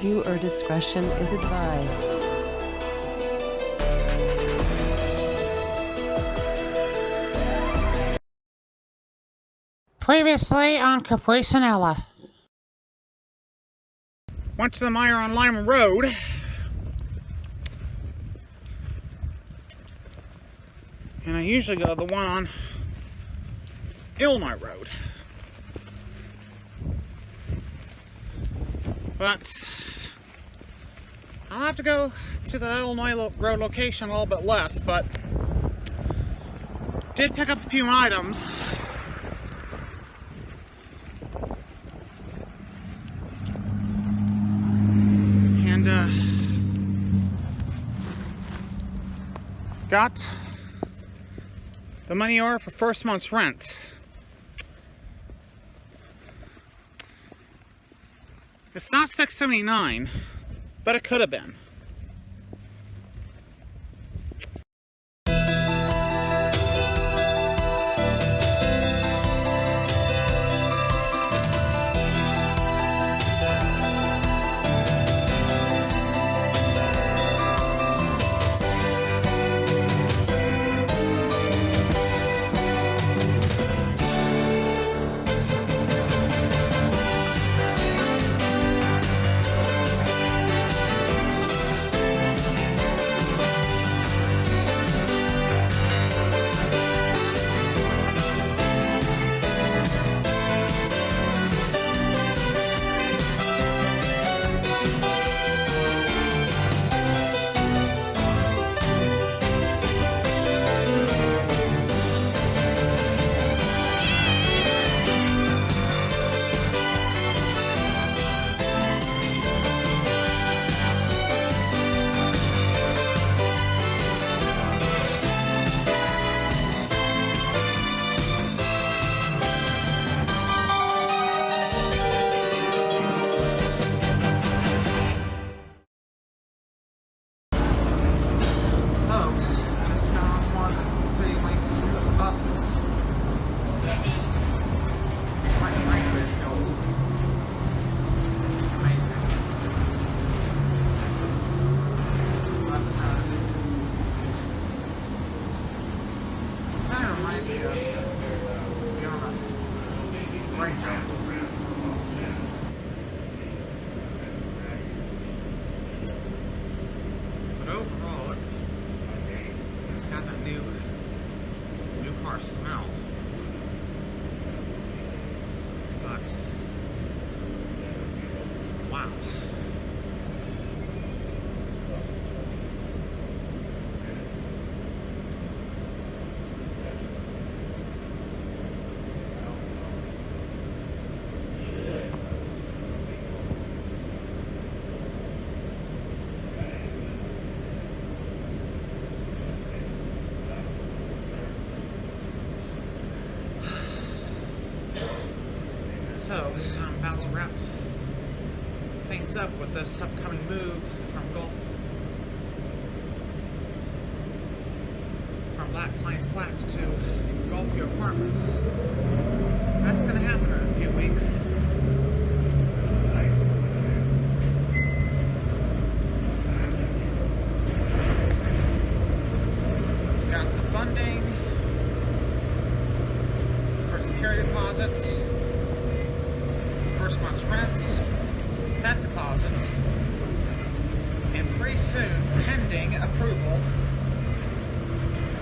Viewer discretion is advised. Previously on Caprice and Ella. Went to the Meijer on Lyman Road. And I usually go to the one on Illinois Road. But I'll have to go to the Illinois Road location a little bit less, but did pick up a few items. Got the money order for first month's rent. It's not $6.79, but it could have been. But overall, it's got that new car smell. But wow. So, I'm about to wrap things up with this upcoming move from Black Pine Flats to Gulfview Apartments. That's going to happen in a few weeks. Got the funding for security deposits, first month's rent, pet deposits, and pretty soon, pending approval,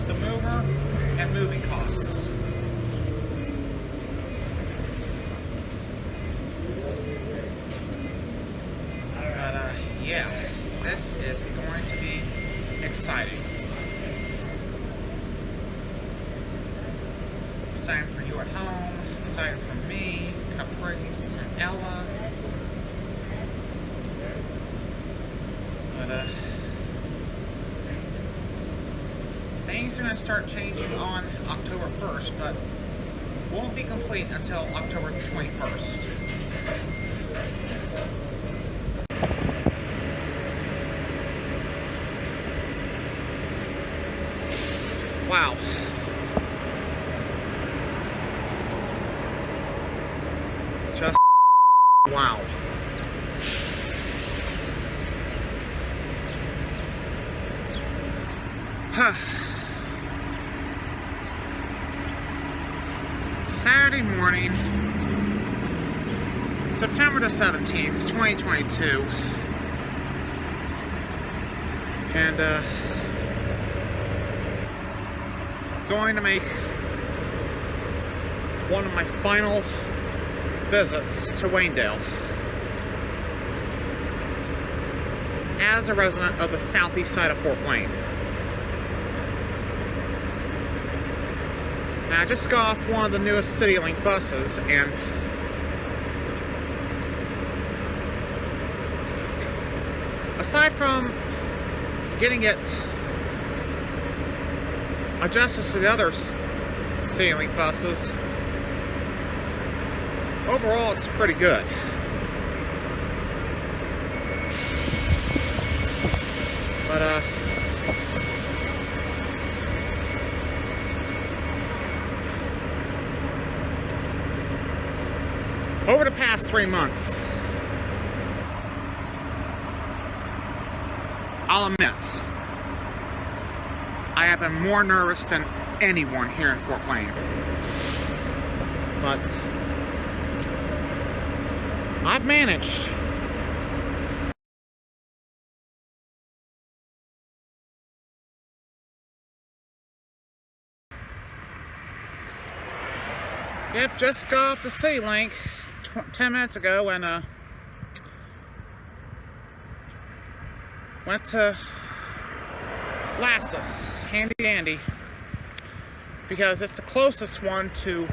the mover and moving costs. But yeah, this is going to be exciting. Exciting for you at home, exciting for me, Caprice, and Ella. But things are going to start changing on October 1st, but won't be complete until October 21st. Wow. Just wow. Saturday morning, September the 17th, 2022. And going to make one of my final visits to Waynedale as a resident of the southeast side of Fort Wayne. Now, I just got off one of the newest CityLink buses, and aside from getting it adjusted to the other CityLink buses, overall it's pretty good. But over the past 3 months, I'll admit, I have been more nervous than anyone here in Fort Wayne. But I've managed. Yep, just got off the CityLink 10 minutes ago and went to Lassus, handy dandy, because it's the closest one to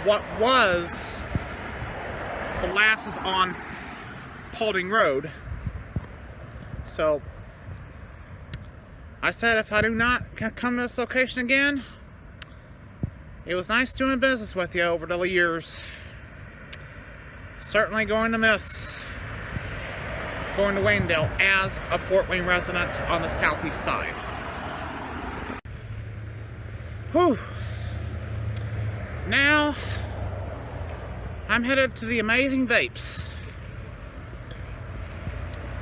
what was the Lassus on Paulding Road. So I said, if I do not come to this location again, it was nice doing business with you over the years. Certainly going to miss going to Waynedale as a Fort Wayne resident on the southeast side. Whew. Now I'm headed to the Amazing Vapes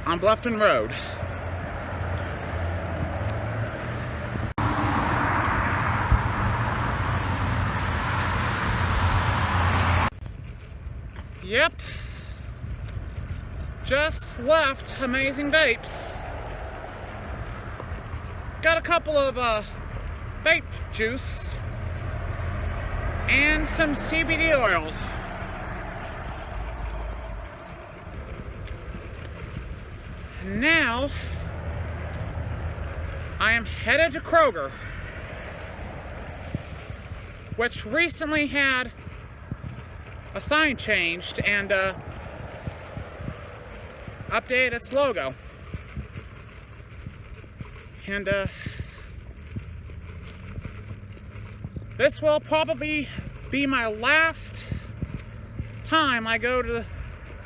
on Bluffton Road. Yep, just left Amazing Vapes. Got a couple of vape juice and some CBD oil. Now I am headed to Kroger, which recently had a sign changed and updated its logo. And this will probably be my last time I go to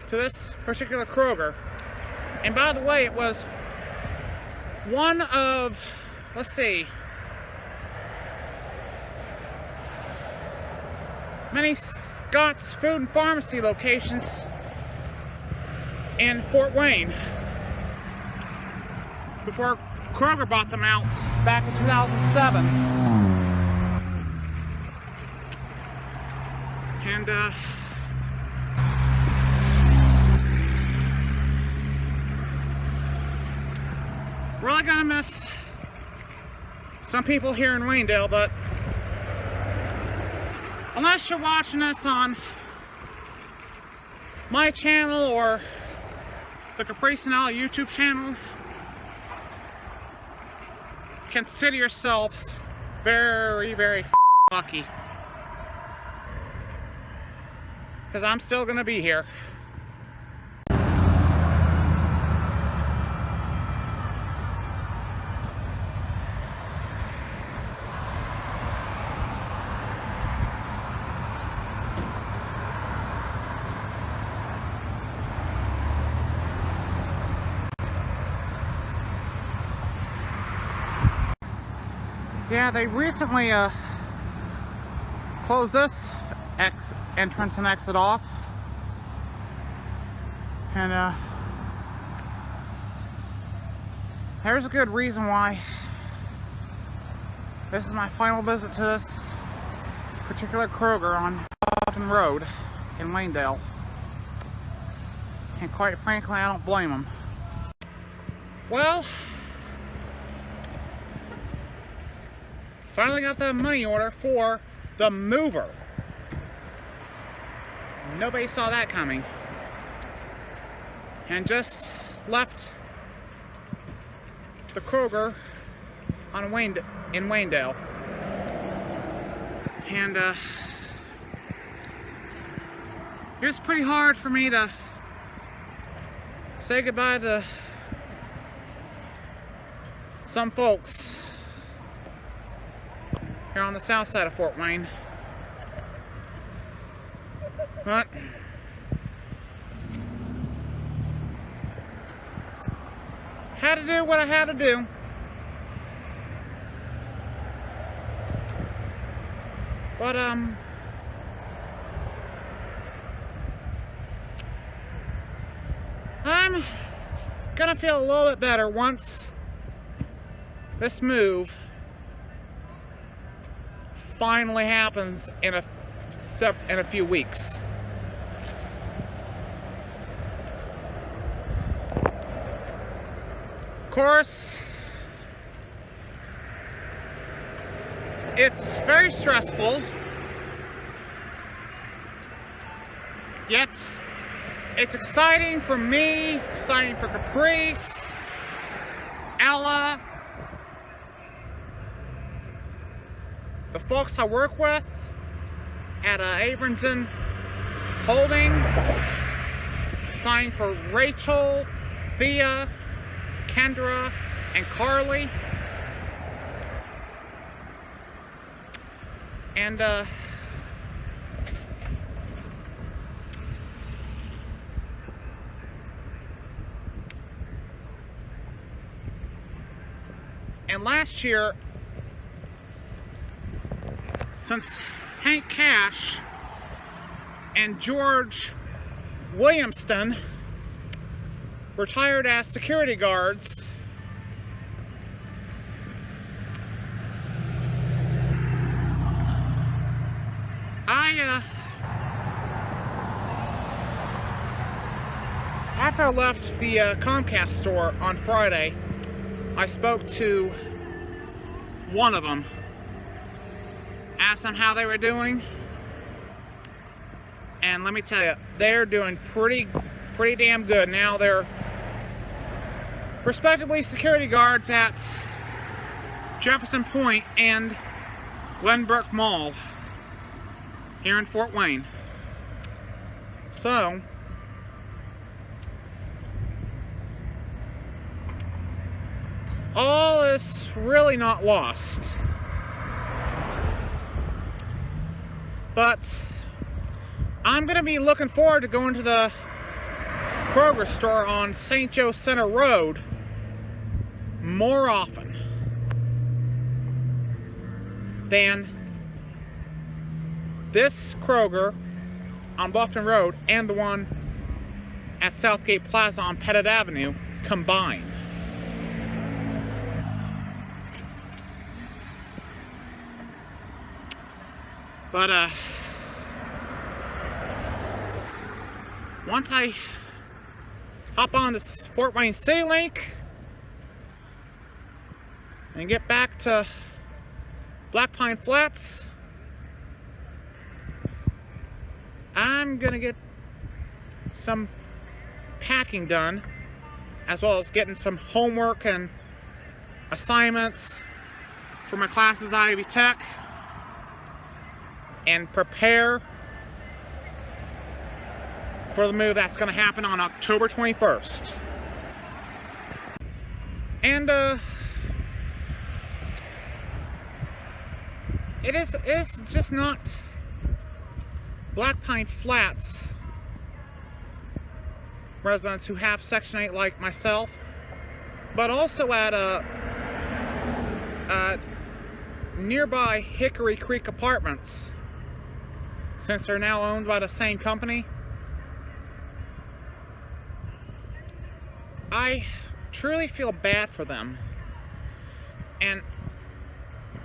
this particular Kroger. And by the way, it was one of, let's see, many Scott's Food and Pharmacy locations in Fort Wayne before Kroger bought them out back in 2007. And really gonna miss some people here in Waynedale, but unless you're watching this on my channel or the Capri Sinal YouTube channel, consider yourselves very, very lucky. Because I'm still gonna be here. Yeah, they recently closed this entrance and exit off, and there's a good reason why This is my final visit to this particular Kroger on Boston Road in Waynedale. And quite frankly, I don't blame them. Well, finally got the money order for the mover. Nobody saw that coming. And just left the Kroger on in Waynedale. And it was pretty hard for me to say goodbye to some folks here on the south side of Fort Wayne. But had to do what I had to do. But I'm gonna feel a little bit better once this move finally happens in a few weeks. Of course, it's very stressful, yet it's exciting for me, exciting for Caprice, Ella, the folks I work with at Abramson Holdings, exciting for Rachel, Thea, Kendra, and Carly. And last year, since Hank Cash and George Williamston retired as security guards, after I left the Comcast store on Friday, I spoke to one of them, asked them how they were doing, and let me tell you, they're doing pretty damn good. Now they're respectively security guards at Jefferson Point and Glenbrook Mall here in Fort Wayne. So all is really not lost. But I'm going to be looking forward to going to the Kroger store on St. Joe Center Road more often than this Kroger on Bluffton Road and the one at Southgate Plaza on Pettit Avenue combined. But once I hop on this Fort Wayne CityLink and get back to Black Pine Flats, I'm gonna get some packing done, as well as getting some homework and assignments for my classes at Ivy Tech, and prepare for the move that's going to happen on October 21st. And it's just not Black Pine Flats residents who have Section 8 like myself, but also at nearby Hickory Creek Apartments, since they're now owned by the same company. I truly feel bad for them. And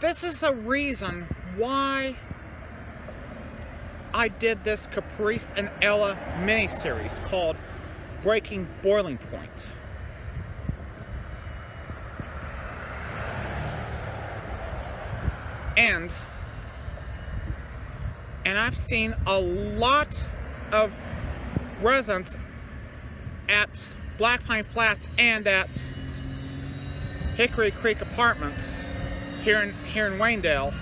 this is a reason why I did this Caprice and Ella miniseries called Breaking Boiling Point. And I've seen a lot of residents at Black Pine Flats and at Hickory Creek Apartments here in Waynedale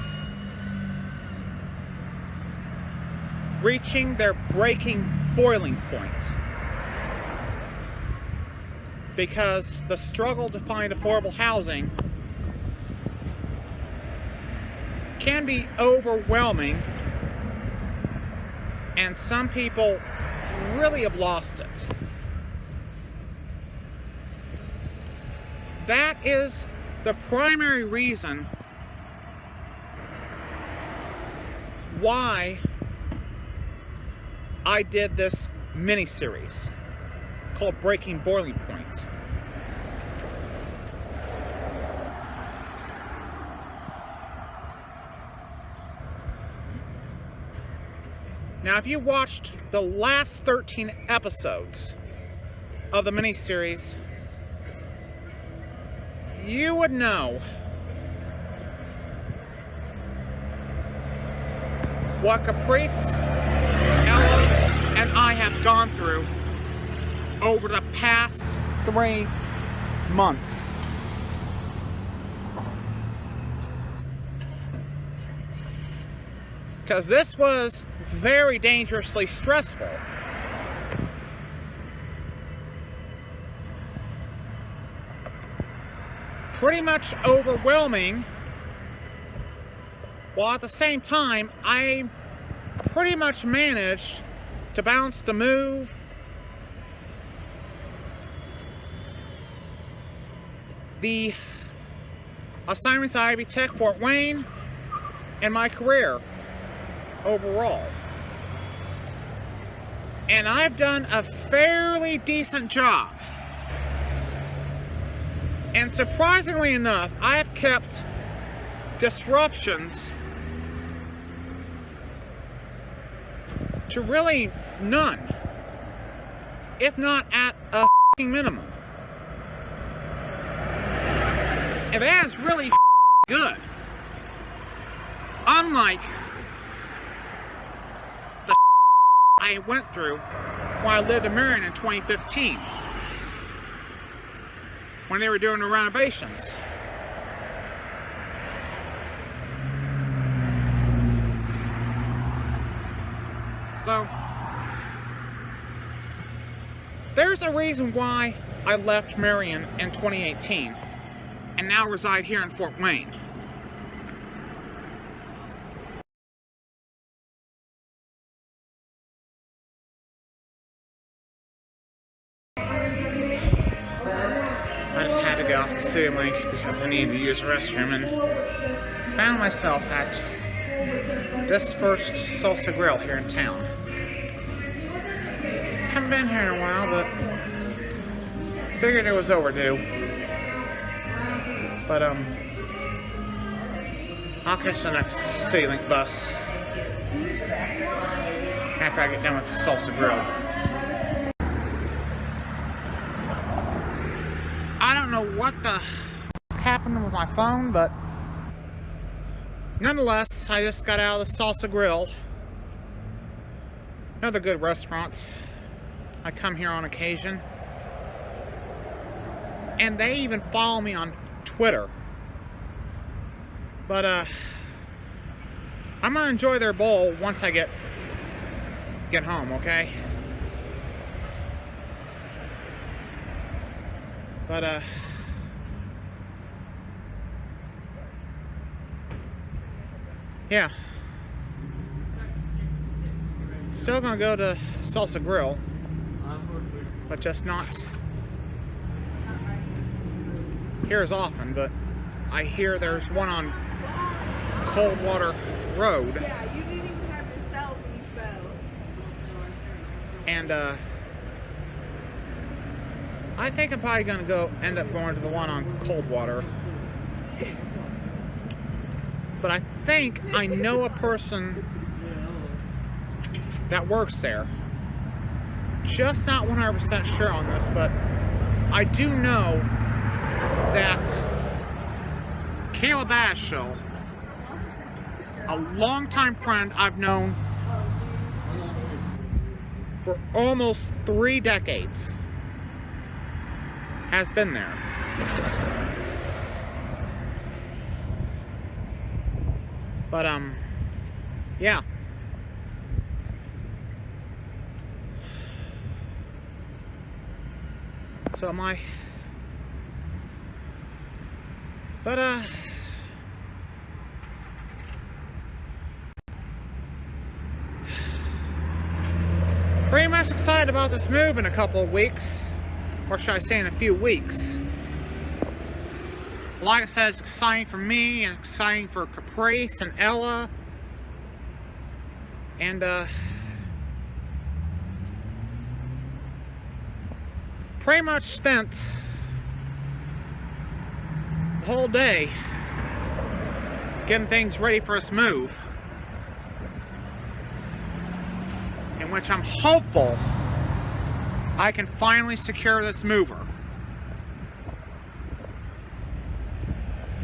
reaching their breaking boiling point because the struggle to find affordable housing can be overwhelming, and some people really have lost it. That is the primary reason why I did this mini-series called Breaking Boiling Point. Now, if you watched the last 13 episodes of the mini-series, you would know what Caprice, Ella, and I have gone through over the past 3 months. Because this was very dangerously stressful. Pretty much overwhelming, while at the same time I pretty much managed to balance the move, the assignments at Ivy Tech Fort Wayne, and my career overall. And I've done a fairly decent job. And surprisingly enough, I have kept disruptions to really none, if not at a f***ing minimum. And that is really good. Unlike the I went through when I lived in Marion in 2015. When they were doing the renovations. So, there's a reason why I left Marion in 2018 and now reside here in Fort Wayne. I just had to get off the city link because I needed to use the restroom and found myself at this first Salsa Grill here in town. Haven't been here in a while, but figured it was overdue. But I'll catch the next city link bus after I get done with the Salsa Grill. I don't know what the happened with my phone, but nonetheless, I just got out of the Salsa Grill. Another good restaurant. I come here on occasion. And they even follow me on Twitter. But I'm gonna enjoy their bowl once I get home, okay? But yeah. Still gonna go to Salsa Grill, but just not here as often. But I hear there's one on Coldwater Road. Yeah, you didn't even have your cell when you fell. And I think I'm probably gonna end up going to the one on Coldwater. but I think I know a person that works there. Just not 100% sure on this, but I do know that Caleb Ashell, a longtime friend I've known for almost 3 decades, has been there. But, yeah. So am I. But, pretty much excited about this move in a couple of weeks. Or should I say in a few weeks. Like I said, it's exciting for me and exciting for Caprice and Ella. And, pretty much spent the whole day getting things ready for this move. In which I'm hopeful I can finally secure this mover.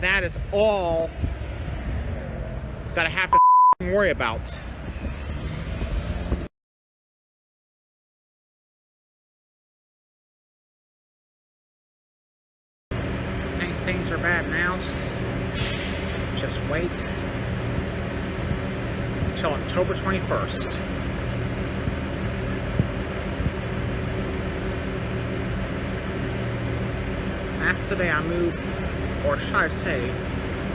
That is all that I have to worry about. Things are bad now. Just wait until October 21st. That's the day I move, or should I say,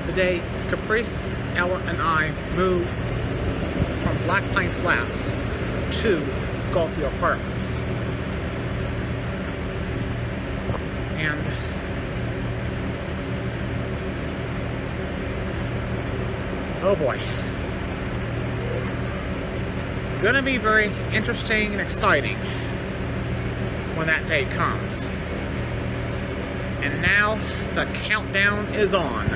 the day Caprice, Ella, and I move from Black Pine Flats to Gulfview Apartments. And oh boy. Gonna be very interesting and exciting when that day comes. And now the countdown is on.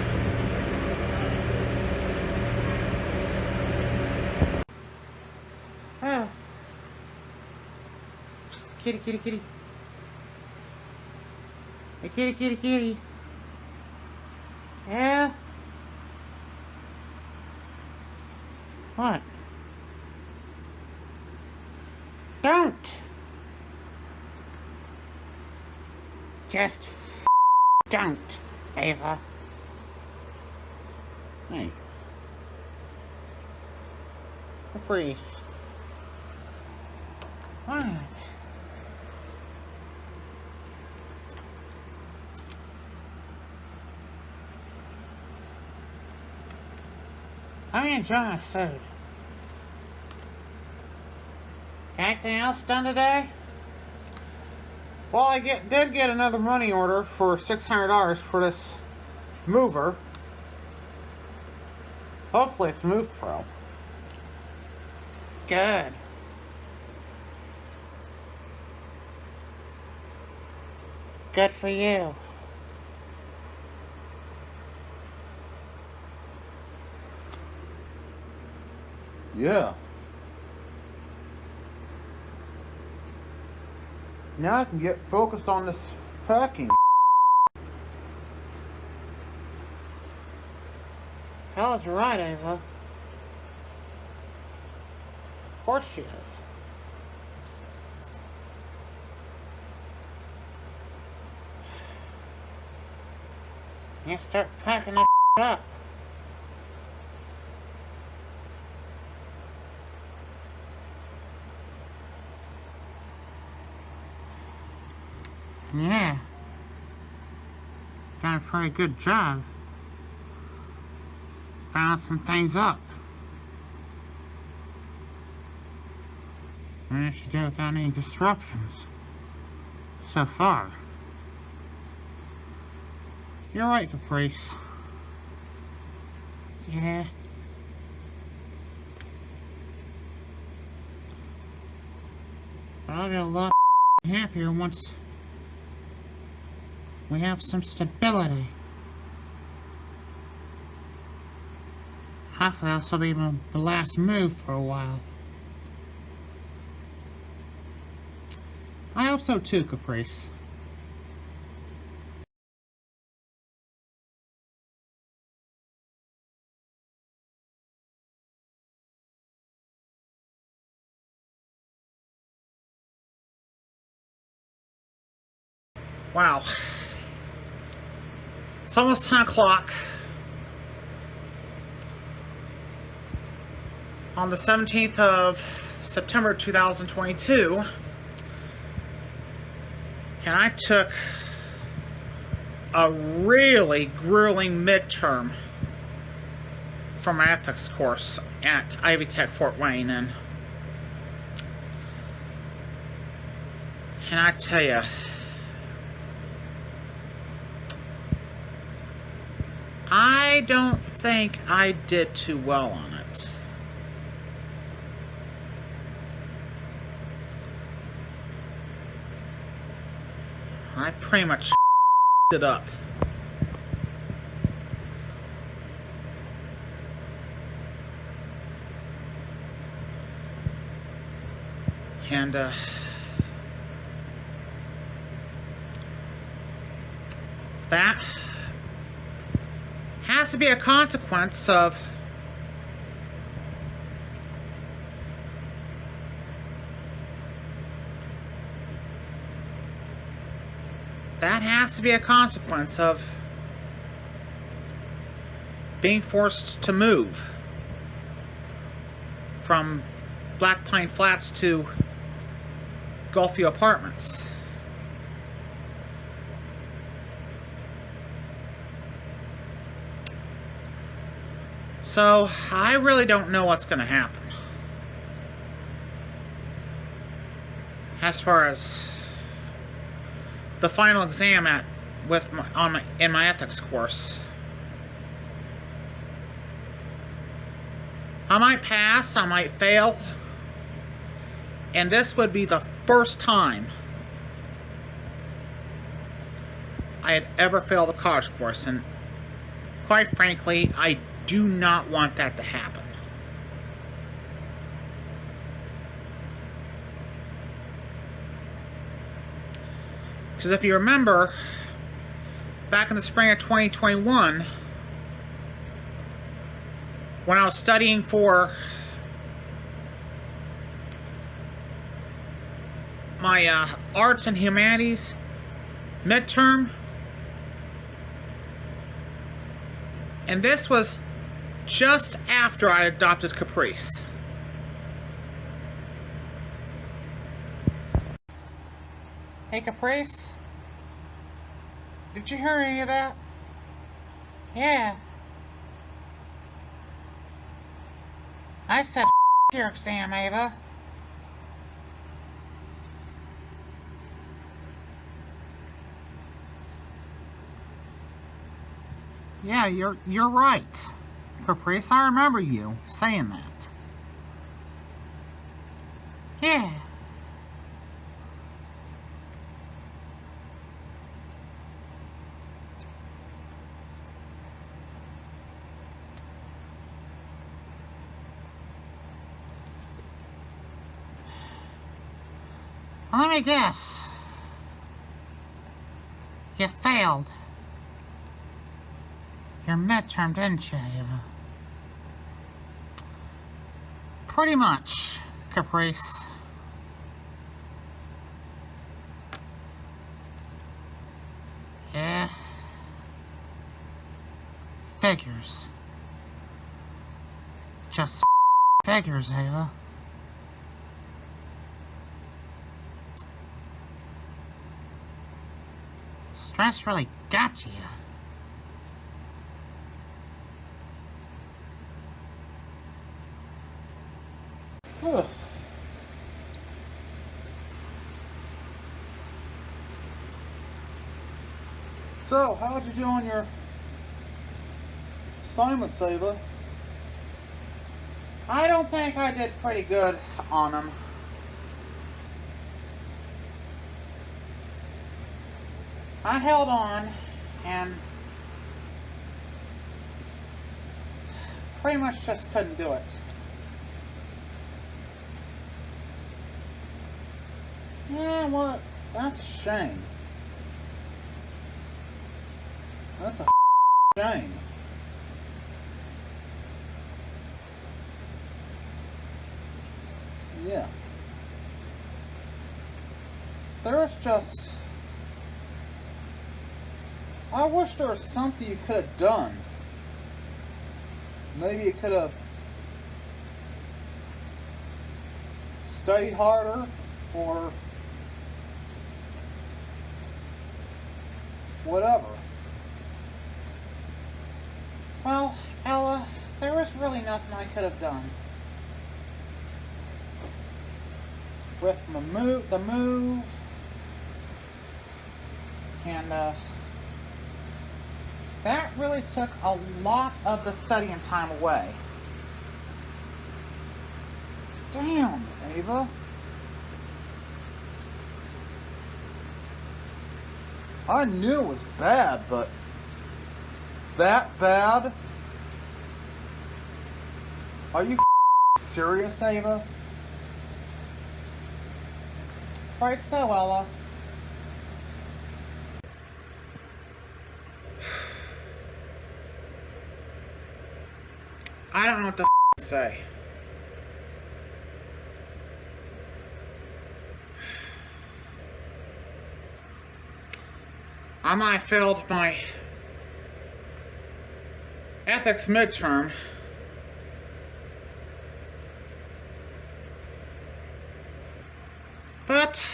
Ah. Kitty, kitty, kitty. Hey, kitty, kitty, kitty. Yeah? What? Don't! Just don't, Ava. Hey. Caprice. What? I'm enjoying my food. Anything else done today? Well, I did get another money order for $600 for this mover. Hopefully it's Move Pro. Good. Good for you. Yeah. Now I can get focused on this packing. Ella's right, Ava. Of course she is. You start packing that up. Yeah. Done a pretty good job. Found some things up. Managed to do it without any disruptions. So far. You're right, Caprice. Yeah. But I'll get a lot happier once we have some stability. Hopefully this will be the last move for a while. I hope so too, Caprice. Wow. It's almost 10 o'clock on the 17th of September 2022, and I took a really grueling midterm for my ethics course at Ivy Tech Fort Wayne, and I tell you, I don't think I did too well on it. I pretty much it up. And that has to be a consequence of being forced to move from Black Pine Flats to Gulfview Apartments. So, I really don't know what's going to happen as far as the final exam in my ethics course. I might pass, I might fail, and this would be the first time I had ever failed a college course, and quite frankly, I do not want that to happen. Because if you remember, back in the spring of 2021, when I was studying for my arts and humanities midterm, and this was just after I adopted Caprice. Hey Caprice, did you hear any of that? Yeah. I said your exam, Ava. Yeah, you're right, Caprice. I remember you saying that. Yeah. Let me guess. You failed your midterm, didn't you, Ava? Pretty much, Caprice. Yeah. Figures. Just figures, Ava. Stress really got you. Ugh. So, how'd you do on your assignments, Ava? I don't think I did pretty good on them. I held on, and pretty much just couldn't do it. Yeah, well, that's a shame. That's a shame. Yeah. There's just... I wish there was something you could have done. Maybe you could have studied harder, or whatever. Well, Ella, there was really nothing I could have done. With the move, and that really took a lot of the studying time away. Damn, Ava. I knew it was bad, but that bad? Are you serious, Ava? Right, so, Ella. I don't know what to say. I failed my ethics midterm. But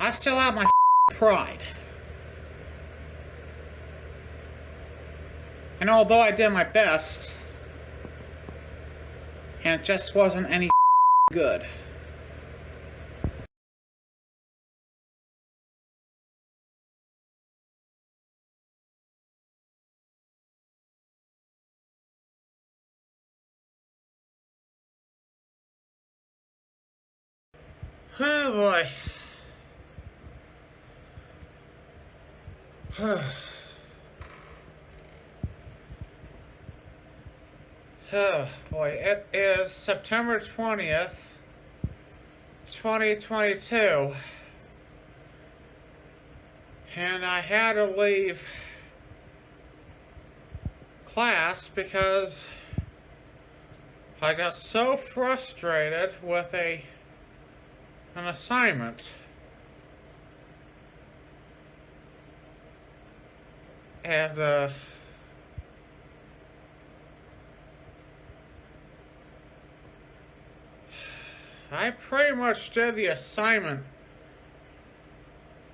I still have my pride. And although I did my best, and it just wasn't any good. Oh boy. Oh boy, it is September 20th, 2022, and I had to leave class because I got so frustrated with an assignment. And I pretty much did the assignment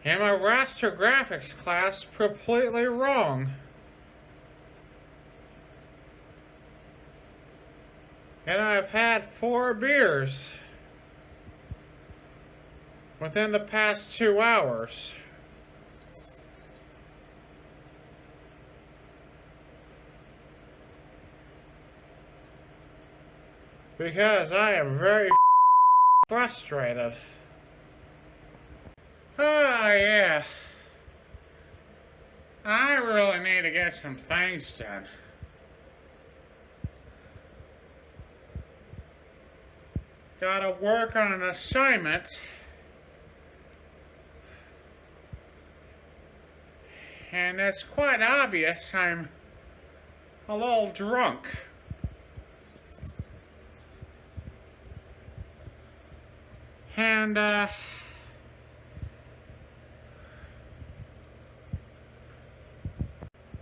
in my raster graphics class completely wrong. And I've had 4 beers within the past 2 hours. Because I am very frustrated. Oh yeah. I really need to get some things done. Gotta work on an assignment. And it's quite obvious I'm a little drunk. And,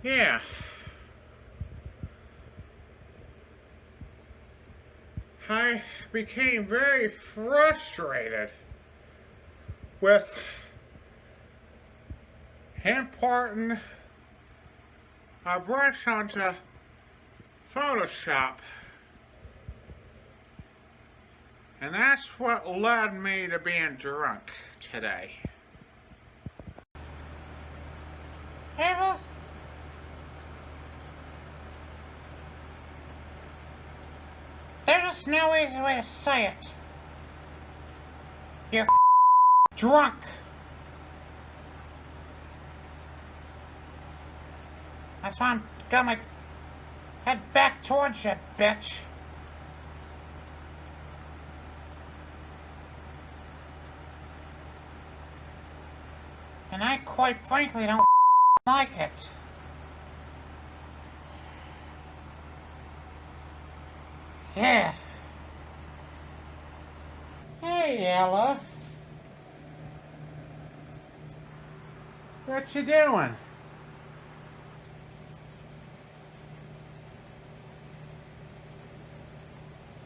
yeah. I became very frustrated with importing a brush onto Photoshop. And that's what led me to being drunk today. Ava? There's just no easy way to say it. You're drunk. That's why I'm got my Head back towards you, bitch. And I quite frankly don't like it. Yeah. Hey, Ella. What you doing?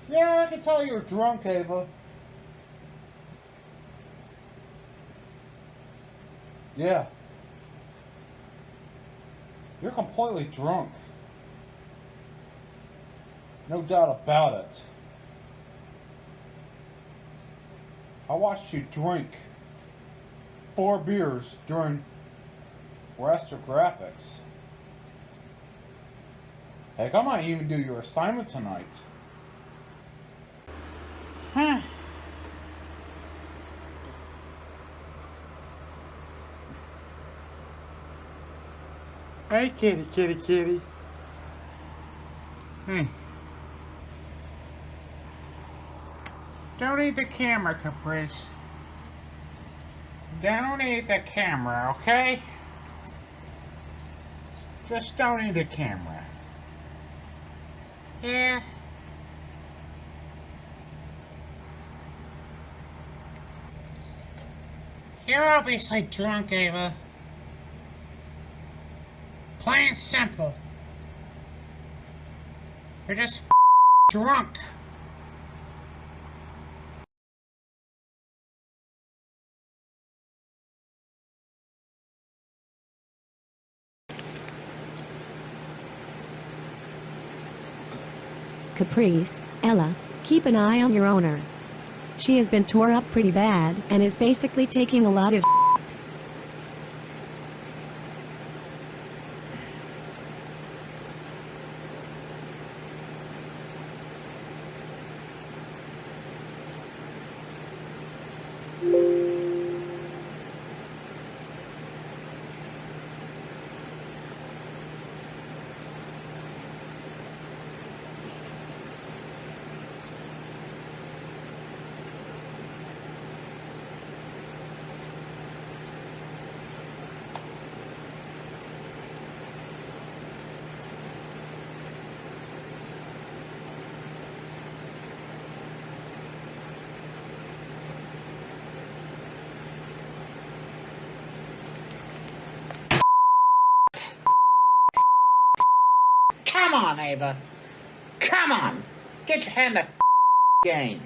Yeah, I can tell you're drunk, Ava. Yeah. You're completely drunk. No doubt about it. I watched you drink 4 beers during raster graphics. Heck, I might even do your assignment tonight. Huh. Hey, kitty, kitty, kitty. Don't eat the camera, Caprice. Don't eat the camera, okay? Just don't eat the camera. Yeah. You're obviously drunk, Ava. Plain and simple. You're just drunk. Caprice, Ella, keep an eye on your owner. She has been tore up pretty bad and is basically taking a lot of Come on, Ava. Come on. Get your head in the game.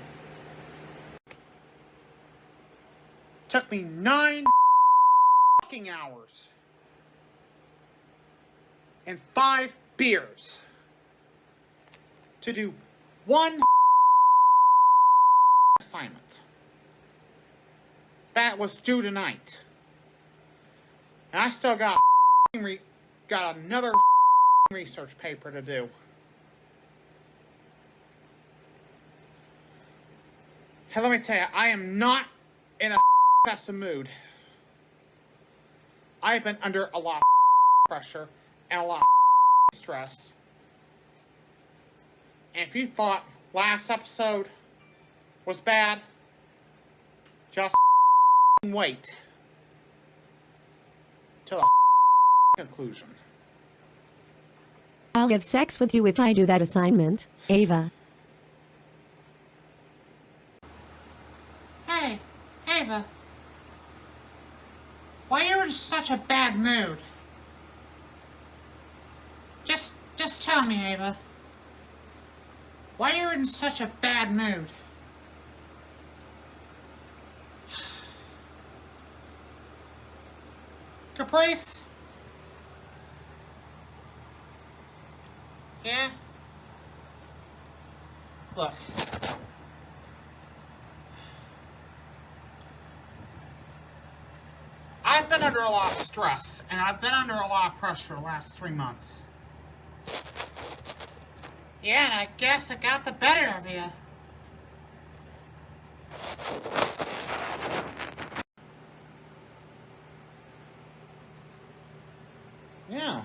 Took me 9 hours and 5 beers to do 1 assignment. That was due tonight. And I still got another research paper to do. Hey, let me tell you, I am not in a best of mood. I've been under a lot of pressure and a lot of stress. And if you thought last episode was bad, just wait till the conclusion. I'll have sex with you if I do that assignment, Ava. Hey, Ava. Why are you in such a bad mood? Just tell me, Ava. Why are you in such a bad mood? Caprice? Yeah? Look. I've been under a lot of stress, and I've been under a lot of pressure the last 3 months. Yeah, and I guess it got the better of you. Yeah.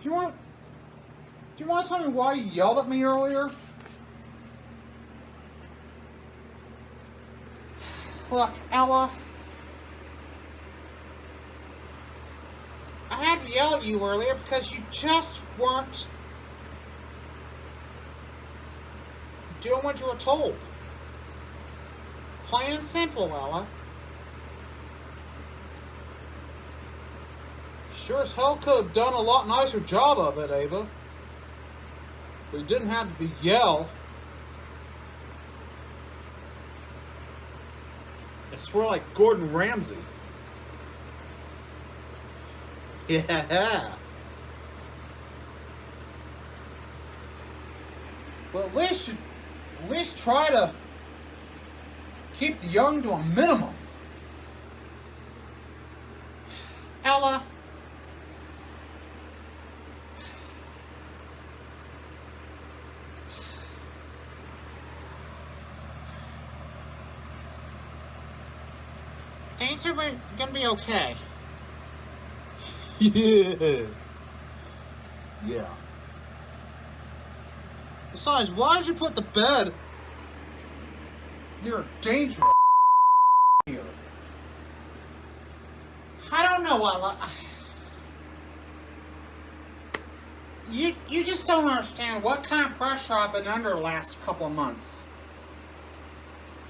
Do you want to tell me why you yelled at me earlier? Look, Ella. I had to yell at you earlier because you just weren't doing what you were told. Plain and simple, Ella. Sure as hell could have done a lot nicer job of it, Ava. But it didn't have to be yell. I swear like Gordon Ramsay. Yeah. Well, at least try to keep the young to a minimum. Ella. Things are gonna be okay. Yeah. Yeah. Besides, why did you put the bed near a dangerous here? I don't know, Ella. You just don't understand what kind of pressure I've been under the last couple of months.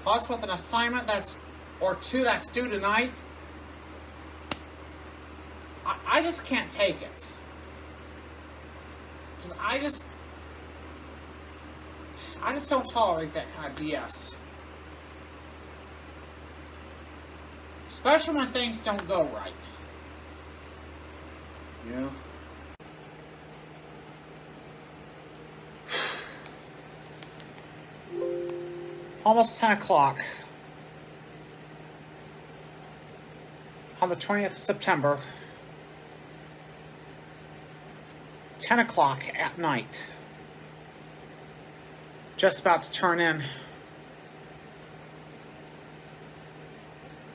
Plus with an assignment or two that's due tonight. I just can't take it. Because I just don't tolerate that kind of BS. Especially when things don't go right. Yeah. Almost 10 o'clock. On the 20th of September. 10 o'clock at night. Just about to turn in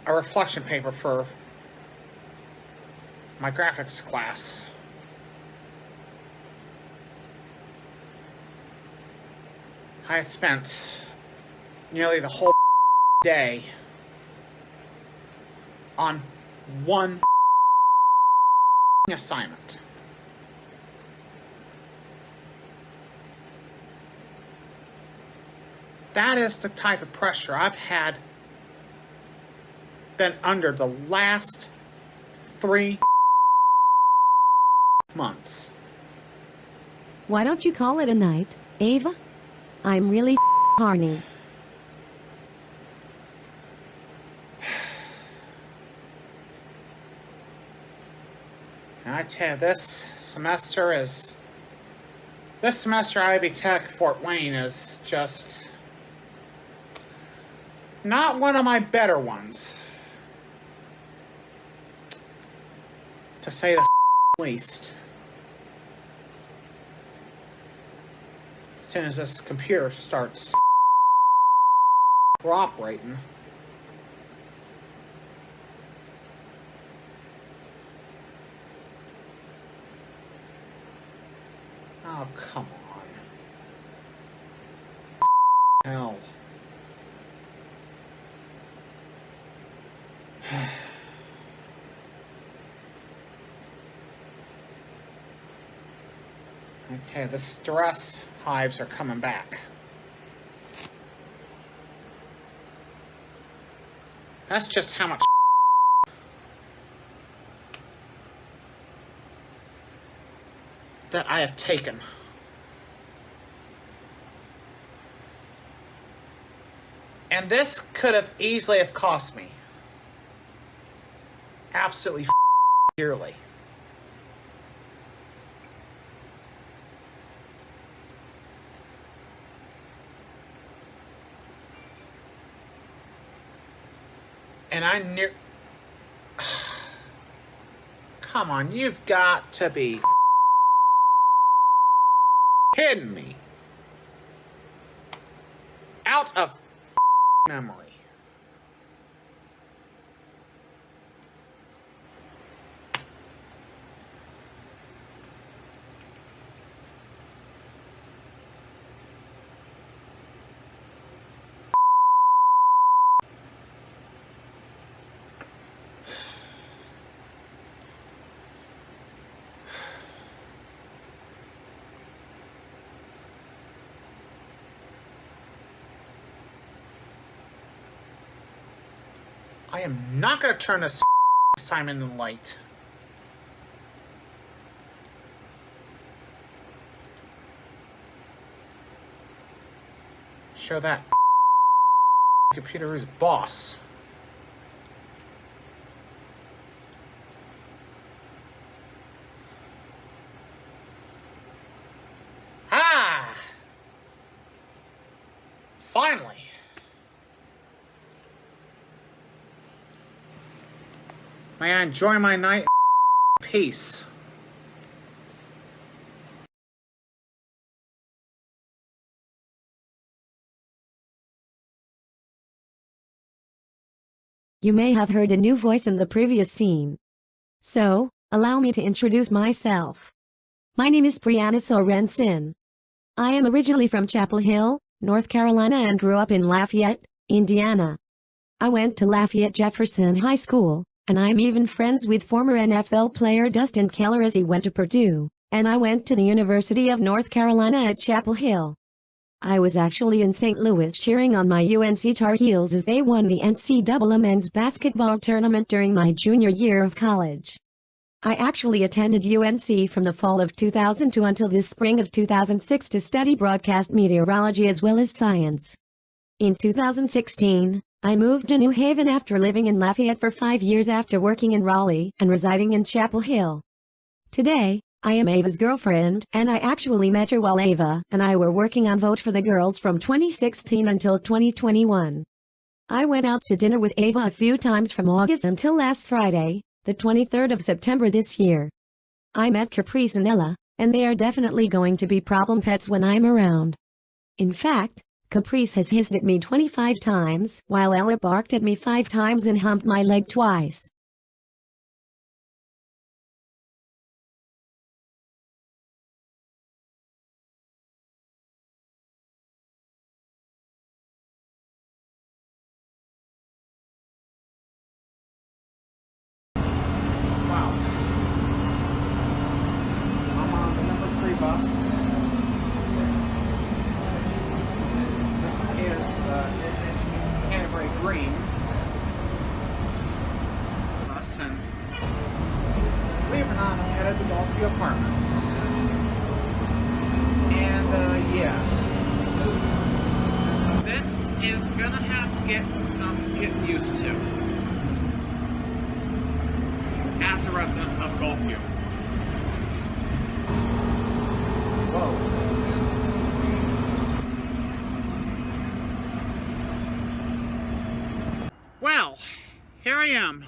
a reflection paper for my graphics class. I had spent nearly the whole day on one assignment. That is the type of pressure I've been under the last 3 months. Why don't you call it a night, Ava? I'm really horny. And I tell you, this semester Ivy Tech Fort Wayne is just not one of my better ones, to say the least. As soon as this computer starts cooperating. Oh, come on. Hell. I tell you, the stress hives are coming back. That's just how much that I have taken. And this could have easily have cost me absolutely dearly. And come on, you've got to be kidding me. Out of memory. I am not going to turn this assignment in light. Show that computer who's boss. Ah! Finally. May I enjoy my night in peace. You may have heard a new voice in the previous scene. So, allow me to introduce myself. My name is Brianna Sorensen. I am originally from Chapel Hill, North Carolina and grew up in Lafayette, Indiana. I went to Lafayette Jefferson High School, and I'm even friends with former NFL player Dustin Keller as he went to Purdue, and I went to the University of North Carolina at Chapel Hill. I was actually in St. Louis cheering on my UNC Tar Heels as they won the NCAA men's basketball tournament during my junior year of college. I actually attended UNC from the fall of 2002 until the spring of 2006 to study broadcast meteorology as well as science. In 2016, I moved to New Haven after living in Lafayette for 5 years after working in Raleigh and residing in Chapel Hill. Today, I am Ava's girlfriend, and I actually met her while Ava and I were working on Vote for the Girls from 2016 until 2021. I went out to dinner with Ava a few times from August until last Friday, the 23rd of September this year. I met Caprice and Ella, and they are definitely going to be problem pets when I'm around. In fact, Caprice has hissed at me 25 times, while Ella barked at me 5 times and humped my leg twice. Wow. I'm on the number 3 bus. This is the Canterbury Green bus, and believe it or not, I'm headed to Gulfview Apartments. And yeah, this is gonna have to get getting used to as a resident of Gulfview. Whoa. Well, here I am,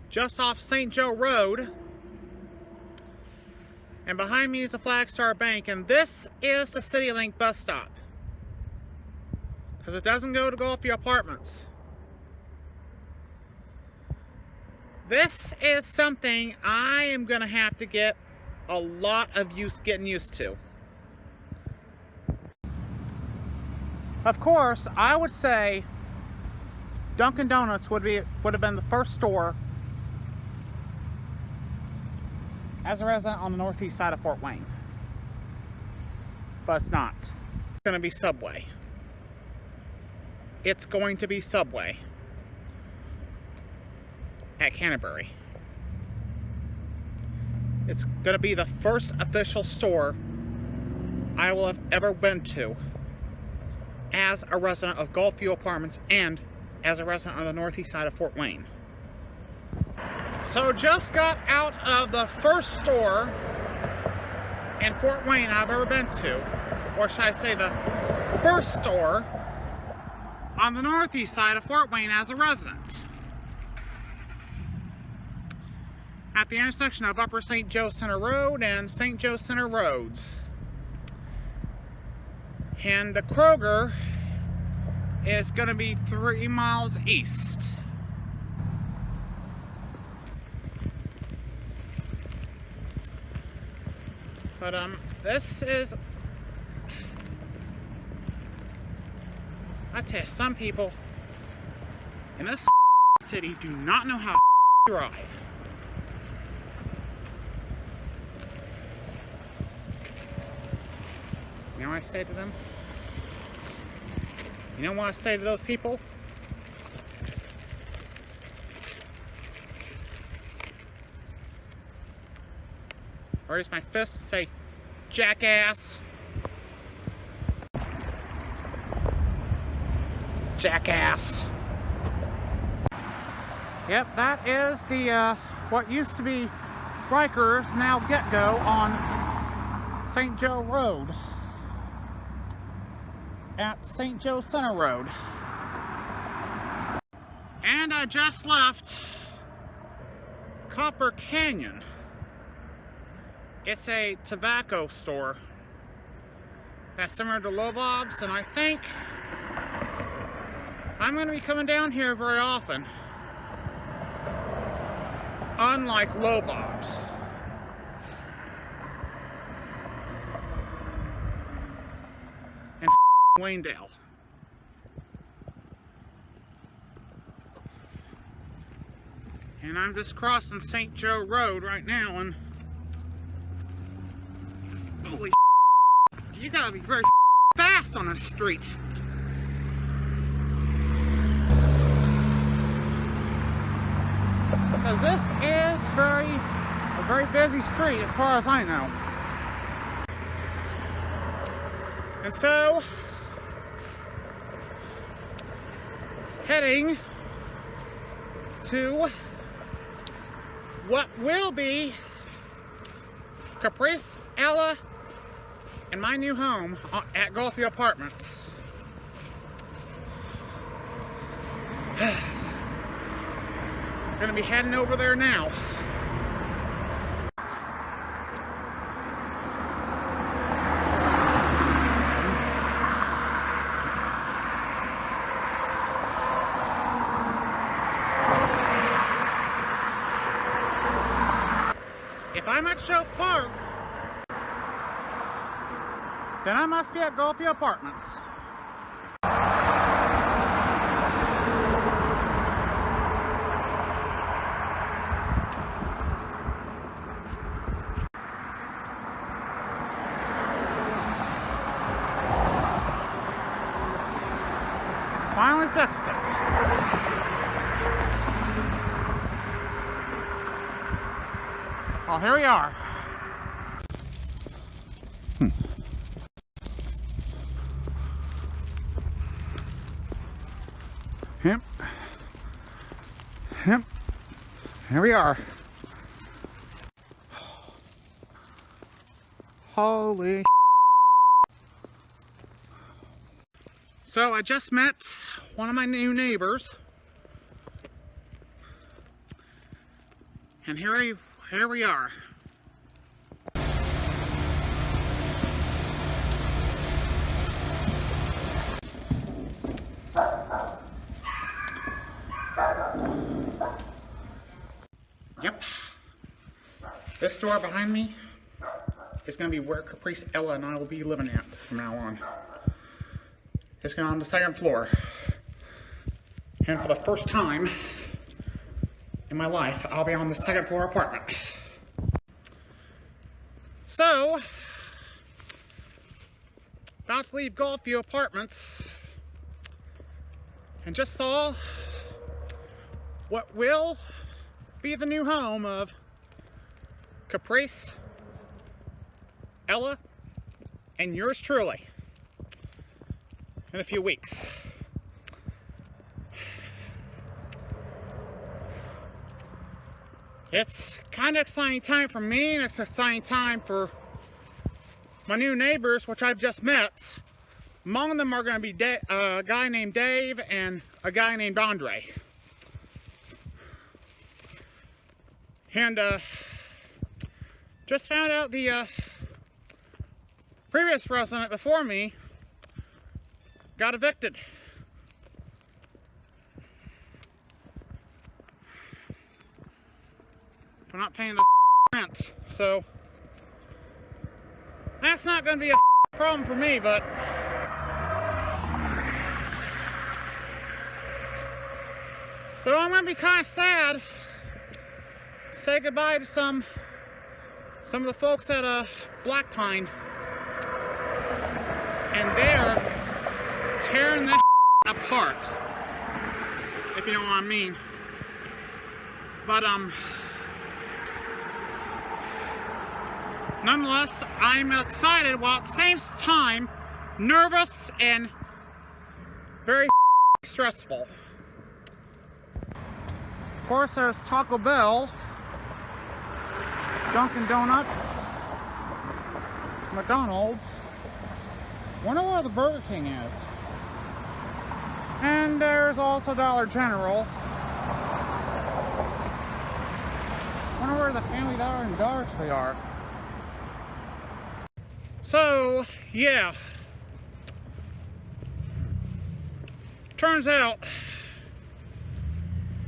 just off St. Joe Road, and behind me is the Flagstar Bank, and this is the CityLink bus stop, because it doesn't go to Gulfview Apartments. This is something I am going to have to get a lot of getting used to. Of course, I would say Dunkin' Donuts would have been the first store as a resident on the northeast side of Fort Wayne. But it's not. It's going to be Subway. It's going to be Subway at Canterbury. It's going to be the first official store I will have ever been to as a resident of Gulfview Apartments and as a resident on the northeast side of Fort Wayne. So just got out of the first store in Fort Wayne I've ever been to, or should I say the first store on the northeast side of Fort Wayne as a resident. At the intersection of Upper St. Joe Center Road and St. Joe Center Roads. And the Kroger is going to be 3 miles east. But this is, I tell you, some people in this city do not know how to drive. You know what I say to them? You know what I say to those people? raise my fist and say, jackass. Jackass. Yep, that is the, what used to be Rikers, now Get-Go on St. Joe Road. At St. Joe Center Road. And I just left Copper Canyon. It's a tobacco store that's similar to Lobob's, and I think I'm going to be coming down here very often. Unlike Lobob's. And Waynedale. And I'm just crossing St. Joe Road right now, and holy you gotta be very fast on this street. Because this is a very busy street as far as I know. And so, heading to what will be Caprice, Ella, and my new home at Gulfview Apartments. Gonna be heading over there now. If I'm at Shove Park, then I must be at Gulfview Apartments. Finally fixed it. Well, here we are. Yep. Here we are. Holy. So I just met one of my new neighbors. And here we are. Yep. This door behind me is going to be where Caprice, Ella, and I will be living at from now on. It's going on the second floor. And for the first time in my life, I'll be on the second floor apartment. So, about to leave Gulfview Apartments and just saw what will be the new home of Caprice, Ella, and yours truly in a few weeks. It's kind of exciting time for me, and it's an exciting time for my new neighbors, which I've just met. Among them are going to be a guy named Dave and a guy named Andre. And just found out the previous resident before me got evicted. For not paying the rent. So that's not going to be a problem for me, but so I'm going to be kind of sad. Say goodbye to some of the folks at Black Pine, and they're tearing this apart, if you know what I mean. But nonetheless, I'm excited while at the same time nervous and very stressful. Of course, there's Taco Bell, Dunkin' Donuts, McDonald's. Wonder where the Burger King is. And there's also Dollar General. Wonder where the Family Dollar and Dollar Tree are. So, yeah. Turns out,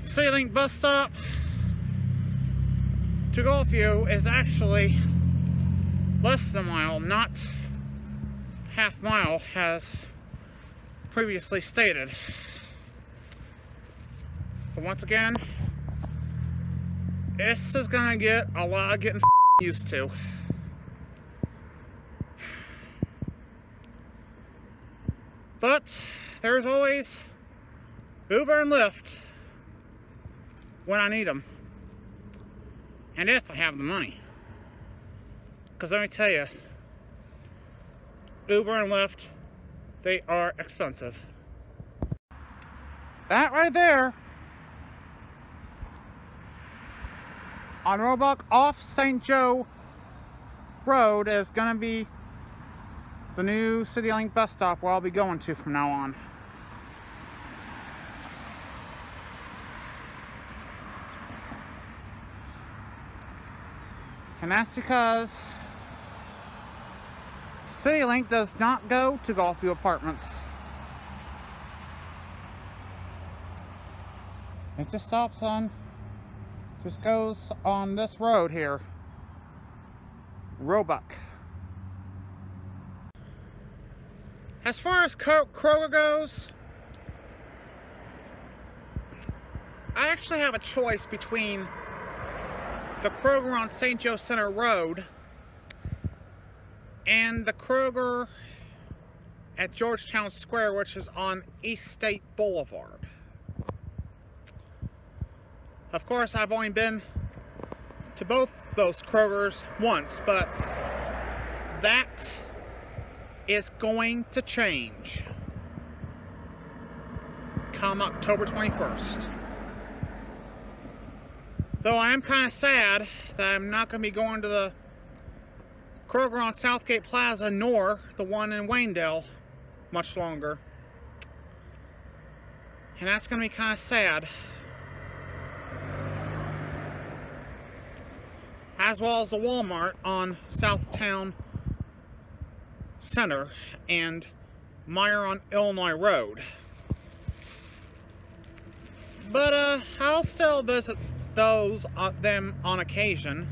the CityLink bus stop to Gulfview is actually less than a mile, not half mile as previously stated. But once again, this is gonna get a lot of getting used to. But there's always Uber and Lyft when I need them. And if I have the money. Because let me tell you, Uber and Lyft, they are expensive. That right there, on Roebuck off St. Joe Road, is going to be the new CityLink bus stop where I'll be going to from now on. And that's because CityLink does not go to Gulfview Apartments. It just stops on, just goes on this road here, Roebuck. As far as Kroger goes, I actually have a choice between the Kroger on St. Joe Center Road and the Kroger at Georgetown Square, which is on East State Boulevard. Of course, I've only been to both those Krogers once, but that is going to change come October 21st. Though I am kind of sad that I'm not going to be going to the Kroger on Southgate Plaza nor the one in Waynedale much longer. And that's going to be kind of sad. As well as the Walmart on Southtown Center and Meyer on Illinois Road. But I'll still visit those them on occasion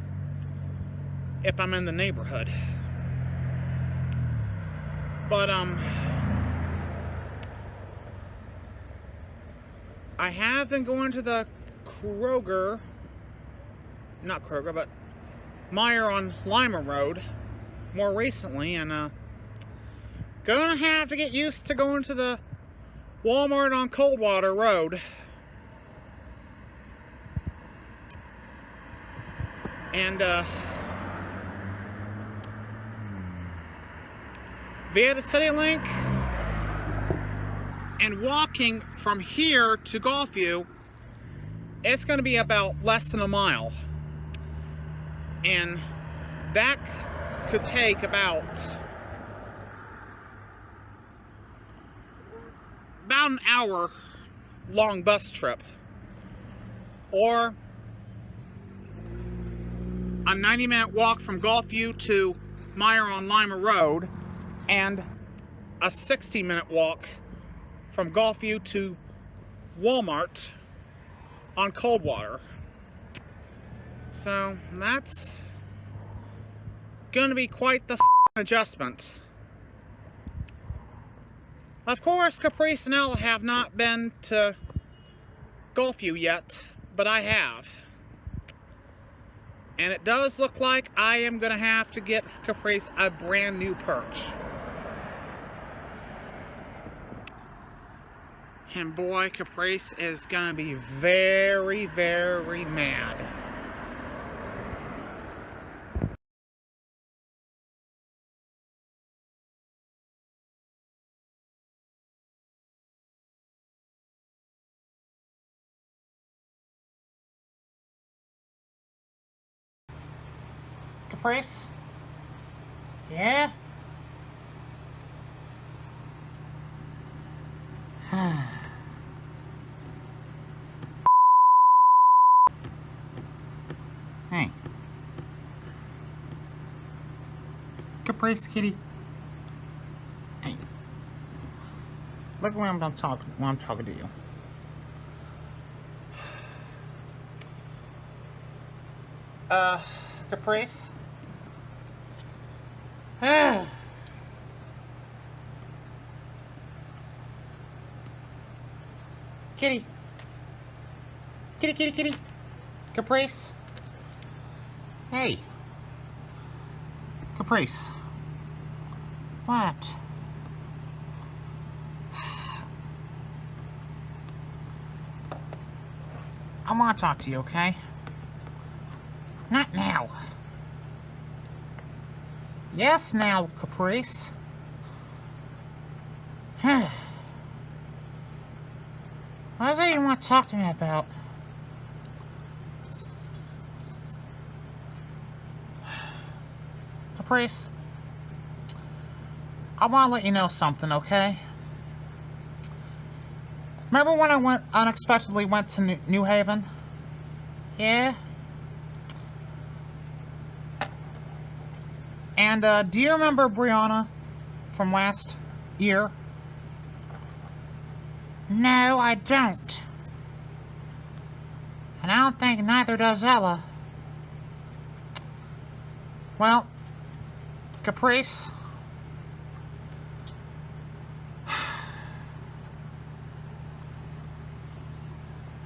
if I'm in the neighborhood. But I have been going to the Kroger, not Kroger, but Meyer on Lima Road more recently, and gonna have to get used to going to the Walmart on Coldwater Road. And via the CityLink and walking from here to Gulfview, it's going to be about less than a mile. And that could take about an hour long bus trip. Or a 90-minute walk from Gulfview to Meyer on Lima Road, and a 60-minute walk from Gulfview to Walmart on Coldwater. So that's gonna be quite the adjustment. Of course, Caprice and Ella have not been to Gulfview yet, but I have. And it does look like I am going to have to get Caprice a brand new perch. And boy, Caprice is going to be very, very mad. Caprice? Yeah? Hey. Caprice, kitty. Hey. Look when I'm talking to you. Caprice? Kitty. Kitty, kitty, kitty. Caprice? Hey. Caprice. What? I want to talk to you, okay? Not now. Yes, now, Caprice. What is it you want to talk to me about? Caprice, I want to let you know something, okay? Remember when I unexpectedly went to New Haven? Yeah? And, do you remember Brianna from last year? No, I don't. And I don't think neither does Ella. Well, Caprice,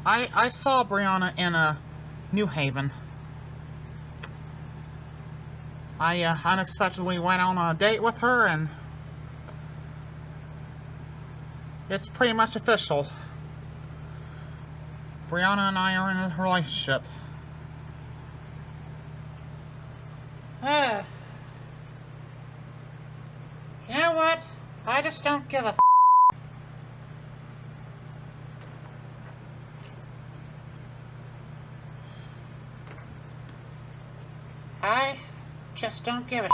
I saw Brianna in New Haven. I unexpectedly went on a date with her, and it's pretty much official. Brianna and I are in a relationship. You know what? I just don't give a f***. I just don't give a f***.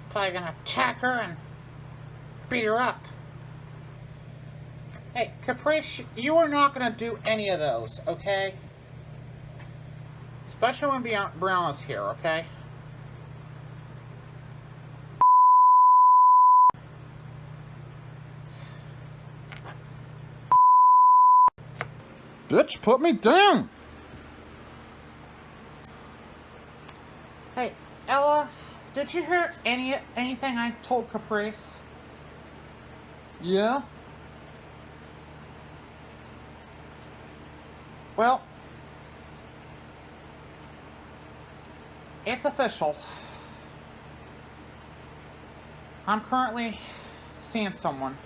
Probably gonna attack her and beat her up. Hey, Caprice, you are not gonna do any of those, okay? Especially when Brianna's here, okay? Bitch, put me down! Hey, Ella, did you hear anything I told Caprice? Yeah? Well, it's official. I'm currently seeing someone.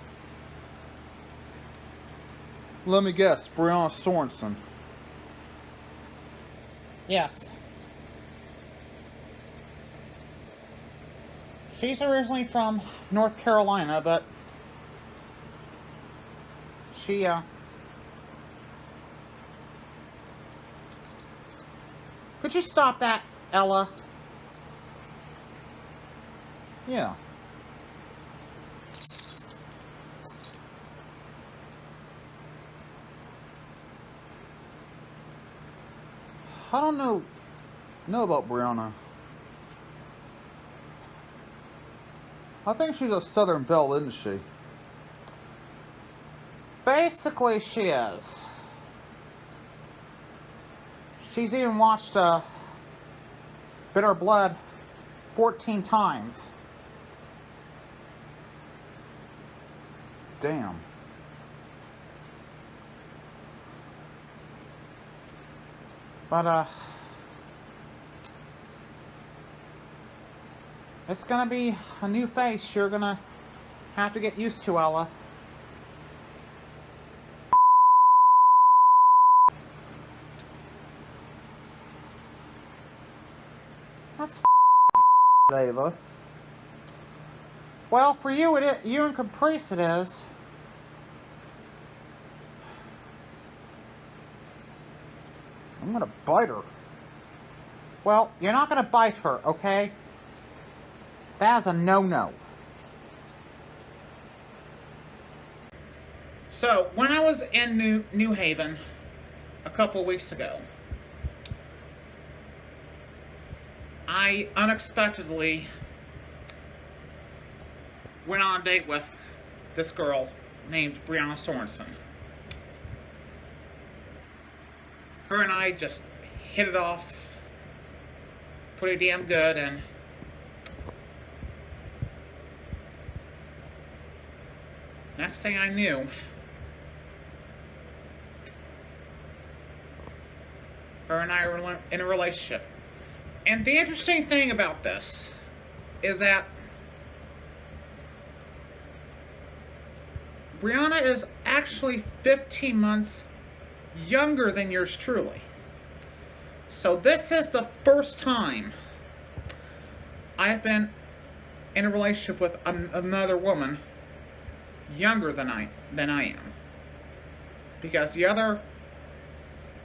Let me guess, Brianna Sorensen. Yes. She's originally from North Carolina, but she, Could you stop that, Ella? Yeah. I don't know about Brianna. I think she's a Southern belle, isn't she? Basically, she is. She's even watched Bitter Blood 14 times. Damn. But, it's gonna be a new face you're gonna have to get used to, Ella. That's Ava. well, for you, you and Caprice it is. I'm gonna bite her. Well, you're not gonna bite her, okay? That is a no-no. So, when I was in New Haven a couple of weeks ago, I unexpectedly went on a date with this girl named Brianna Sorensen. Her and I just hit it off pretty damn good, and next thing I knew, her and I were in a relationship. And the interesting thing about this is that Brianna is actually 15 months younger than yours truly. So this is the first time I've been in a relationship with another woman younger than I am. Because the other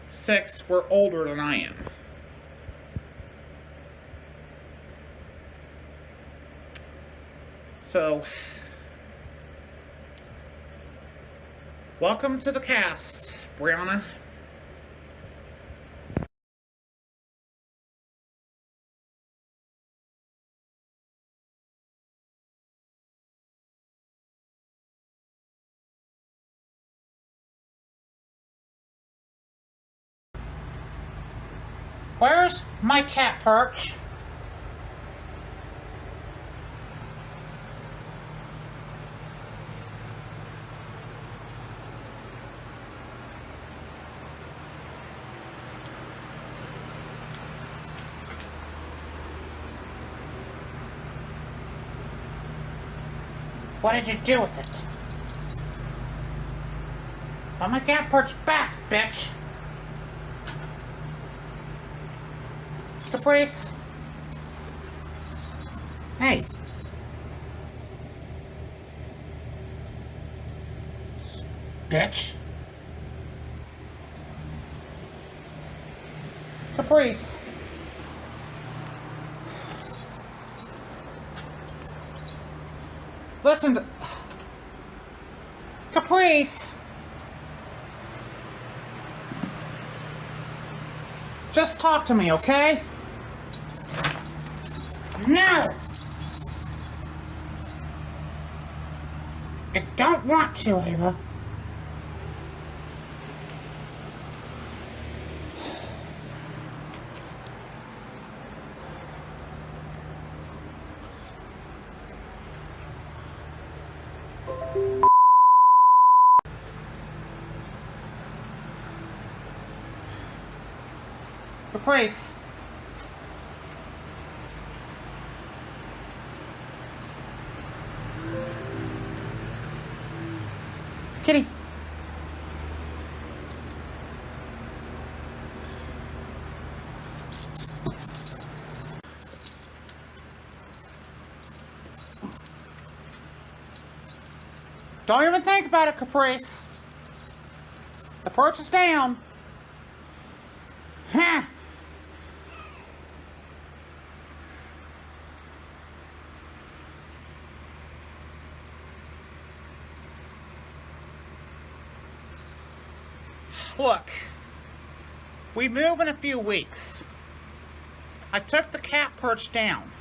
6 were older than I am. So, welcome to the cast, Brianna. Where's my cat perch? What did you do with it? Put my cat perch back, bitch! Caprice! Hey! Bitch! Caprice! Listen to... Caprice! Just talk to me, okay? No! I don't want to, Ava. Caprice. Kitty. Don't even think about it, Caprice. The perch is down. Huh. Look, we move in a few weeks. I took the cat perch down.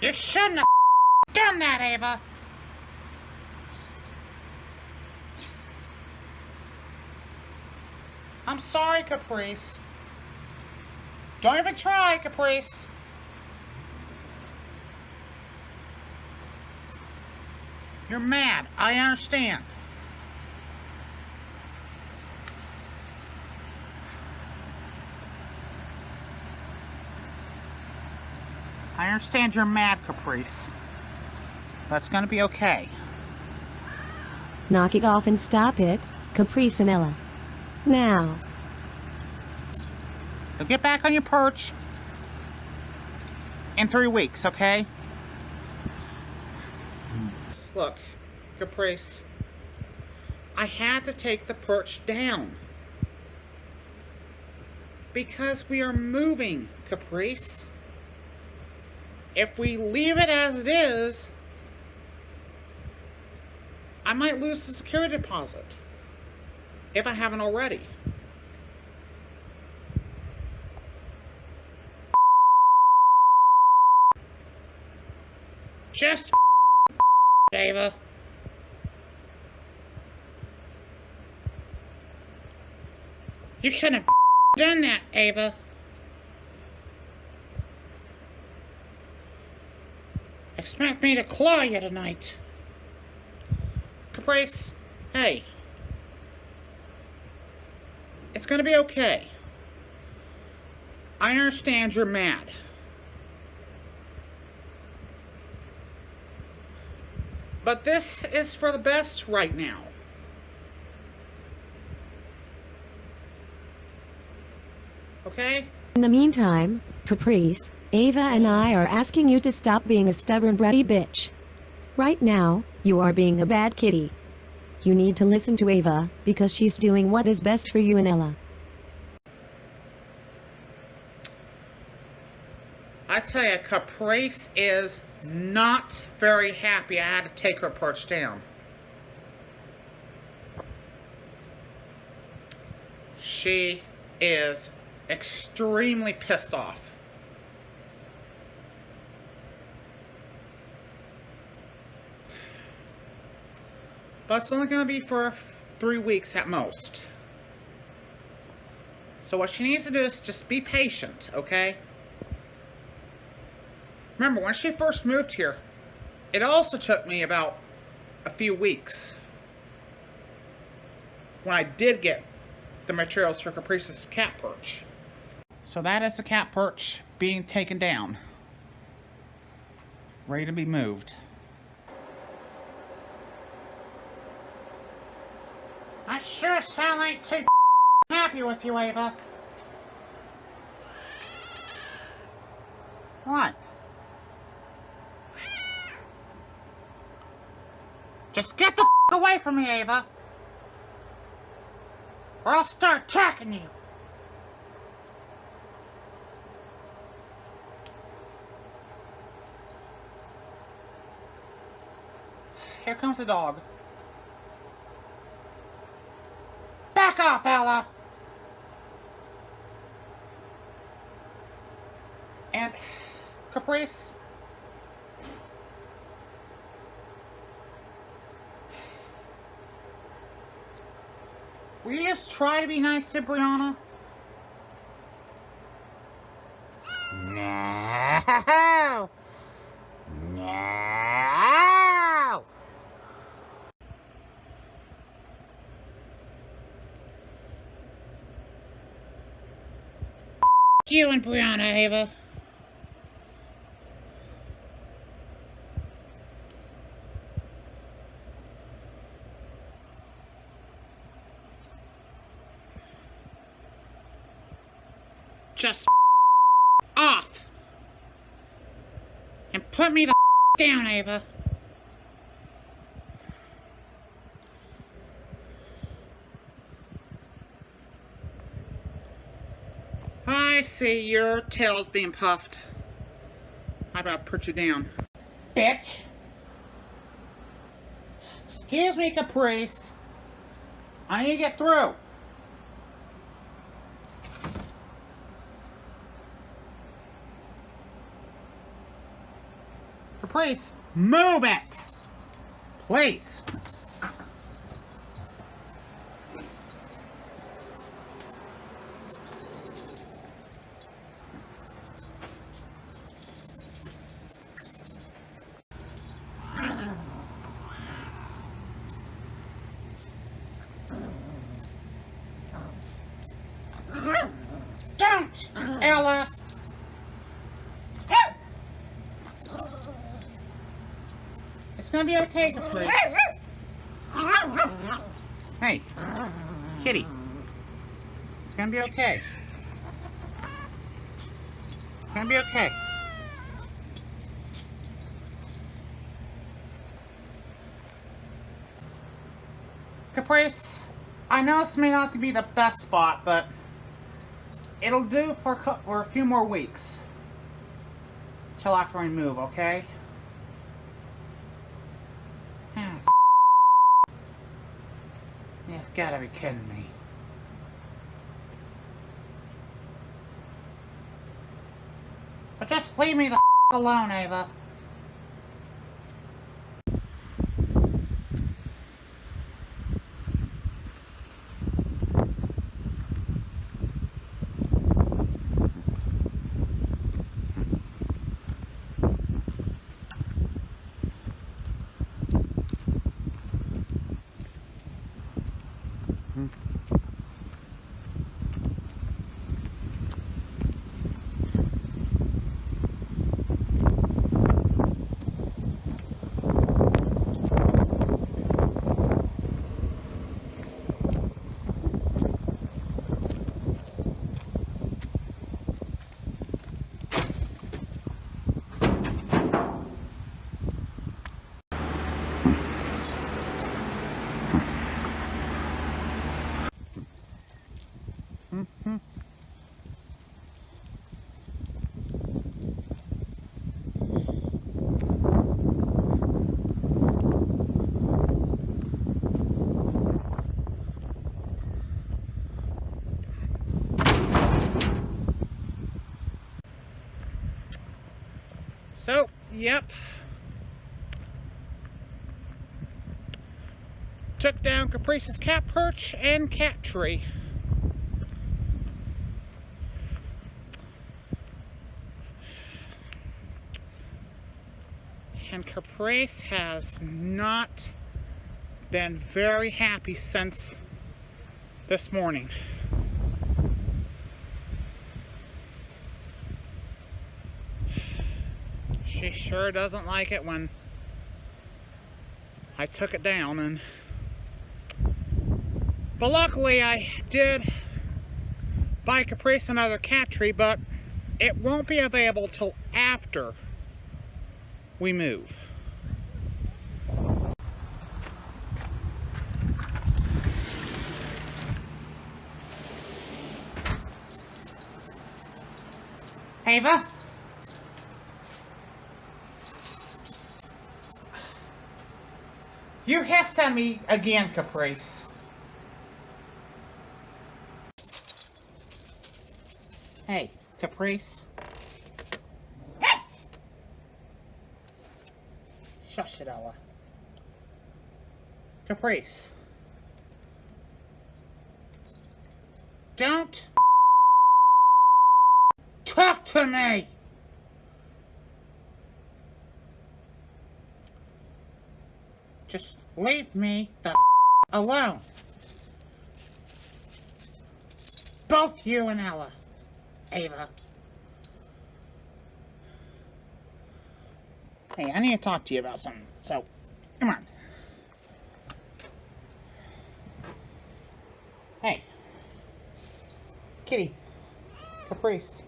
You shouldn't have done that, Ava. I'm sorry, Caprice. Don't even try, Caprice. You're mad. I understand. I understand you're mad, Caprice. That's gonna be okay. Knock it off and stop it, Caprice and Ella. Now. You'll get back on your perch in 3 weeks, okay? Look, Caprice, I had to take the perch down. Because we are moving, Caprice. If we leave it as it is, I might lose the security deposit. If I haven't already. Just Ava. You shouldn't have done that, Ava. Expect me to claw you tonight. Caprice, hey. It's gonna be okay. I understand you're mad. But this is for the best right now. Okay? In the meantime, Caprice, Ava and I are asking you to stop being a stubborn bratty bitch. Right now, you are being a bad kitty. You need to listen to Ava, because she's doing what is best for you and Ella. I tell you, Caprice is not very happy I had to take her perch down. She is extremely pissed off. But it's only going to be for 3 weeks at most. So what she needs to do is just be patient, okay? Remember, when she first moved here, it also took me about a few weeks when I did get the materials for Caprice's cat perch. So that is the cat perch being taken down. Ready to be moved. I sure sound like too happy with you, Ava. What? Just get the away from me, Ava. Or I'll start attacking you. Here comes the dog. Back off, Ella! And Caprice, will you just try to be nice to Brianna? No! No! You and Brianna, Ava. Just off. And put me the down, Ava. I see your tail's being puffed. How about I put you down? Bitch! Excuse me, Caprice. I need to get through. Caprice, move it! Please. Don't, Ella! It's gonna be okay, Caprice. Hey, kitty. It's gonna be okay. It's gonna be okay. Caprice, I know this may not be the best spot, but it'll do for a few more weeks. Till after we move, okay? Ah, You've gotta be kidding me. But just leave me the alone, Ava. So, yep. Took down Caprice's cat perch and cat tree. And Caprice has not been very happy since this morning. She sure doesn't like it when I took it down, but luckily I did buy Caprice another cat tree, but it won't be available till after we move. Ava? You hissed at me again, Caprice. Hey, Caprice. Shush it, Ella. Caprice. Don't talk to me! Just leave me the alone. Both you and Ella. Ava. Hey, I need to talk to you about something, so come on. Hey. Kitty. Caprice.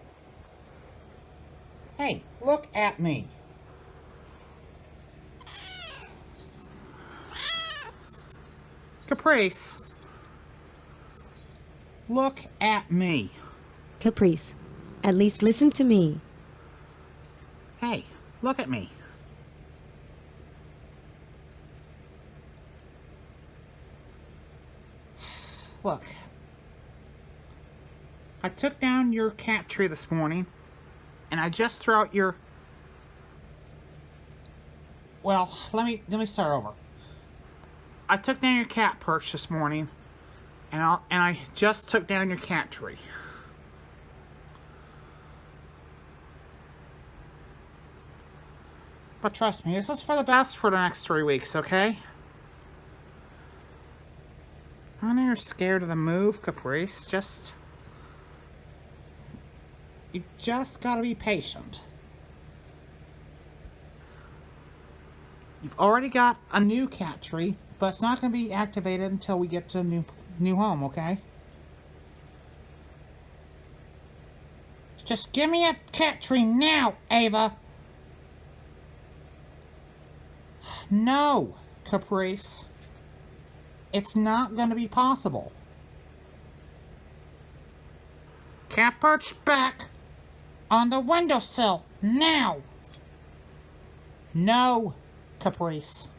Hey, look at me. Caprice. Look at me. Caprice. At least listen to me. Hey, look at me. Look. I took down your cat tree this morning, and I just threw out your... Well, let me start over. I took down your cat perch this morning, and I just took down your cat tree. But trust me, this is for the best for the next 3 weeks, okay? I know you're scared of the move, Caprice. You just gotta be patient. You've already got a new cat tree, but it's not gonna be activated until we get to a new home, okay? Just give me a cat tree now, Ava! No, Caprice. It's not going to be possible. Cat perch back on the windowsill now. No, Caprice.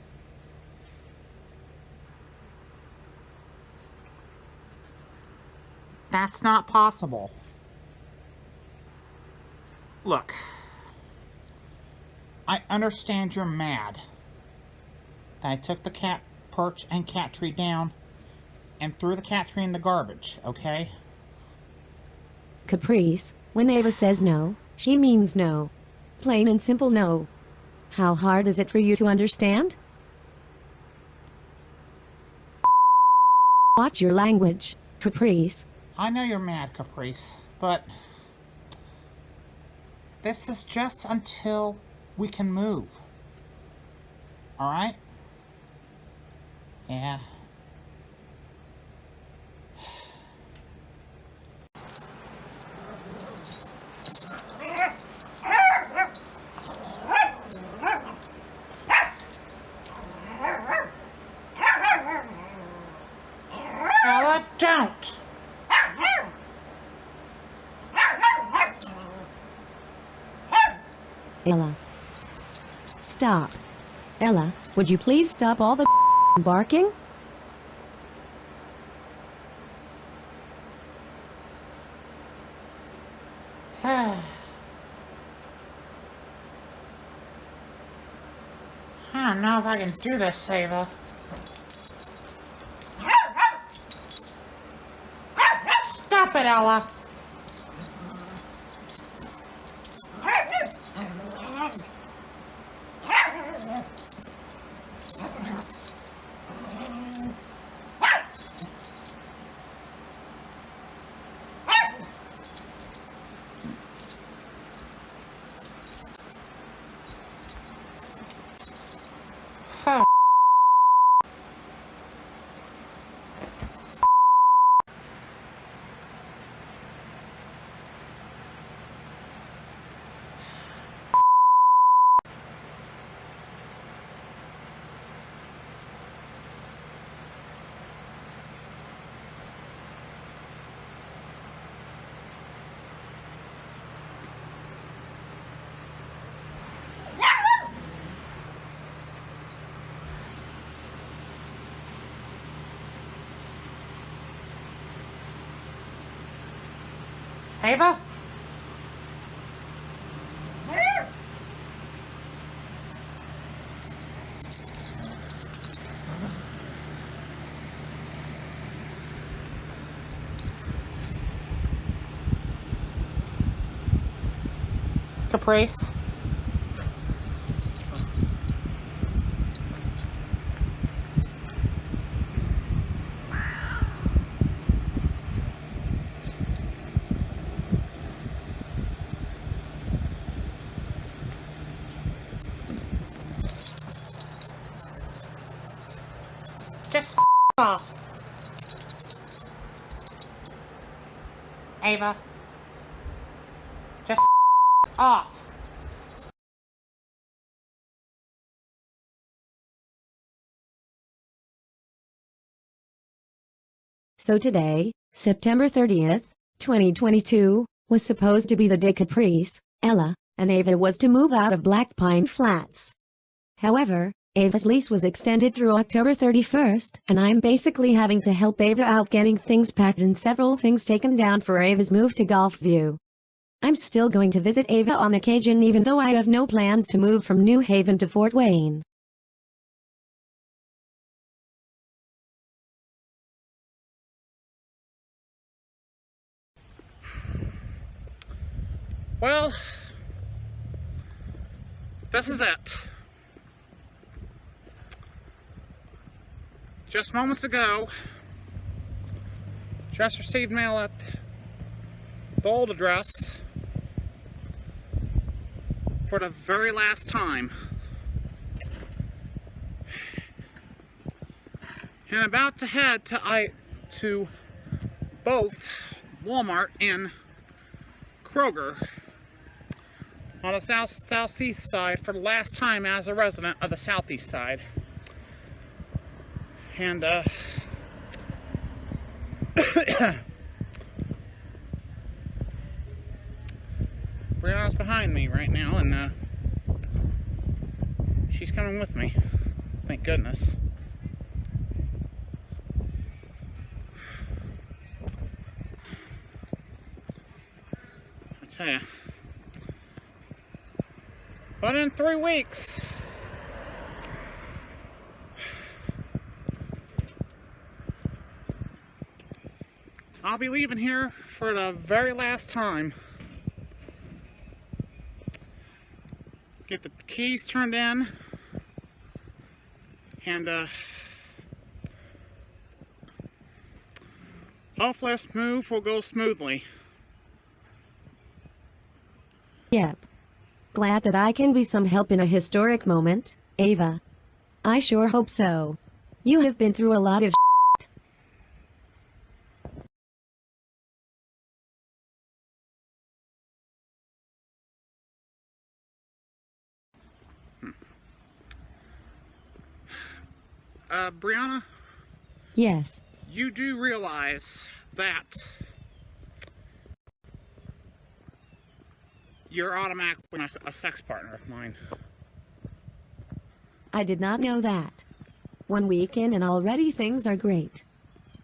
That's not possible. Look, I understand you're mad that I took the cat perch and cat tree down and threw the cat tree in the garbage, okay? Caprice, when Ava says no, she means no. Plain and simple no. How hard is it for you to understand? Watch your language, Caprice. I know you're mad, Caprice, but this is just until we can move. Alright? Yeah. Ella, don't! Ella. Stop. Ella, would you please stop all the barking? I don't know if I can do this, Ava. Stop it, Ella! Oh. Ava? Caprice? Just off. Ava. Just off. So today, September 30th, 2022, was supposed to be the day Caprice, Ella, and Ava was to move out of Black Pine Flats. However, Ava's lease was extended through October 31st, and I'm basically having to help Ava out getting things packed and several things taken down for Ava's move to Gulfview. I'm still going to visit Ava on occasion even though I have no plans to move from New Haven to Fort Wayne. Well, this is it. Just moments ago, just received mail at the old address for the very last time. And about to head to both Walmart and Kroger on the southeast side for the last time as a resident of the southeast side. And Brianna's behind me right now, and she's coming with me. Thank goodness. I tell ya. But in 3 weeks, I'll be leaving here for the very last time. Get the keys turned in, and hopefully this move will go smoothly. Yep. Glad that I can be some help in a historic moment, Ava. I sure hope so. You have been through a lot of Brianna, Yes. you do realize that you're automatically a sex partner of mine. I did not know that. 1 week in and already things are great.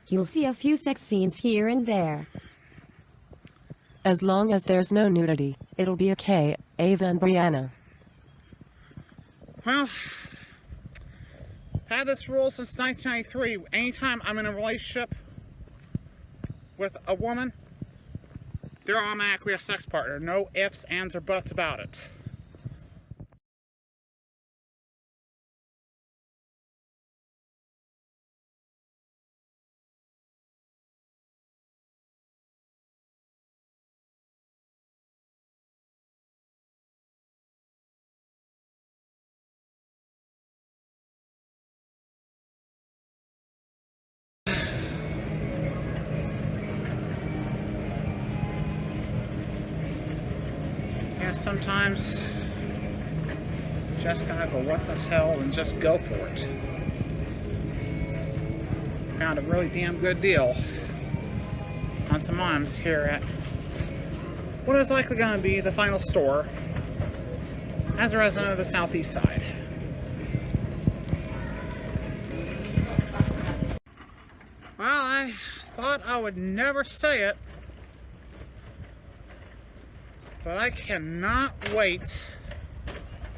You'll see a few sex scenes here and there. As long as there's no nudity, it'll be okay, Ava and Brianna. Well, had this rule since 1993. Anytime I'm in a relationship with a woman, they're automatically a sex partner. No ifs, ands, or buts about it. Yeah, sometimes just gotta go what the hell and just go for it. Found a really damn good deal on some items here at what is likely going to be the final store as a resident of the Southeast Side. Well, I thought I would never say it, but I cannot wait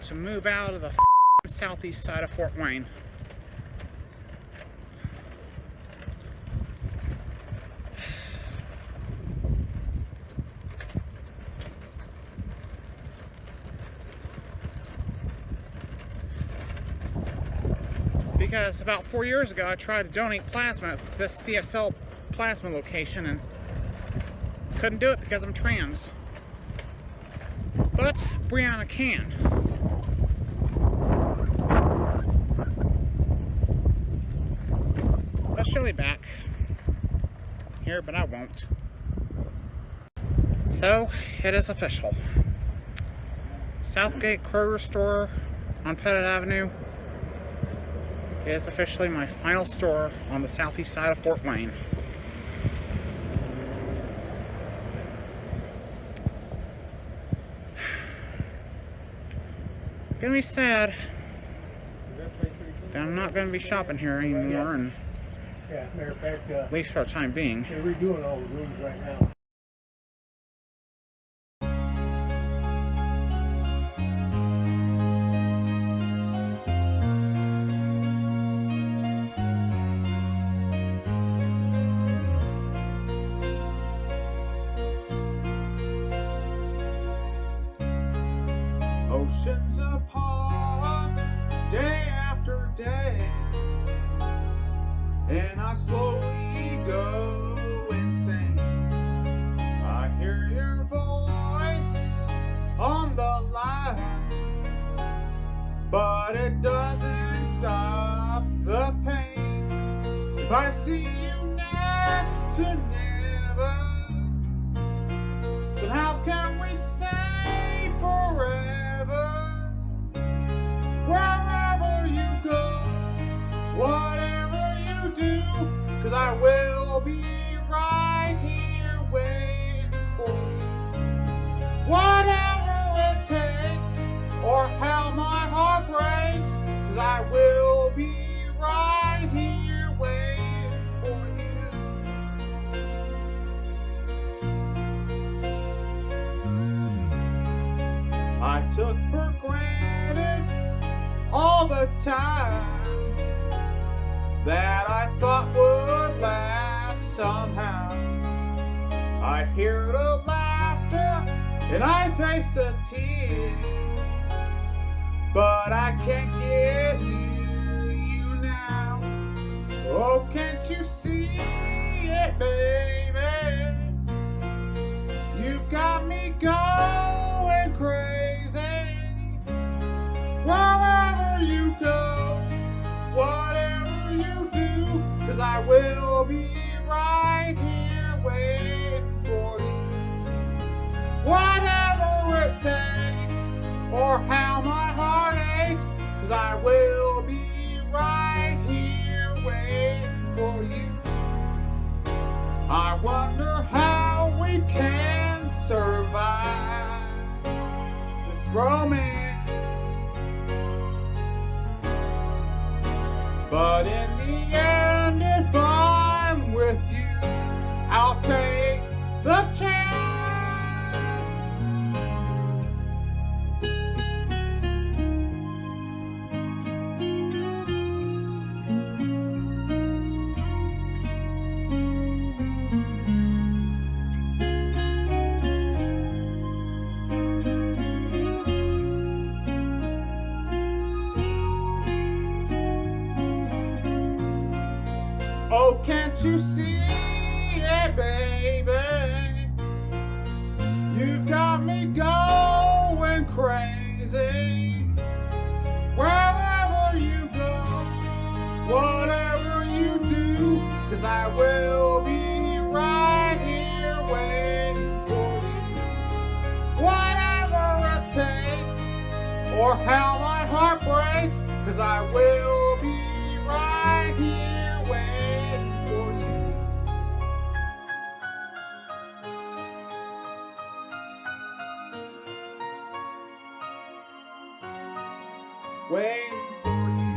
to move out of the Southeast Side of Fort Wayne. Because about 4 years ago, I tried to donate plasma at this CSL plasma location and couldn't do it because I'm trans. But Brianna can. I'll show you back here, but I won't. So, it is official. Southgate Kroger store on Pettit Avenue is officially my final store on the southeast side of Fort Wayne. Gonna be sad that I'm not gonna be shopping here anymore, and Yeah, matter of fact, at least for the time being. they're redoing all the rooms right now. Oceans apart, day after day, and I slowly go insane. I hear your voice on the line, but it doesn't stop the pain. If I see you next to never, then how can we say forever? Wherever you go, whatever you do, 'cause I will be 'cause I will be right here waiting for you. I took for granted all the times that I thought would last somehow. I hear the laughter and I taste the tears, but I can't get you now. Oh, can't you see it, baby? You've got me going crazy. Wherever you go, whatever you do, 'cause I will be right here waiting for you. Whatever it takes, or how my heart aches, 'cause I will be right here waiting for you. I wonder how we can survive this romance. But in the end, if I'm with you, I'll take the chance. Oh, can't you see it, baby? You've got me going crazy. Wherever you go, whatever you do, 'cause I will be right here waiting for you. Whatever it takes, or how my heart breaks, 'cause I will be right here waiting for you. Waiting for you.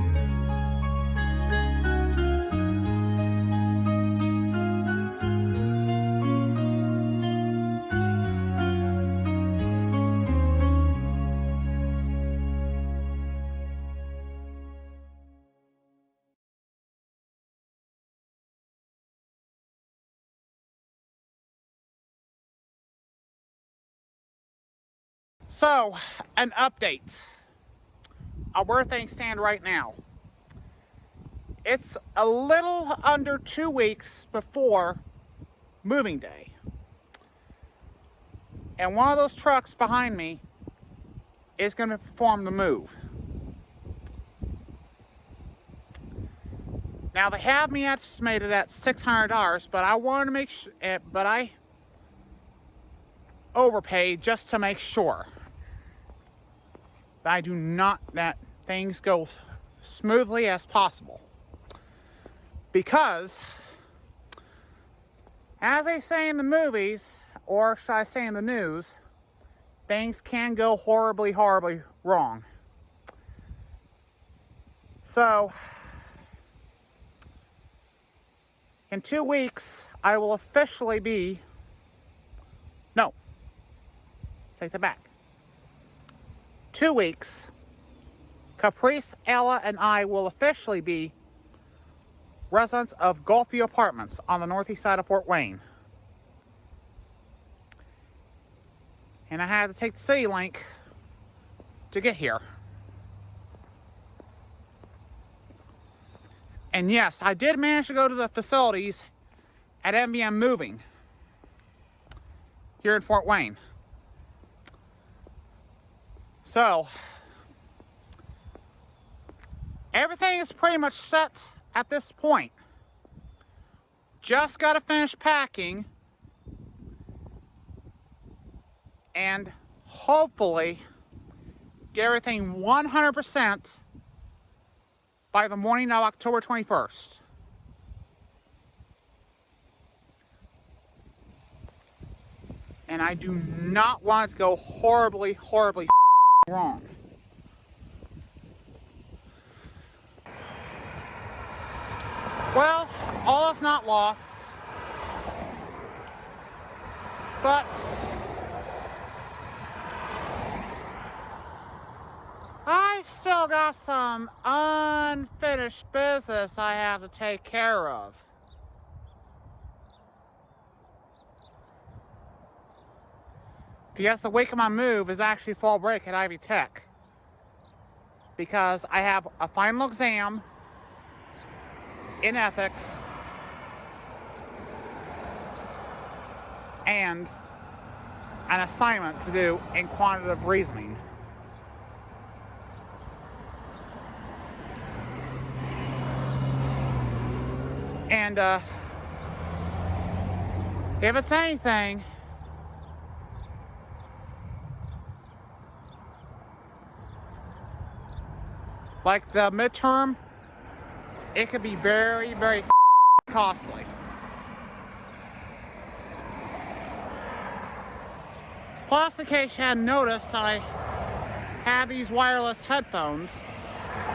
So, an update on where things stand right now. It's a little under 2 weeks before moving day. And one of those trucks behind me is going to perform the move. Now, they have me estimated at $600, but I wanted to make sure, but I overpaid just to make sure that things go smoothly as possible. Because, as they say in the movies, or should I say in the news, things can go horribly, horribly wrong. So, in 2 weeks, I will officially be... No. Take that back. 2 weeks, Caprice, Ella, and I will officially be residents of Gulfview Apartments on the northeast side of Fort Wayne. And I had to take the city link to get here. And yes, I did manage to go to the facilities at MVM Moving here in Fort Wayne. So, everything is pretty much set at this point. Just got to finish packing and hopefully get everything 100% by the morning of October 21st. And I do not want it to go horribly, horribly wrong. Well, all is not lost. But I've still got some unfinished business I have to take care of. Because the week of my move is actually fall break at Ivy Tech. Because I have a final exam in ethics and an assignment to do in quantitative reasoning. And if it's anything, like the midterm, it could be very, very costly. Plus, in case you hadn't noticed, I have these wireless headphones,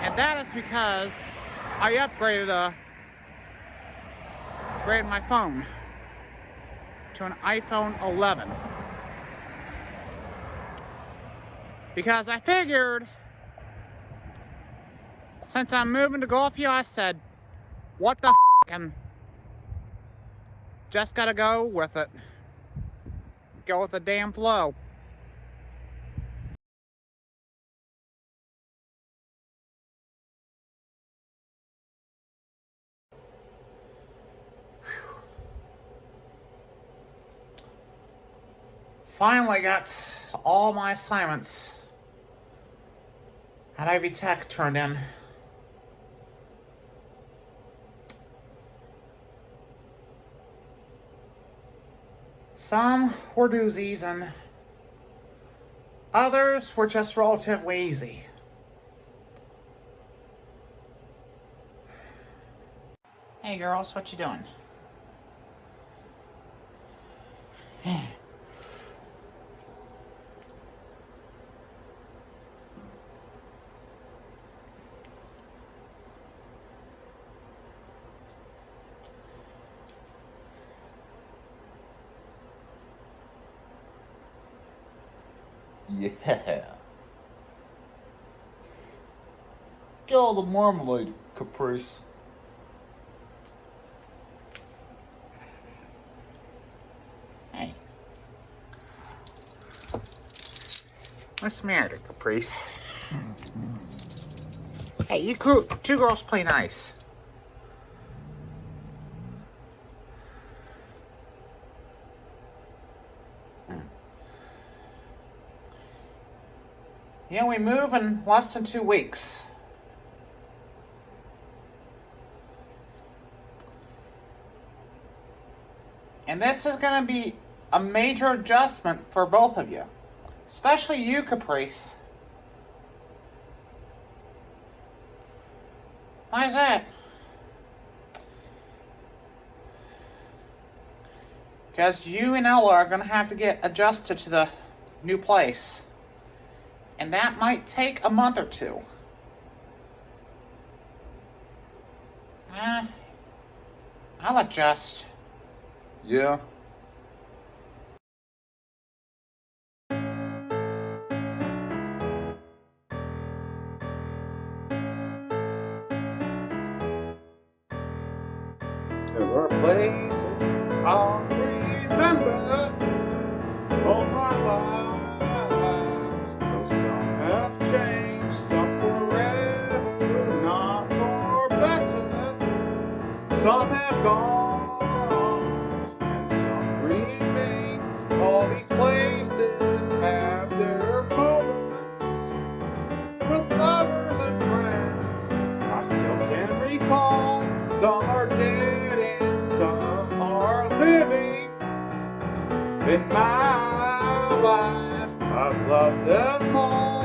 and that is because I upgraded my phone to an iPhone 11. Because I figured, since I'm moving to Gulfview, I said, what the f***, and just gotta go with it. Go with the damn flow. Finally got all my assignments at Ivy Tech turned in. Some were doozies and others were just relatively easy. Hey girls, what you doing? Yeah. Get all the marmalade, Caprice. Hey. What's the matter, Caprice? Hey, you two girls play nice. Yeah, we move in less than 2 weeks. And this is going to be a major adjustment for both of you. Especially you, Caprice. Why is that? Because you and Ella are going to have to get adjusted to the new place. And that might take a month or two. I'll adjust. Yeah. There are places I'll remember all my life. Though some have changed, some forever, not for better. Some have gone, and some remain. All these places have their moments with lovers and friends. I still can recall. Some are dead and some are living. In my life, I've loved them all.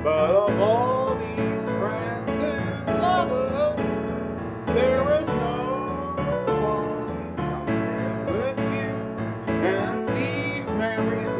But of all these friends and lovers, there is no one compares with you. And these memories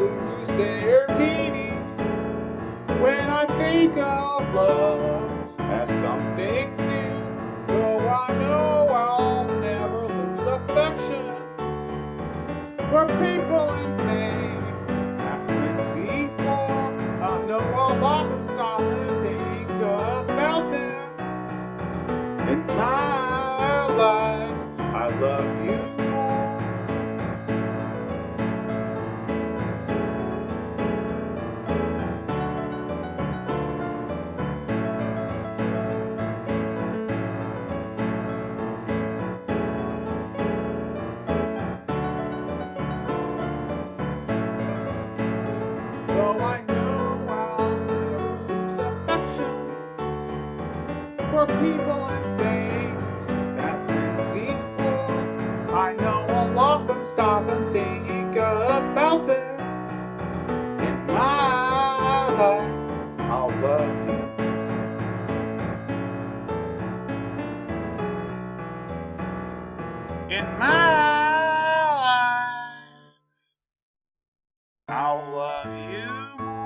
people and things that make me full. I know I'll often stop and think about them. In my life, I'll love you. In my life, I'll love you more.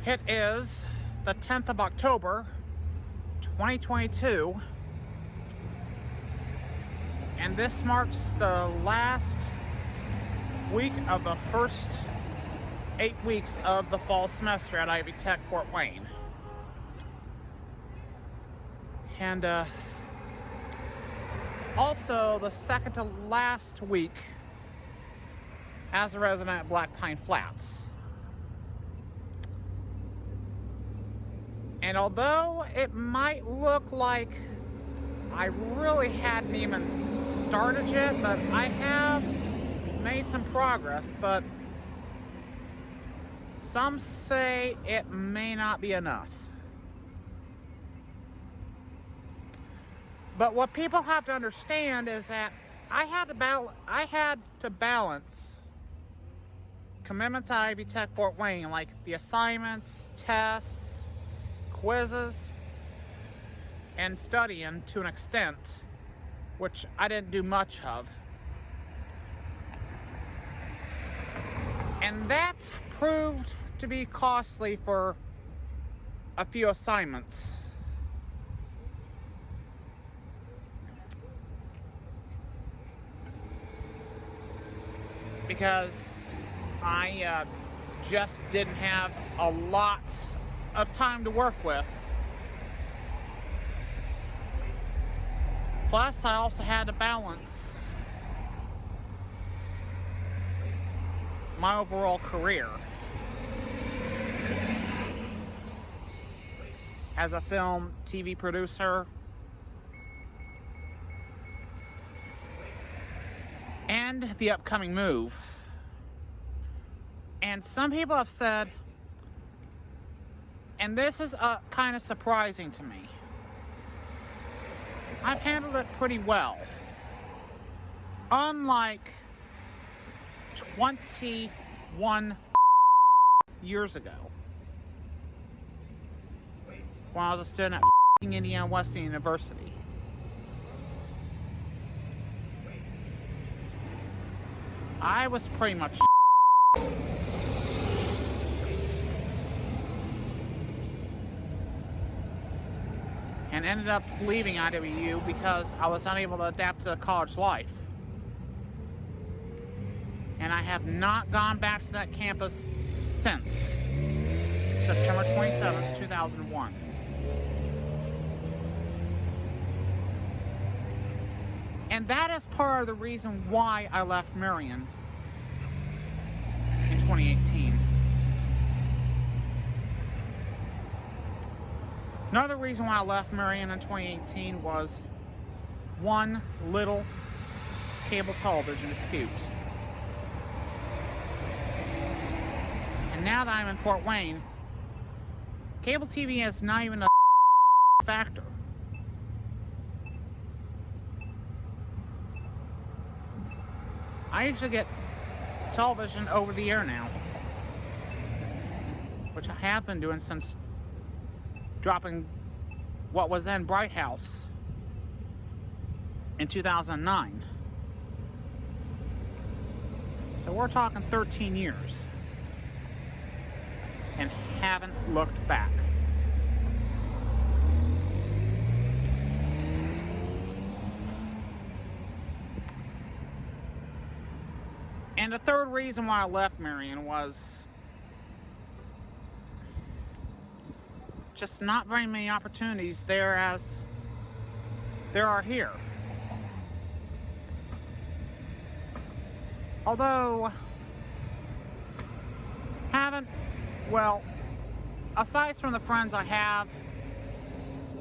It is the 10th of October, 2022, and this marks the last week of the first 8 weeks of the fall semester at Ivy Tech Fort Wayne. And also the second to last week as a resident at Black Pine Flats. And although it might look like I really hadn't even started yet, but I have made some progress, but some say it may not be enough. But what people have to understand is that I had to balance commitments at Ivy Tech Fort Wayne, like the assignments, tests, quizzes, and studying to an extent, which I didn't do much of. And that proved to be costly for a few assignments. Because I just didn't have a lot of time to work with. Plus, I also had to balance my overall career as a film, TV producer, and the upcoming move. And some people have said, and this is kind of surprising to me, I've handled it pretty well. Unlike 21 years ago, when I was a student at Indiana Wesleyan University. I was pretty much and ended up leaving IWU because I was unable to adapt to college life. And I have not gone back to that campus since September 27th, 2001. And that is part of the reason why I left Marion in 2018. Another reason why I left Marion in 2018 was one little cable television dispute. And now that I'm in Fort Wayne, cable TV is not even a factor. I usually get television over the air now, which I have been doing since dropping what was then Bright House in 2009. So we're talking 13 years and haven't looked back. And the third reason why I left Marion was just not very many opportunities there as there are here. Although Haven't, well, aside from the friends I have,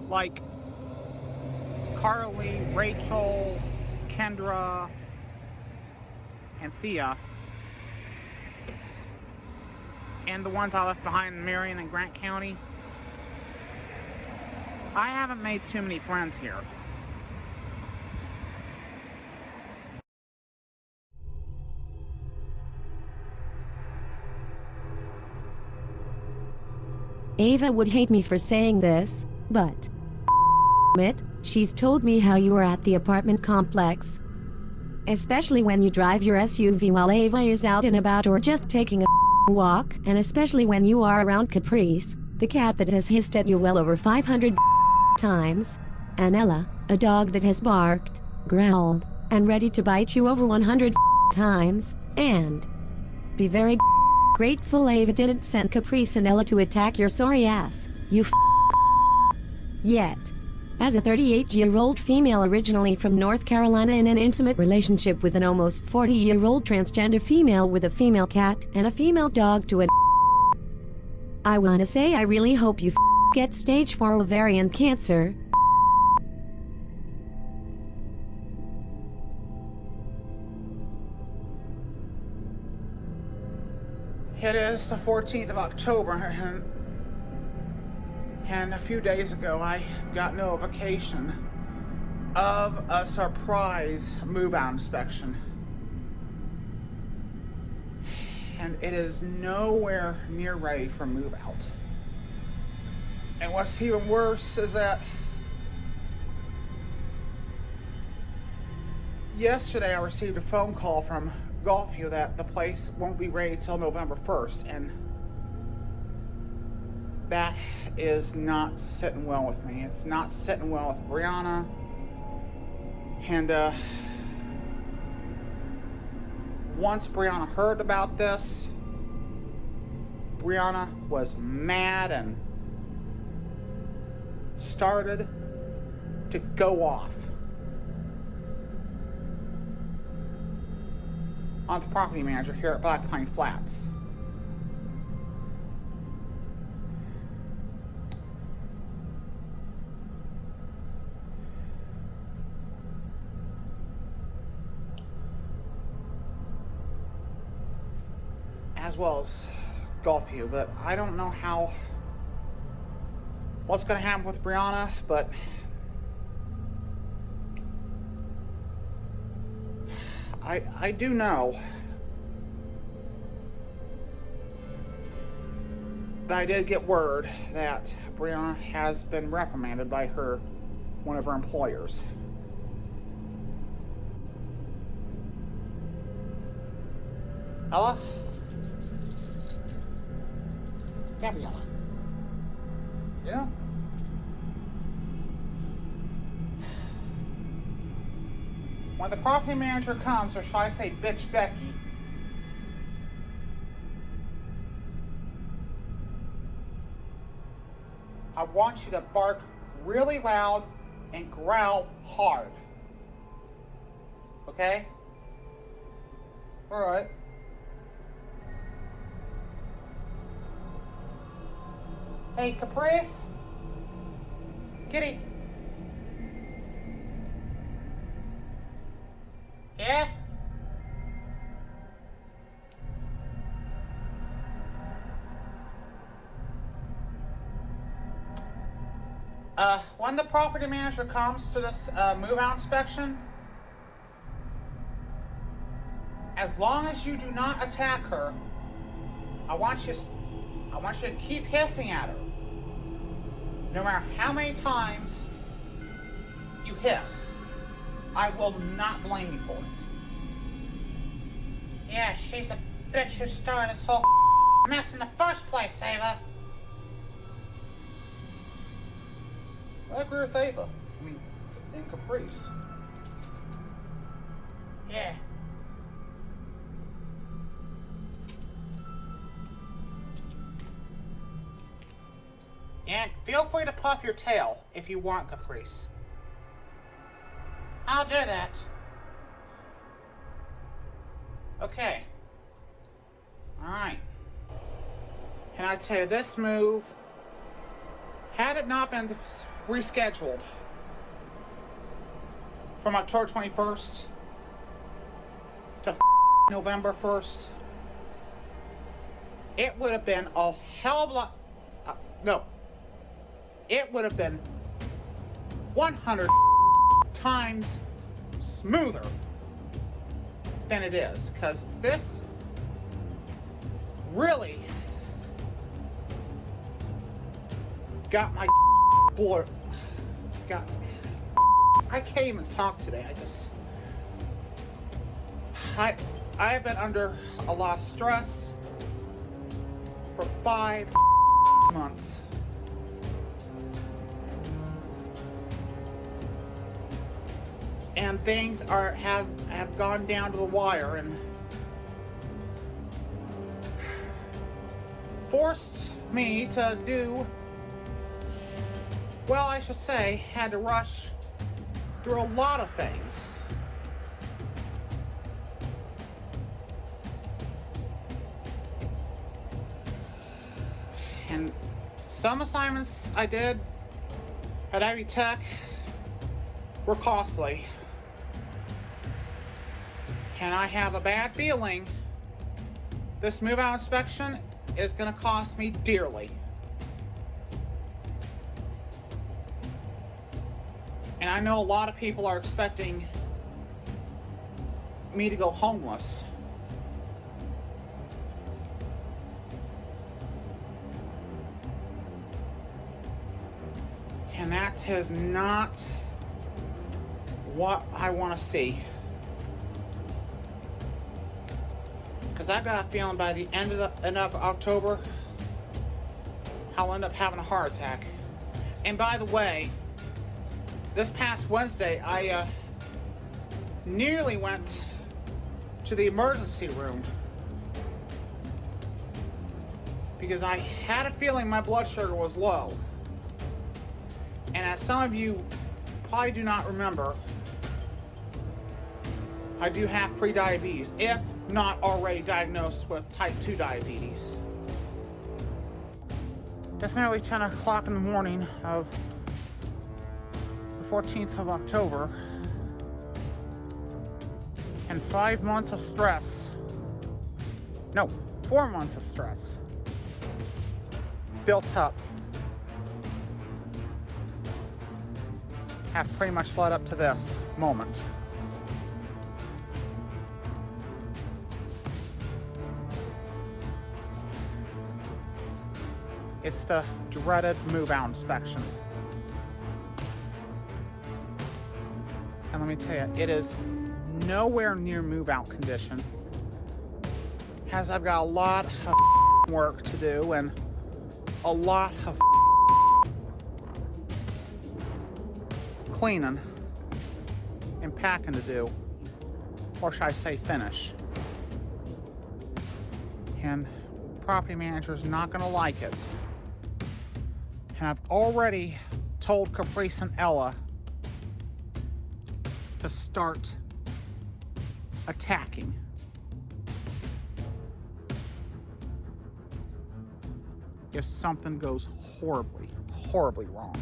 like Carly, Rachel, Kendra, and Thea, and the ones I left behind in Marion and Grant County, I haven't made too many friends here. Ava would hate me for saying this, but it, she's told me how you are at the apartment complex. Especially when you drive your SUV while Ava is out and about or just taking a walk, and especially when you are around Caprice, the cat that has hissed at you well over 500 times, and Ella, a dog that has barked, growled, and ready to bite you over 100 times, and be very grateful Ava didn't send Caprice and Ella to attack your sorry ass, you yet. As a 38-year-old female originally from North Carolina in an intimate relationship with an almost 40-year-old transgender female with a female cat and a female dog to I wanna say I really hope you get stage 4 ovarian cancer. It is the 14th of October, and a few days ago I got notification of a surprise move-out inspection. And it is nowhere near ready for move-out. And what's even worse is that yesterday I received a phone call from Gulfview that the place won't be ready till November 1st, and that is not sitting well with me. It's not sitting well with Brianna, and once Brianna heard about this, Brianna was mad and started to go off on the property manager here at Black Pine Flats. As well as Gulfview, but I don't know what's going to happen with Brianna, but I do know that I did get word that Brianna has been reprimanded by one of her employers. Ella? Gabriella. Yeah? When the property manager comes, or shall I say bitch Becky, I want you to bark really loud and growl hard. Okay? Alright. Hey, Caprice? Kitty? Yeah? When the property manager comes to this move-out inspection, as long as you do not attack her, I want you to keep hissing at her. No matter how many times you hiss, I will not blame you for it. Yeah, she's the bitch who started this whole mess in the first place, Ava. I agree with Ava. I mean, and Caprice. Yeah. And feel free to puff your tail if you want, Caprice. I'll do that. Okay. Alright. I tell you, this move, had it not been rescheduled from October 21st to November 1st, it would have been a hell of a lot. No, it would have been 100 times smoother than it is, because this really got my blood. I can't even talk today. I've been under a lot of stress for 5 months. And things have gone down to the wire and forced me to do, well, I should say, had to rush through a lot of things. And some assignments I did at Ivy Tech were costly. And I have a bad feeling this move-out inspection is going to cost me dearly. And I know a lot of people are expecting me to go homeless. And that is not what I want to see. Because I've got a feeling by the end of October, I'll end up having a heart attack. And by the way, this past Wednesday, I nearly went to the emergency room because I had a feeling my blood sugar was low. And as some of you probably do not remember, I do have pre-diabetes, if not already diagnosed with type 2 diabetes. It's nearly 10 o'clock in the morning of the 14th of October, and 5 months of stress, no, 4 months of stress built up have pretty much led up to this moment. It's the dreaded move-out inspection. And let me tell you, it is nowhere near move-out condition, as I've got a lot of work to do and a lot of cleaning and packing to do, or should I say finish. And property manager's not gonna like it. And I've already told Caprice and Ella to start attacking. If something goes horribly, horribly wrong.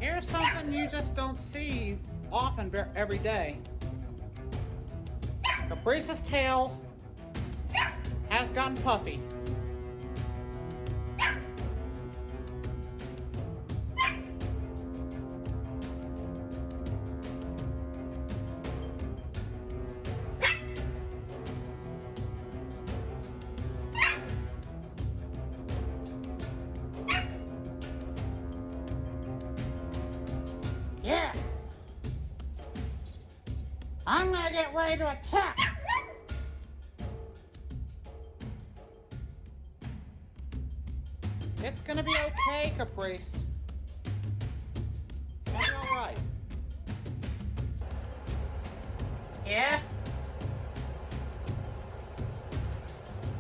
Here's something you just don't see often every day. Caprice's tail has gotten puffy. Yeah. I'm gonna get ready to attack. It's gonna be okay, Caprice. It's gonna be alright. Yeah?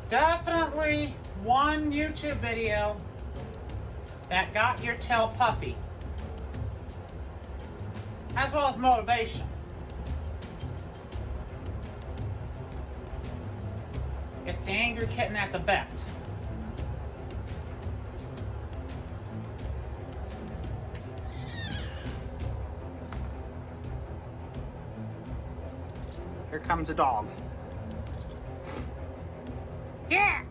Definitely one YouTube video that got your tail puffy. As well as motivation. It's the angry kitten at the vet. Here comes a dog. Yeah!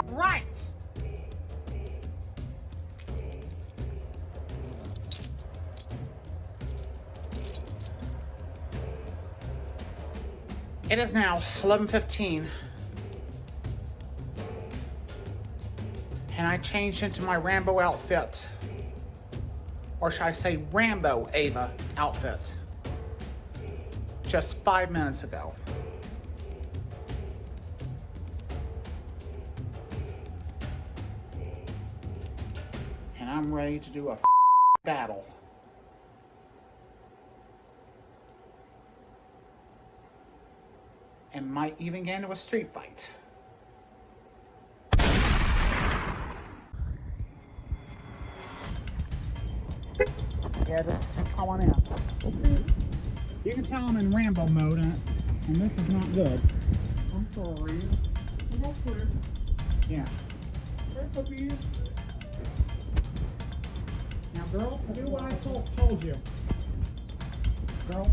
Right! It is now 11:15. And I changed into my Rambo outfit. Or should I say Rambo Ava outfit. Just 5 minutes ago. And I'm ready to do a battle. And might even get into a street fight. Yeah, just come on in. You can tell I'm in Rambo mode, and this is not good. I'm sorry. I'm okay. Yeah. Hey, puppy. Now, girl, do what I told you. Girl.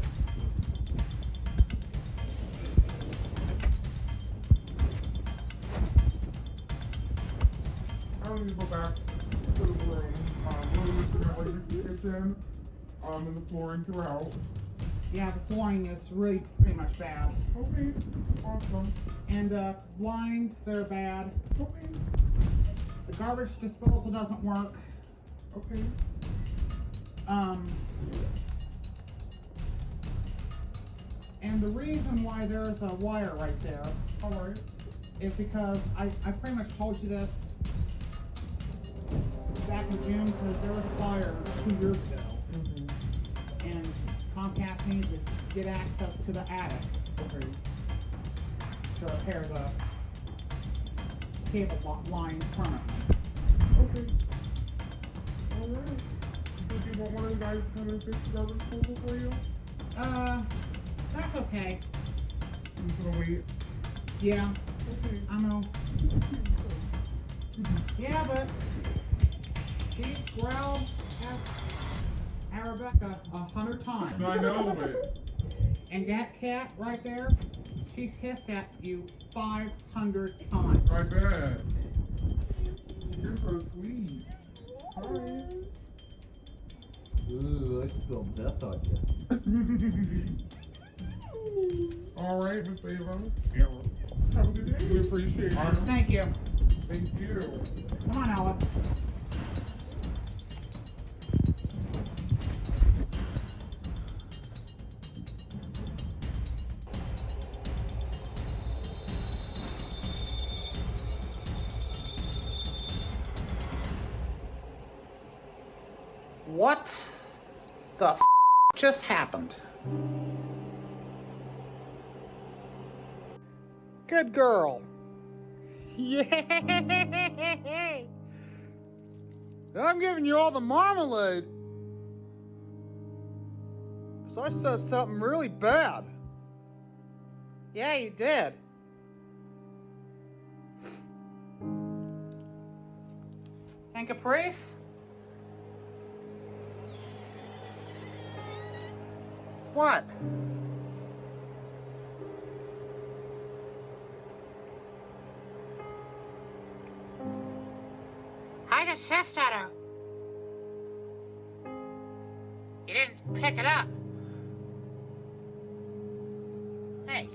I don't need to go back to the room. We're looking at like the kitchen, and the flooring throughout. Yeah, the flooring is really pretty much bad. Okay, awesome. And the blinds, they're bad. Okay, The garbage disposal doesn't work. okay. And the reason why there's a wire right there Alright. is because I pretty much told you this back in June, because there was a fire 2 years ago. And Comcast needs to get access to the attic Okay. to repair the cable line permanently. Okay. Alright. Did you want one of the guys to come and fix the garbage disposal for you? That's okay. I'm just gonna wait. Yeah, Okay. I know. Yeah, but she's growled at Rebecca 100 times. I know it. And that cat right there, she's hissed at you 500 times. I bet. You're so sweet. Hi. Ooh, I spilled death on you. Alright, Miss Ava. Yeah. Have a good day. We appreciate you. Thank you. Thank you. Come on, Ella. What the just happened? Good girl. Yay! I'm giving you all the marmalade. So I said something really bad. Yeah, you did. And Caprice? What? I just hissed at her. You didn't pick it up. Hey,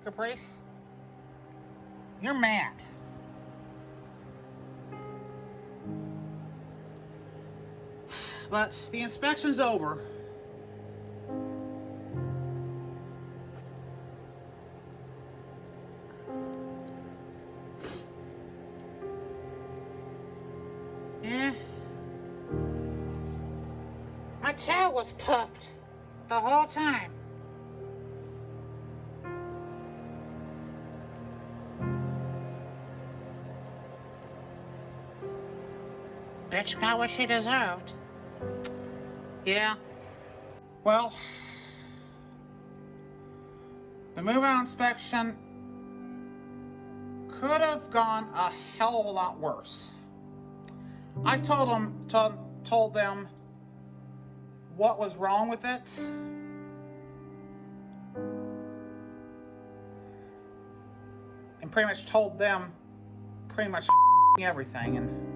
Caprice. You're mad. but the inspection's over. Yeah. My tail was puffed the whole time. Bitch got what she deserved. Yeah. Well, the move-out inspection could have gone a hell of a lot worse. I told them what was wrong with it. And pretty much told them pretty much everything. And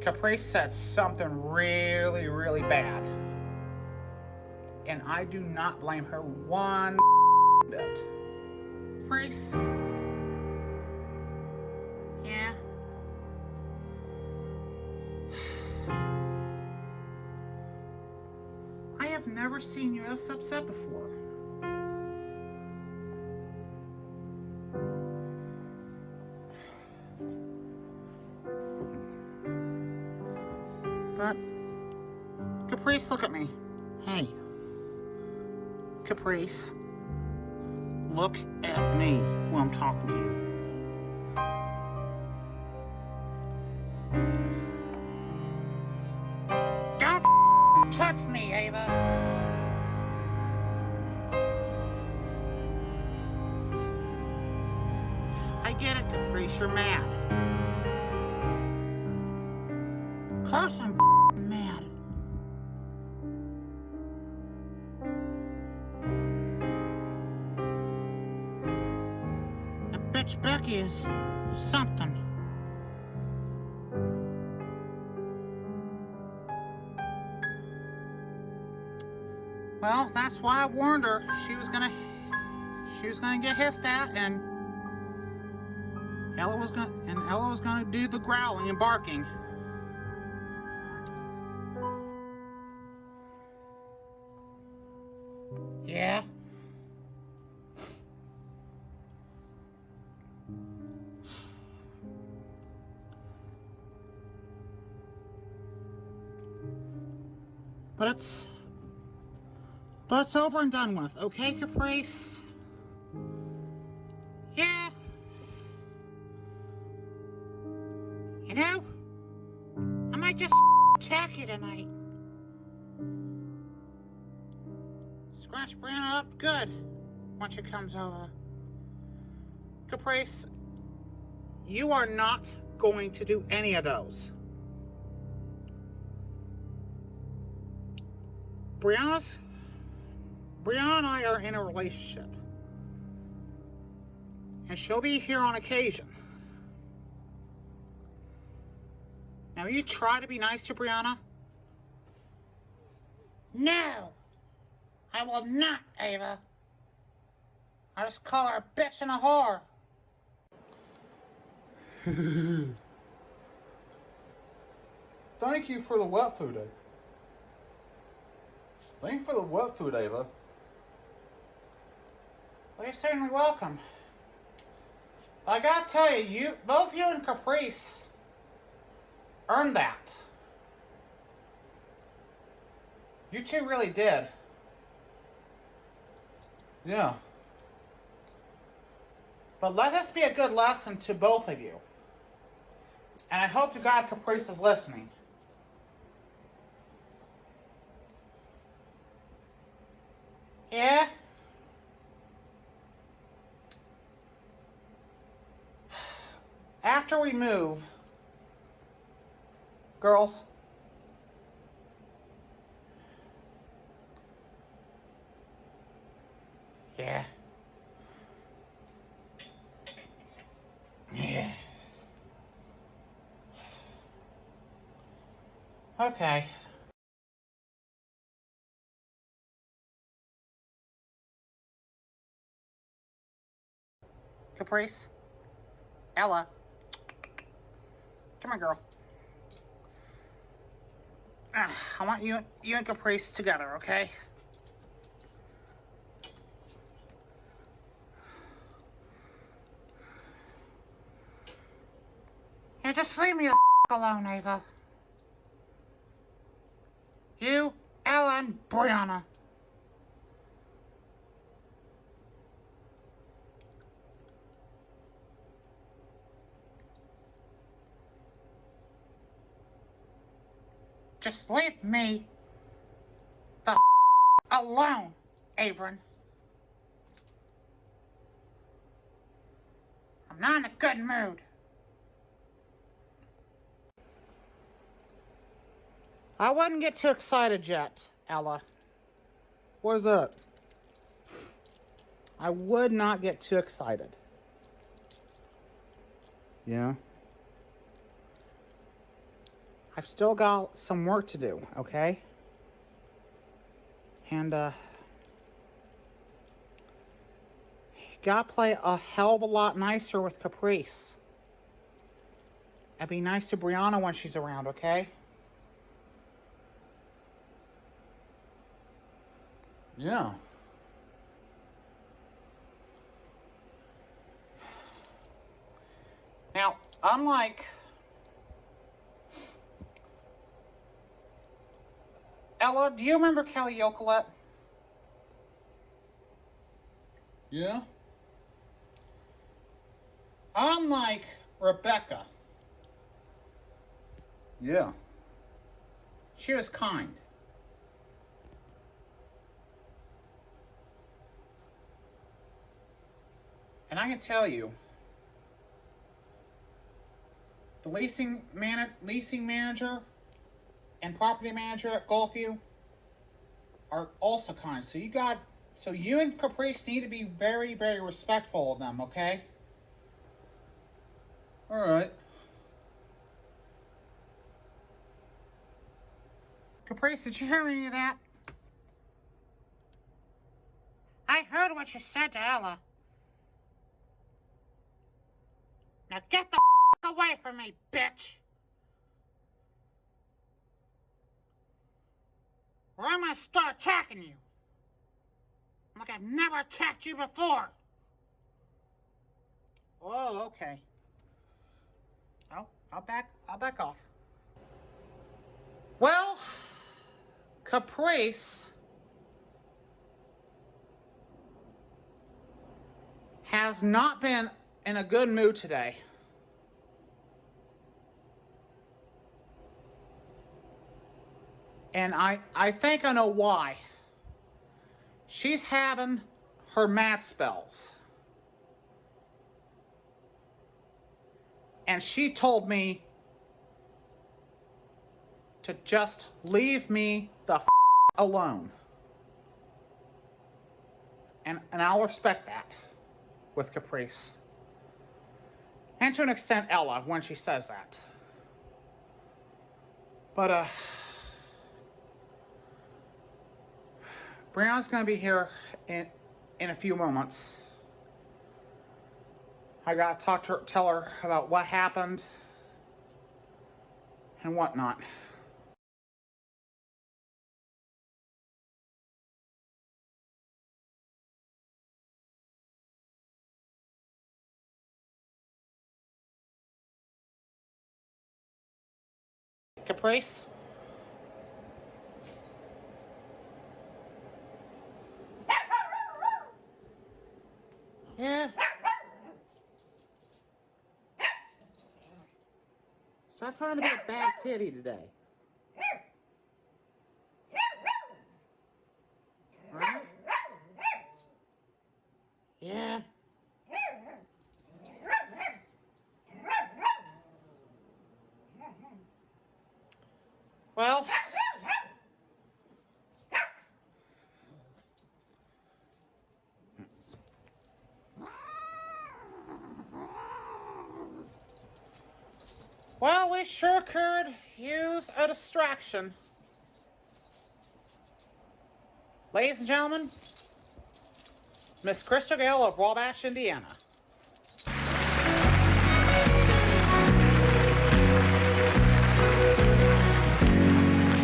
Caprice said something really, really bad. And I do not blame her one bit. Caprice? Yeah? I have never seen you this upset before. But, Caprice, look at me. Hey. Caprice. Look at me when I'm talking to you. Don't touch me, Ava. I get it, Caprice, you're mad. Of course I'm mad. That bitch Becky is something. Well, that's why I warned her she was gonna get hissed at, and Ella was gonna do the growling and barking. Yeah. But it's over and done with, okay, Caprice? Yeah. You know, I might just attack you tonight. Scratch Brianna up good when she comes over. Caprice, you are not going to do any of those. Brianna and I are in a relationship. And she'll be here on occasion. Now you try to be nice to Brianna. No! I will not, Ava. I just call her a bitch and a whore. Thank you for the wet food, Ava. Thank you for the wet food, Ava. Well, you're certainly welcome. I gotta tell you, both you and Caprice earned that. You two really did. Yeah. But let this be a good lesson to both of you. And I hope to God Caprice is listening. Yeah? After we move, girls, yeah. Yeah. Okay. Caprice. Ella. Come here, girl. I want you and Caprice together, okay? Yeah, just leave me the alone, Ava. You, Ella, and Brianna. Just leave me the alone, Averin. I'm not in a good mood. I wouldn't get too excited yet, Ella. What is that? I would not get too excited. Yeah. I've still got some work to do, okay? And, gotta play a hell of a lot nicer with Caprice. And be nice to Brianna when she's around, okay? Yeah. Now, unlike Ella, do you remember Kelly Yokolet? Yeah? Unlike Rebecca, Yeah. she was kind. And I can tell you, the leasing manager and property manager at Gulfview are also kind. So you and Caprice need to be very, very respectful of them, okay? Alright. Caprice, did you hear any of that? I heard what you said to Ella. Now get the away from me, bitch! Or I'm gonna start attacking you. Like I've never attacked you before. Oh, okay. I'll back off. Well, Caprice has not been in a good mood today. And I think I know why. She's having her mad spells. And she told me to just leave me the alone. And I'll respect that with Caprice. And to an extent, Ella, when she says that. But, Brianna's gonna be here in a few moments. I gotta tell her about what happened and whatnot. Caprice? Yeah. Stop trying to be a bad kitty today. Alright? Yeah. Well, we sure could use a distraction. Ladies and gentlemen, Miss Crystal Gale of Wabash, Indiana.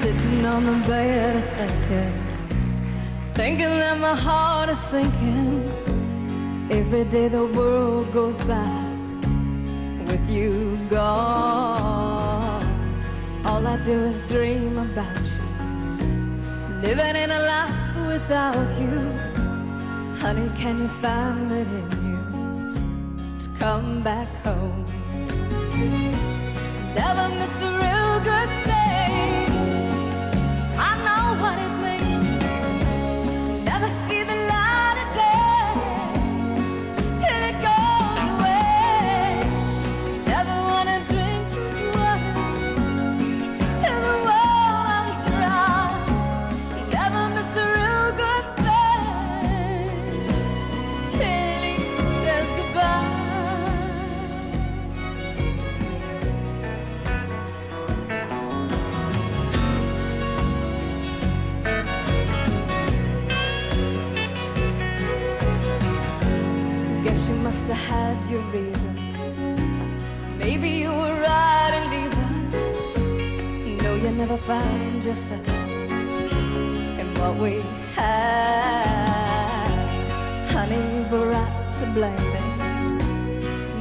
sitting on the bed thinking that my heart is sinking. Every day the world goes by with you gone. All I do is dream about you, living in a life without you. Honey, can you find it in you to come back home? Never miss a real good day. I know what it means. Never see the light of day till it goes away. Never wanna drink water till the world runs dry. Never miss a real good thing till he says goodbye. Guess you must have had your reason. Maybe you were right in leaving. No, you never found yourself in what we had. Honey, you've a right to blame me.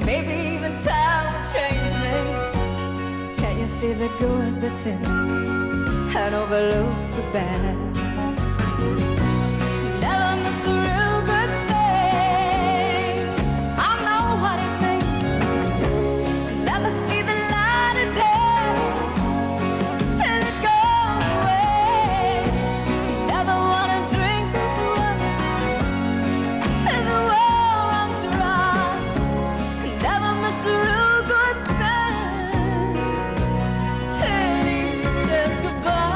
Maybe even time will change me. Can't you see the good that's in me and overlook the bad? Never miss a real good thing. I know what it means. Never see the light of day till it goes away. Never wanna drink water till the world runs dry. Never miss a real good thing till he says goodbye.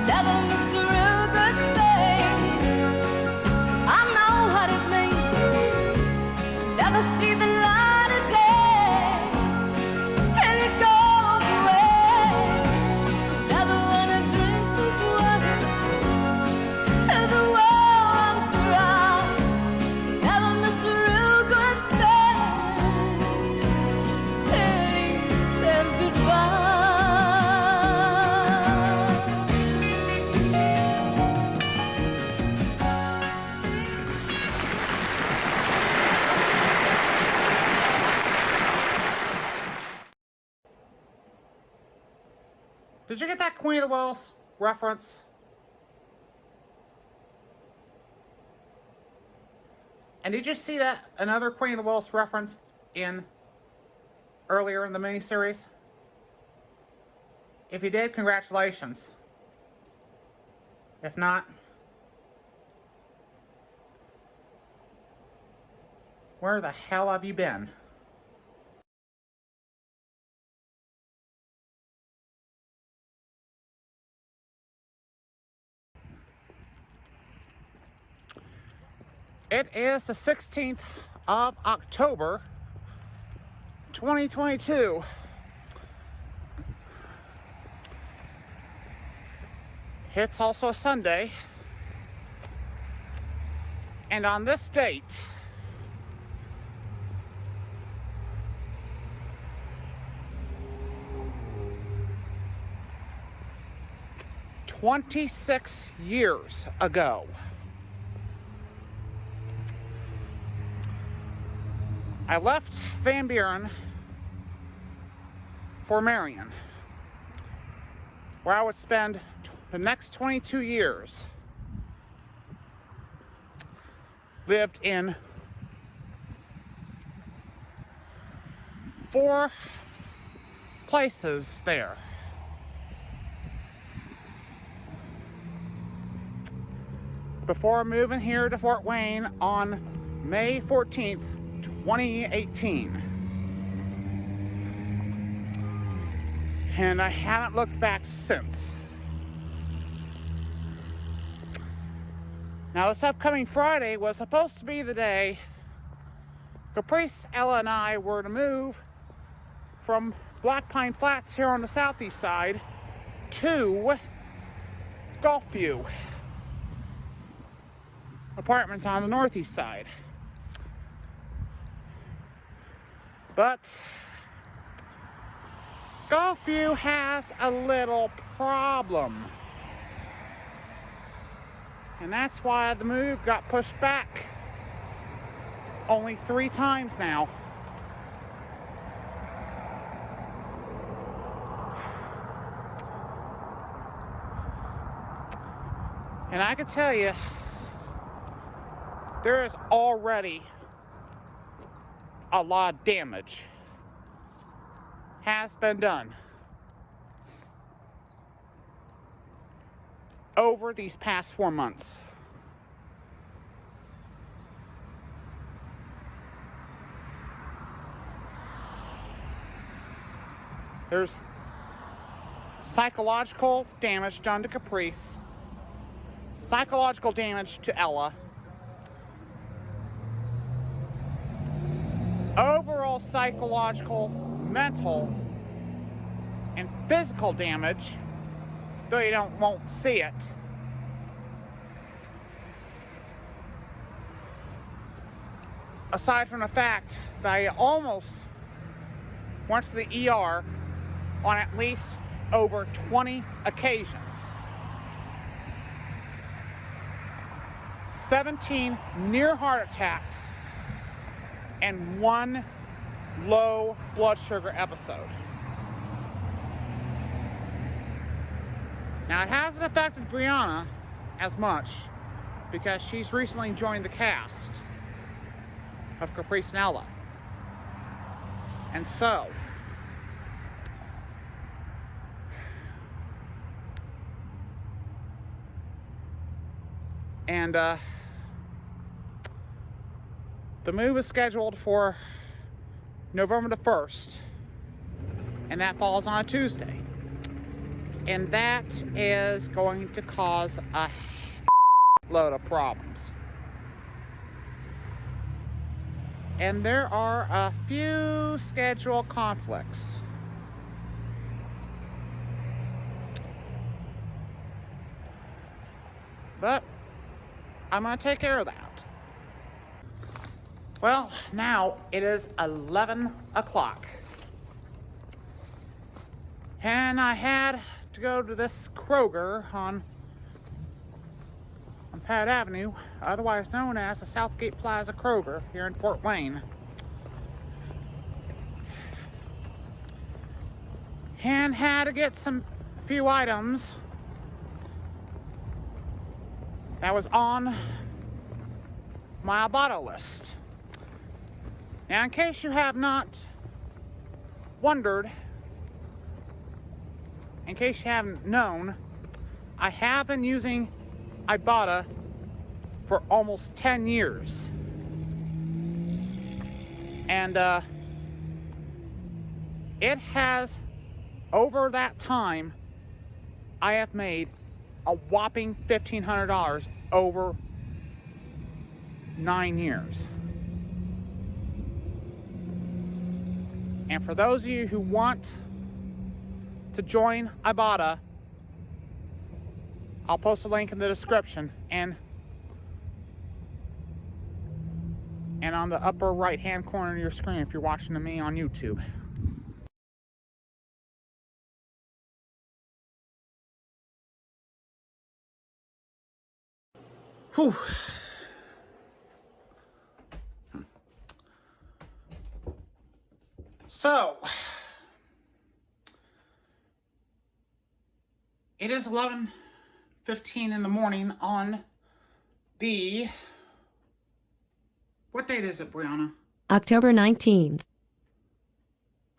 Never miss a real good thing. I know what it means. Never see the light of day till it goes away. Never wanna drink the water till the world runs dry. Never miss a real good thing till he says goodbye. Did you get that Queen of the Wells reference? And did you see that another Queen of the Wells reference in earlier in the miniseries? If you did, congratulations. If not, where the hell have you been? It is the 16th of October, 2022. It's also a Sunday. And on this date, "26 years ago, I left Van Buren for Marion, where I would spend the next 22 years. Lived in 4 places there. Before moving here to Fort Wayne on May 14th, 2018. And I haven't looked back since. Now, this upcoming Friday was supposed to be the day Caprice, Ella, and I were to move from Black Pine Flats here on the southeast side to Gulfview Apartments on the northeast side. But Gulfview has a little problem. And that's why the move got pushed back only 3 times now. And I can tell you, there is already a lot of damage has been done over these past 4 months. There's psychological damage done to Caprice, psychological damage to Ella, overall psychological, mental, and physical damage, though you won't see it. Aside from the fact that I almost went to the ER on at least over 20 occasions. 17 near heart attacks and 1 low blood sugar episode. Now, it hasn't affected Brianna as much because she's recently joined the cast of Caprice and Ella. And so, the move is scheduled for November the 1st, and that falls on a Tuesday. And that is going to cause a load of problems. And there are a few schedule conflicts. But I'm going to take care of that. Well, now it is 11 o'clock. And I had to go to this Kroger on Pat Avenue, otherwise known as the Southgate Plaza Kroger here in Fort Wayne. And had to get a few items that was on my Ibotta list. Now, in case you have not wondered, in case you haven't known, I have been using Ibotta for almost 10 years. And it has, over that time, I have made a whopping $1,500 over 9 years. And for those of you who want to join Ibotta, I'll post a link in the description and on the upper right hand corner of your screen if you're watching me on YouTube. Whew. So, it is 11:15 in the morning on the... What date is it, Brianna? October 19th.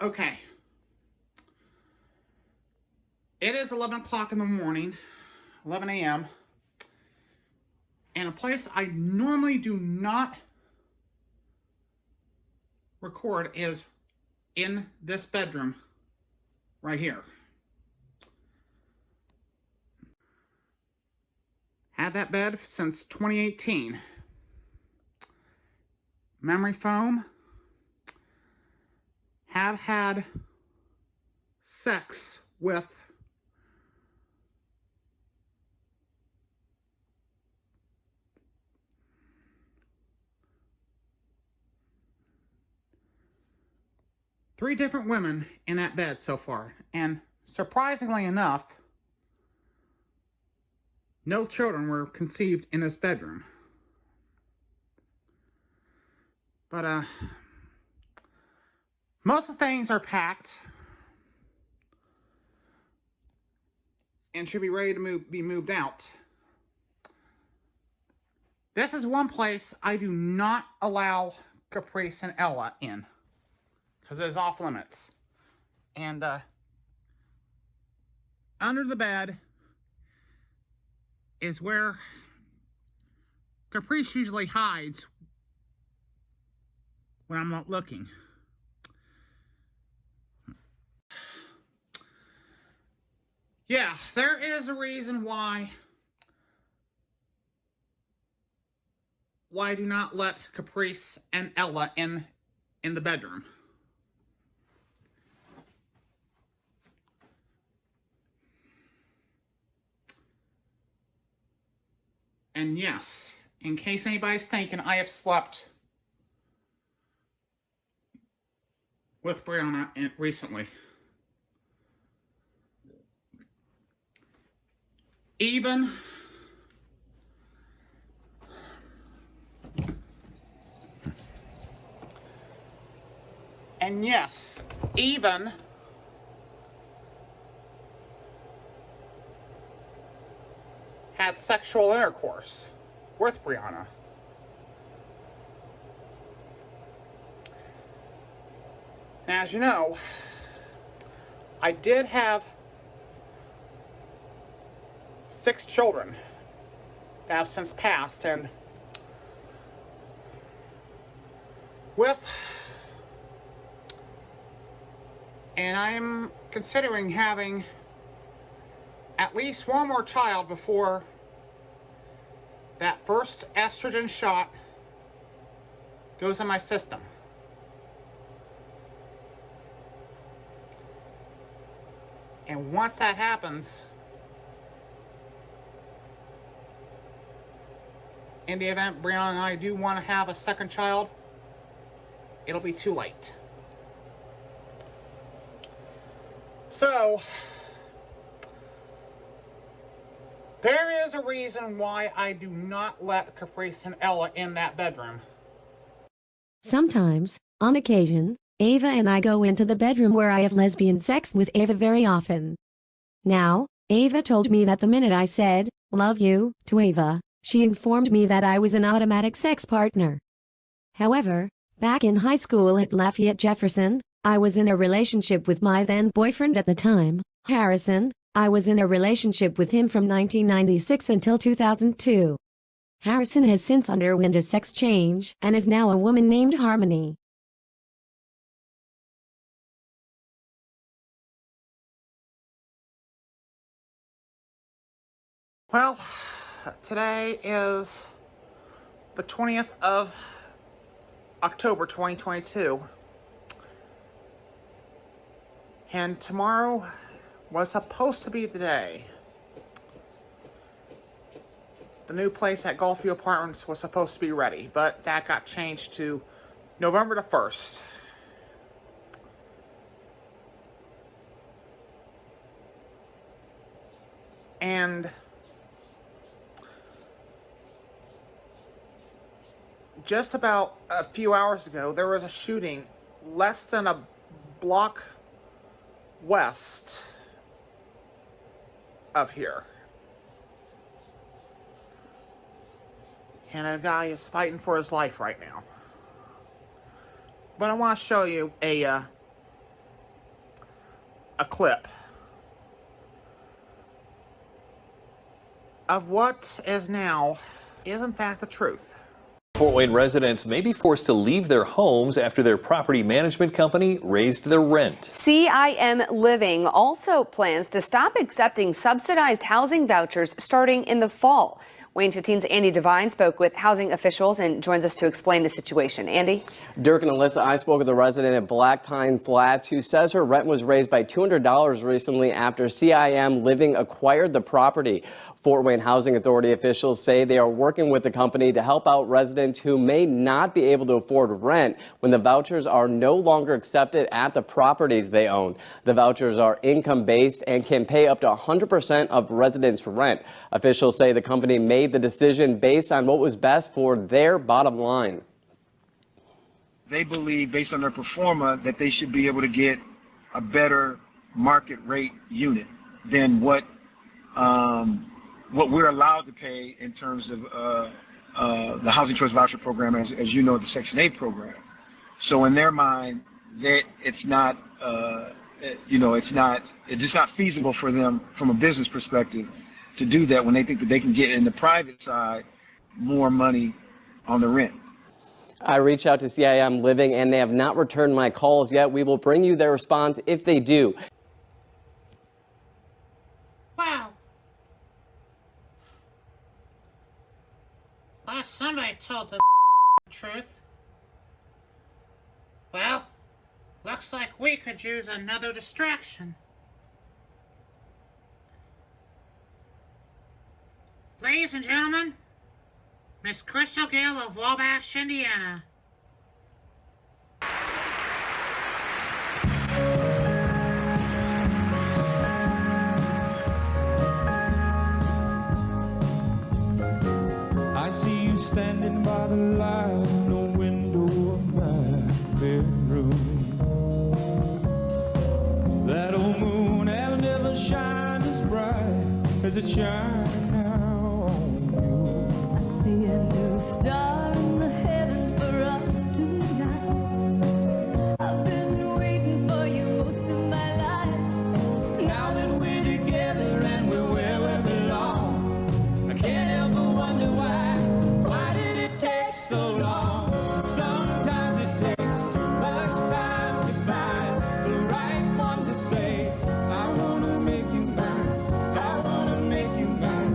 Okay. It is 11 o'clock in the morning, 11 a.m. And a place I normally do not record is in this bedroom right here. Had that bed since 2018. Memory foam. Have had sex with three different women in that bed so far, and surprisingly enough, no children were conceived in this bedroom. But most of the things are packed and should be ready to be moved out. This is one place I do not allow Caprice and Ella in, because it is off limits. And under the bed is where Caprice usually hides when I'm not looking. Yeah, there is a reason why I do not let Caprice and Ella in the bedroom. And yes, in case anybody's thinking, I have slept with Brianna recently. Even and yes, even had sexual intercourse with Brianna. Now, as you know, I did have 6 children that have since passed, and I'm considering having at least one more child before that first estrogen shot goes in my system. And once that happens, in the event Brianna and I do want to have a second child, it'll be too late. So, there is a reason why I do not let Caprice and Ella in that bedroom. Sometimes, on occasion, Ava and I go into the bedroom where I have lesbian sex with Ava very often. Now, Ava told me that the minute I said, "love you," to Ava, she informed me that I was an automatic sex partner. However, back in high school at Lafayette Jefferson, I was in a relationship with my then boyfriend at the time, Harrison. I was in a relationship with him from 1996 until 2002. Harrison has since underwent a sex change and is now a woman named Harmony. Well, today is the 20th of October 2022. And tomorrow was supposed to be the day. The new place at Gulfview Apartments was supposed to be ready, but that got changed to November the 1st. And just about a few hours ago, there was a shooting less than a block west of here. And a guy is fighting for his life right now. But I want to show you a clip of what is in fact the truth. Fort Wayne residents may be forced to leave their homes after their property management company raised their rent. CIM Living also plans to stop accepting subsidized housing vouchers starting in the fall. Wayne 15's Andy Devine spoke with housing officials and joins us to explain the situation. Andy? Dirk and Alyssa, I spoke with a resident at Black Pine Flats who says her rent was raised by $200 recently after CIM Living acquired the property. Fort Wayne Housing Authority officials say they are working with the company to help out residents who may not be able to afford rent when the vouchers are no longer accepted at the properties they own. The vouchers are income-based and can pay up to 100% of residents' rent. Officials say the company made the decision based on what was best for their bottom line. They believe, based on their pro forma, that they should be able to get a better market rate unit than what we're allowed to pay in terms of the Housing Choice Voucher Program, as you know, the Section 8 program. So in their mind, it's not feasible for them from a business perspective to do that when they think that they can get in the private side more money on the rent. I reached out to CIM Living and they have not returned my calls yet. We will bring you their response if they do. Wow. Glad somebody told the truth. Well, looks like we could use another distraction. Ladies and gentlemen, Miss Crystal Gale of Wabash, Indiana. I see you standing by the light in the window of my bedroom. That old moon has never shined as bright as it shines now on you. I see a new star in the heavens for us tonight. I've been waiting for you most of my life. Now that we're together and we're where we belong, I can't help but wonder why. Why did it take so long? Sometimes it takes too much time to find the right one to say, I wanna make you mine, I wanna make you mine.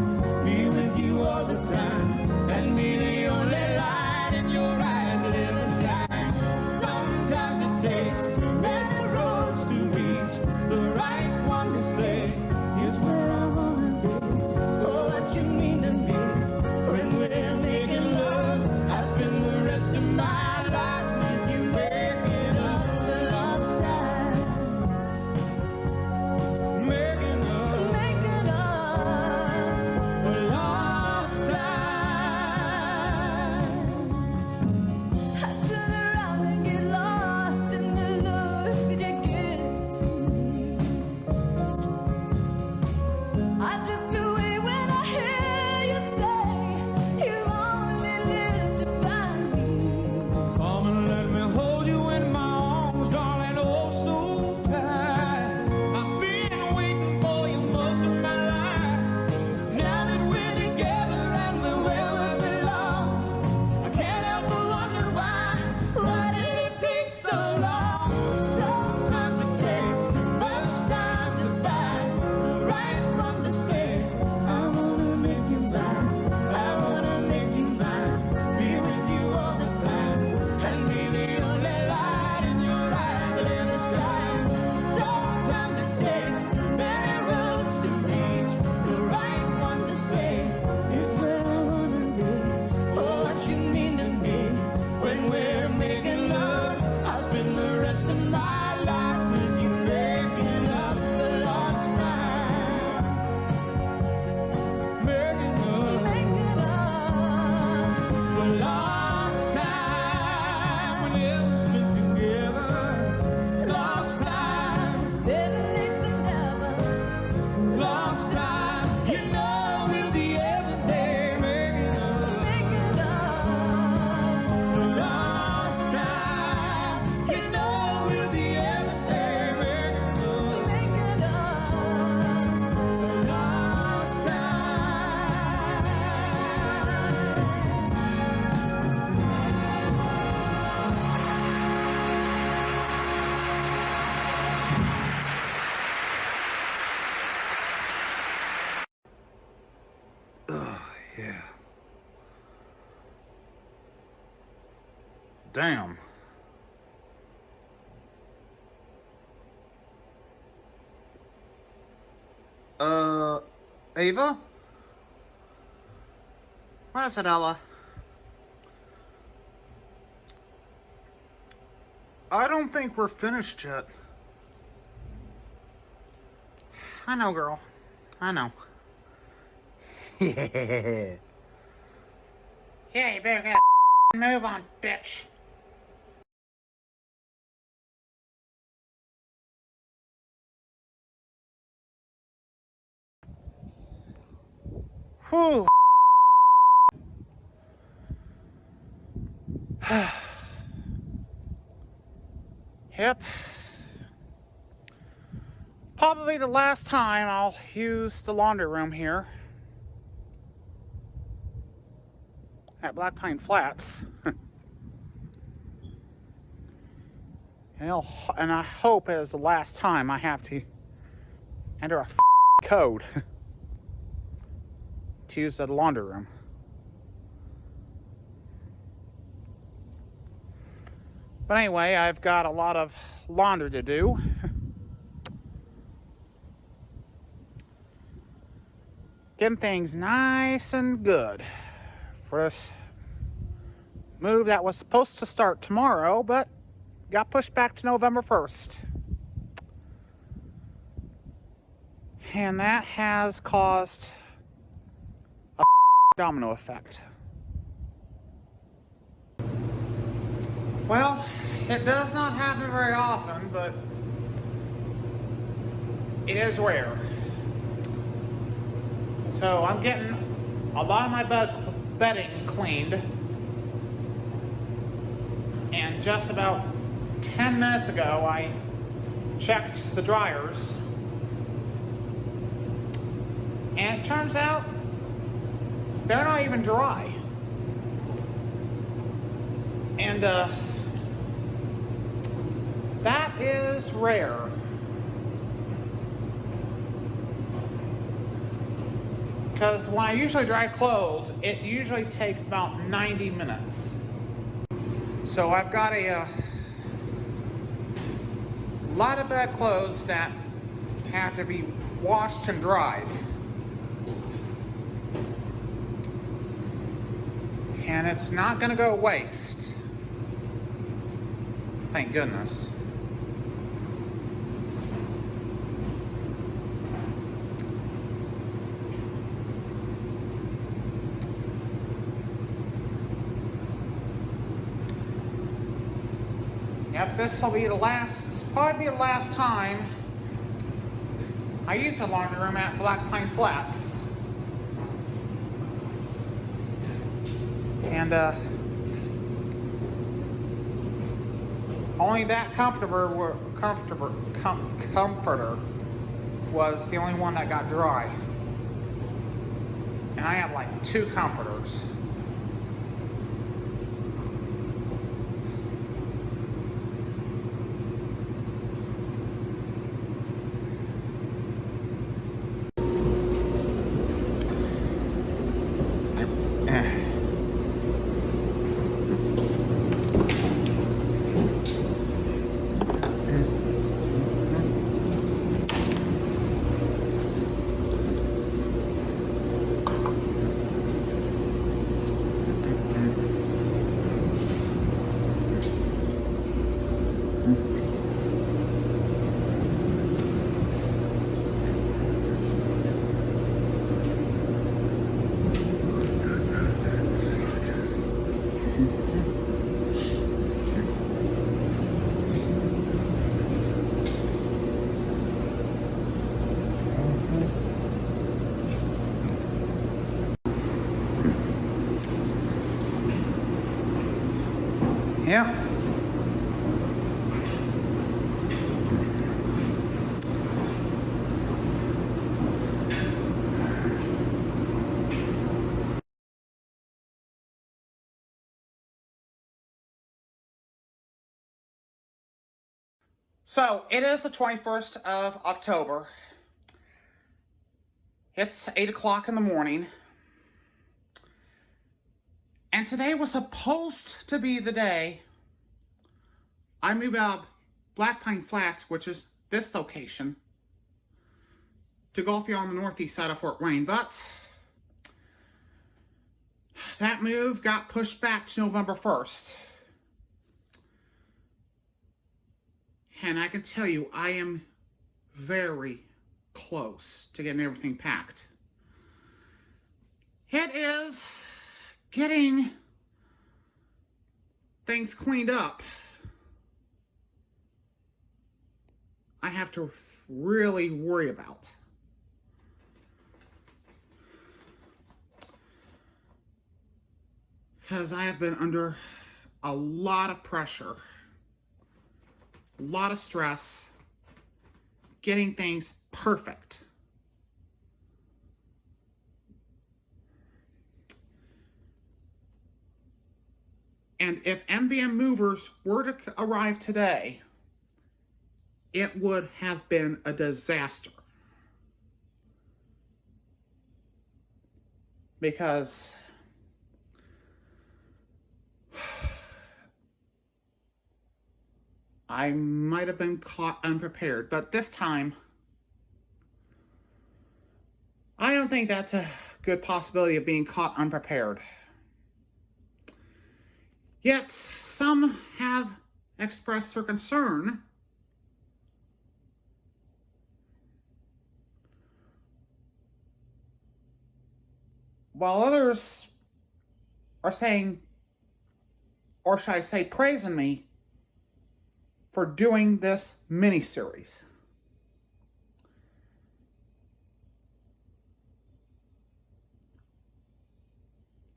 Damn. Ava? What is it, Ella? I don't think we're finished yet. I know, girl. I know. Yeah. Yeah, you better get a move on, bitch. Whew. Yep. Probably the last time I'll use the laundry room here at Black Pine Flats. And I hope it is the last time I have to enter a code to use the laundry room. But anyway, I've got a lot of laundry to do. Getting things nice and good for this move that was supposed to start tomorrow, but got pushed back to November 1st. And that has caused a domino effect. Well, it does not happen very often, but it is rare. So I'm getting a lot of my bedding cleaned, and just about 10 minutes ago I checked the dryers, and it turns out they're not even dry. And that is rare. Because when I usually dry clothes, it usually takes about 90 minutes. So I've got a lot of bed clothes that have to be washed and dried. And it's not going to go waste. Thank goodness. Yep, this will be probably the last time I use the laundry room at Black Pine Flats. And only that comforter was the only one that got dry. And I have like 2 comforters. Yeah. So, it is the 21st of October. It's 8 o'clock in the morning. And today was supposed to be the day I move out of Black Pine Flats, which is this location, to Gulfview on the northeast side of Fort Wayne, but that move got pushed back to November 1st. And I can tell you, I am very close to getting everything packed. It is getting things cleaned up. I have to really worry about. Because I have been under a lot of pressure, a lot of stress, getting things perfect. And if MVM movers were to arrive today, it would have been a disaster. Because I might have been caught unprepared, but this time, I don't think that's a good possibility of being caught unprepared. Yet, some have expressed their concern while others are saying, or should I say, praising me for doing this mini-series.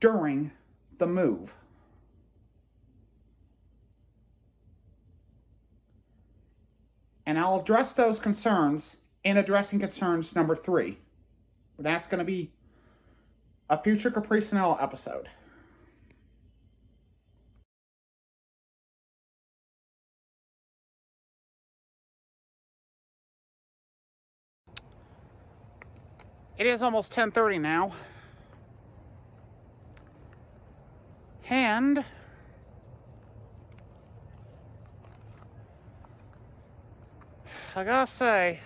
During the move. And I'll address those concerns in addressing concerns number 3. That's going to be a future Caprice and Ella episode. It is almost 10:30 now. And I gotta say,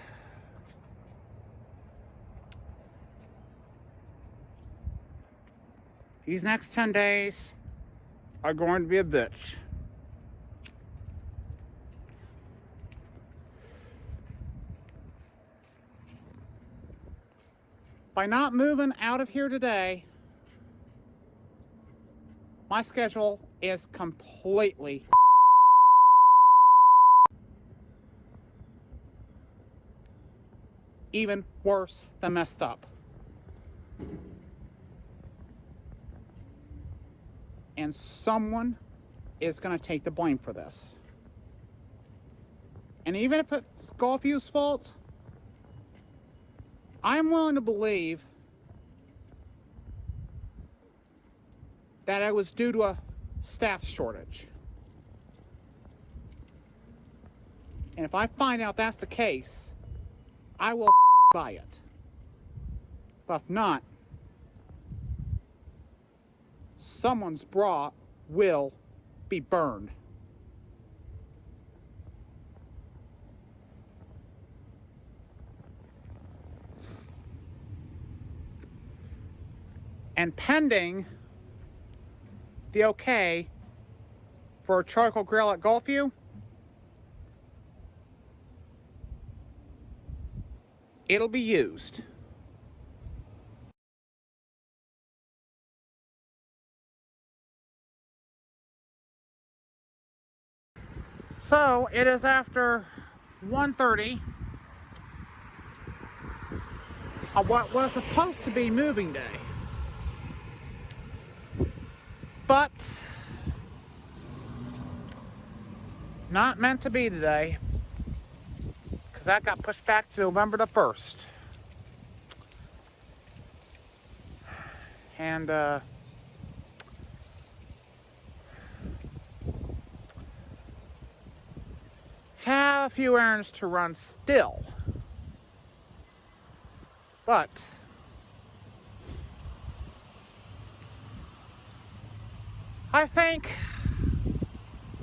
these next 10 days are going to be a bitch. By not moving out of here today, my schedule is completely even worse than messed up. And someone is going to take the blame for this. And even if it's Gulfview's fault, I'm willing to believe that it was due to a staff shortage. And if I find out that's the case, I will buy it. But if not, someone's bra will be burned. And pending the okay for a charcoal grill at Gulfview, it'll be used. So it is after 1:30 of what was supposed to be moving day. But not meant to be today, because that got pushed back to November the 1st. And have a few errands to run still. But I think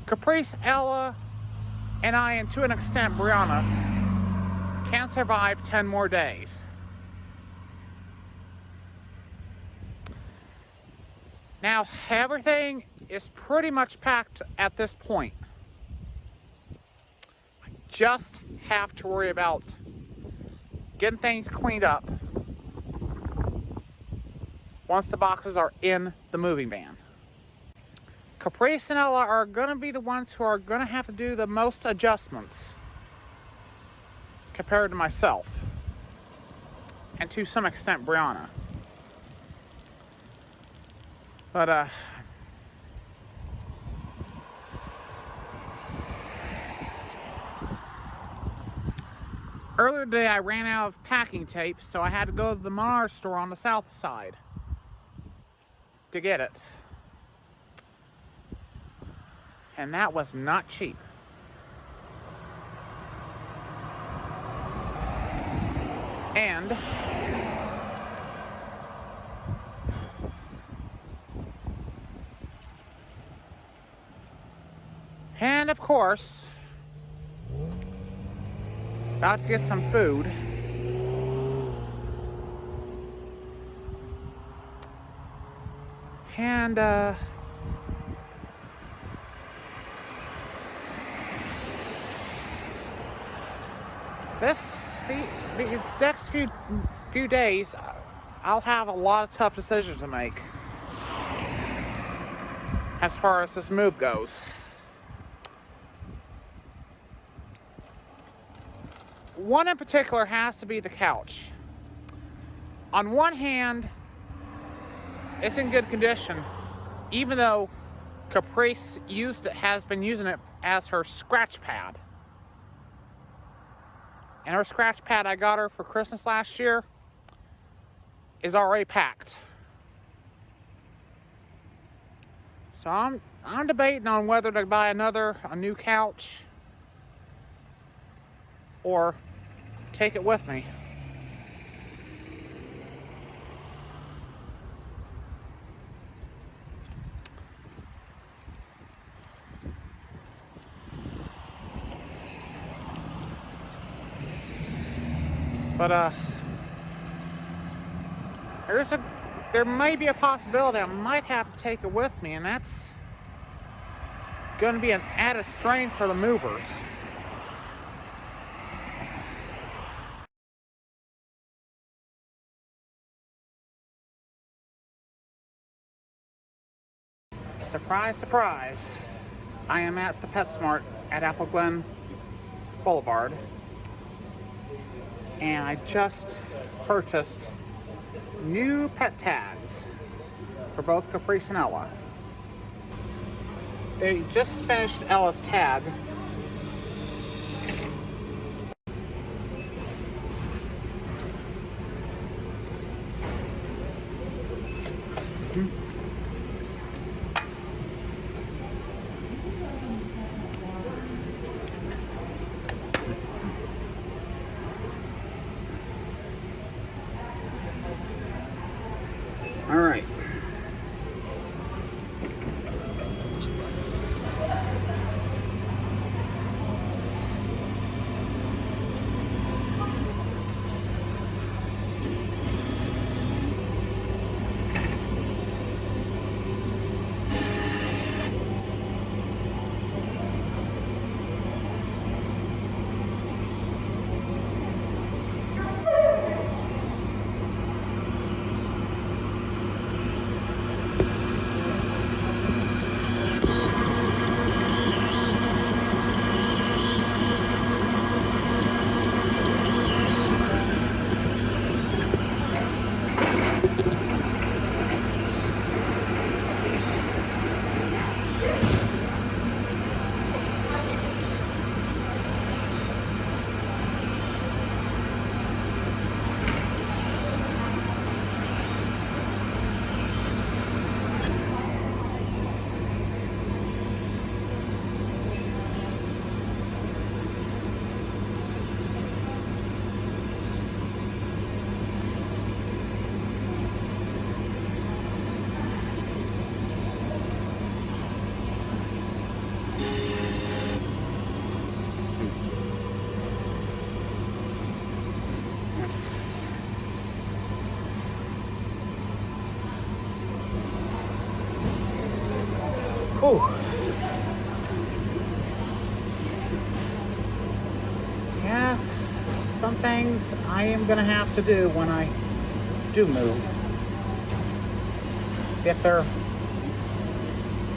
Caprice Ella And I, and to an extent, Brianna, can survive 10 more days. Now, everything is pretty much packed at this point. I just have to worry about getting things cleaned up once the boxes are in the moving van. Caprice and Ella are going to be the ones who are going to have to do the most adjustments compared to myself, and to some extent Brianna. But earlier today I ran out of packing tape, so I had to go to the Menards store on the south side to get it. And that was not cheap. And of course, about to get some food. And these next few days, I'll have a lot of tough decisions to make as far as this move goes. One in particular has to be the couch. On one hand, it's in good condition, even though Caprice has been using it as her scratch pad. And her scratch pad I got her for Christmas last year is already packed. So I'm debating on whether to buy a new couch or take it with me. But there may be a possibility I might have to take it with me, and that's going to be an added strain for the movers. Surprise, surprise. I am at the PetSmart at Apple Glen Boulevard. And I just purchased new pet tags for both Caprice and Ella. They just finished Ella's tag. All right. Whew. Yeah, some things I am gonna have to do when I do move. Get their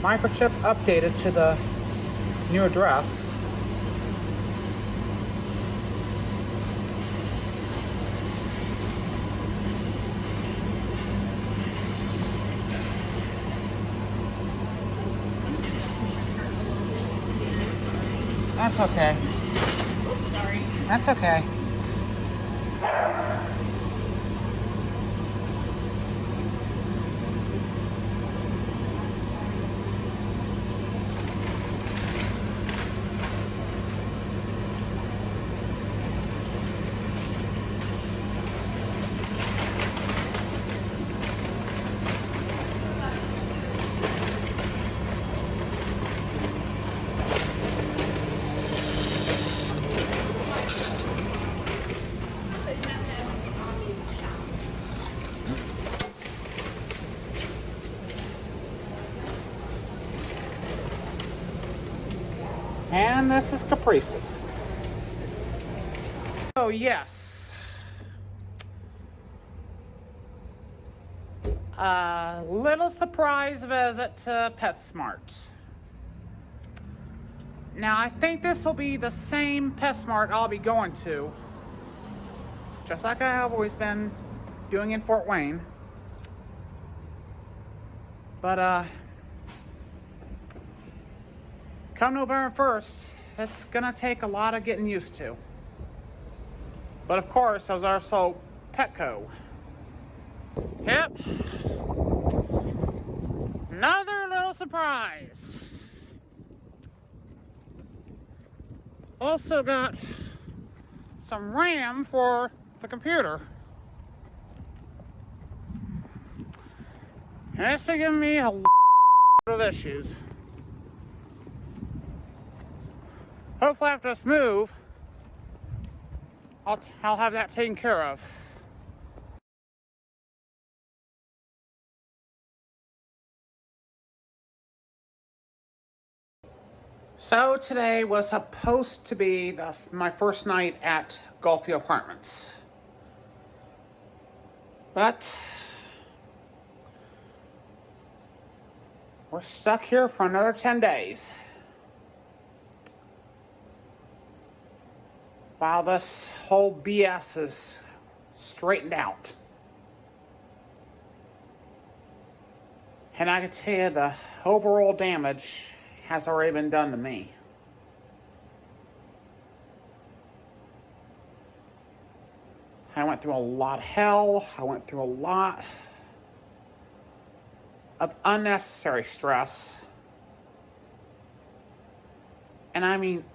microchip updated to the new address. That's okay. Sorry. That's okay. And this is Caprice's. Oh, yes. A little surprise visit to PetSmart. Now, I think this will be the same PetSmart I'll be going to. Just like I have always been doing in Fort Wayne. But, come November 1st, it's gonna take a lot of getting used to. But of course, there's also Petco. Yep. Another little surprise. Also got some RAM for the computer. And it's been giving me a lot of issues. Hopefully after this move, I'll have that taken care of. So today was supposed to be my first night at Gulfview Apartments. But we're stuck here for another 10 days. While this whole BS is straightened out. And I can tell you the overall damage has already been done to me. I went through a lot of hell. I went through a lot of unnecessary stress. And I mean,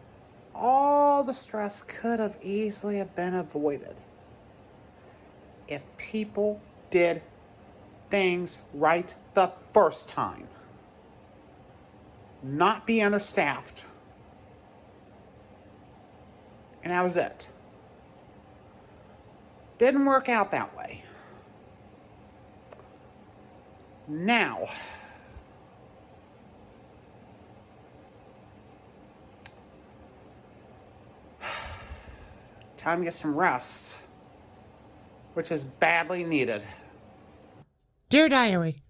all the stress could have easily have been avoided if people did things right the first time. Not be understaffed. And that was it. Didn't work out that way. Now, time to get some rest, which is badly needed. Dear Diary,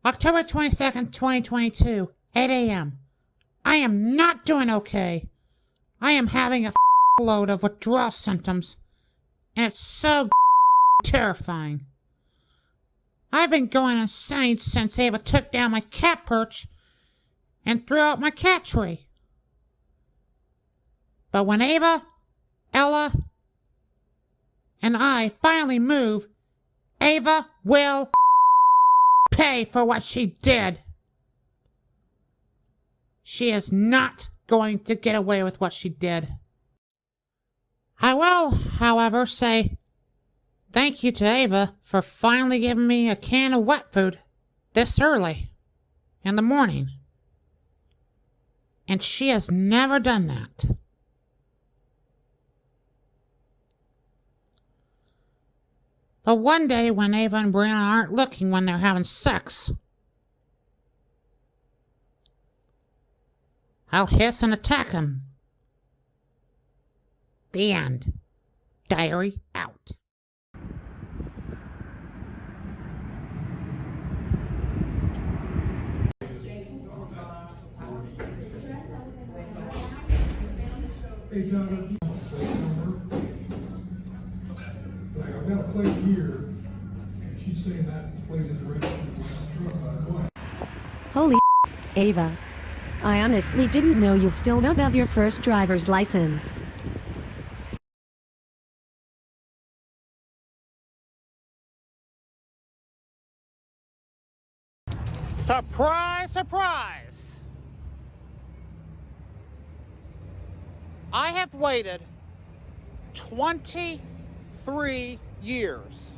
October 22nd, 2022, 8 a.m. I am not doing okay. I am having a load of withdrawal symptoms, and it's so terrifying. I've been going insane since Ava took down my cat perch and threw out my cat tree. But when Ava, Ella, and I finally move, Ava will pay for what she did. She is not going to get away with what she did. I will, however, say thank you to Ava for finally giving me a can of wet food this early in the morning. And she has never done that. But one day when Ava and Brianna aren't looking when they're having sex, I'll hiss and attack him. The end. Diary out. Hey, John, like, I've got a plate here, and she's saying that plate is registered for the truck. Holy Ava. I honestly didn't know you still don't have your first driver's license. Surprise, surprise! I have waited 23 years.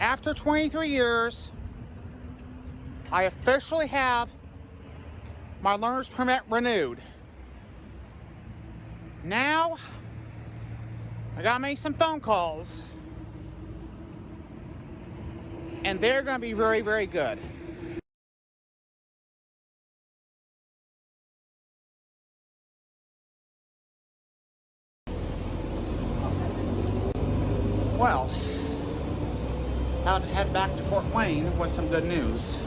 After 23 years, I officially have my learner's permit renewed. Now, I gotta make some phone calls, and they're gonna be very, very good. Well, about to head back to Fort Wayne with some good news.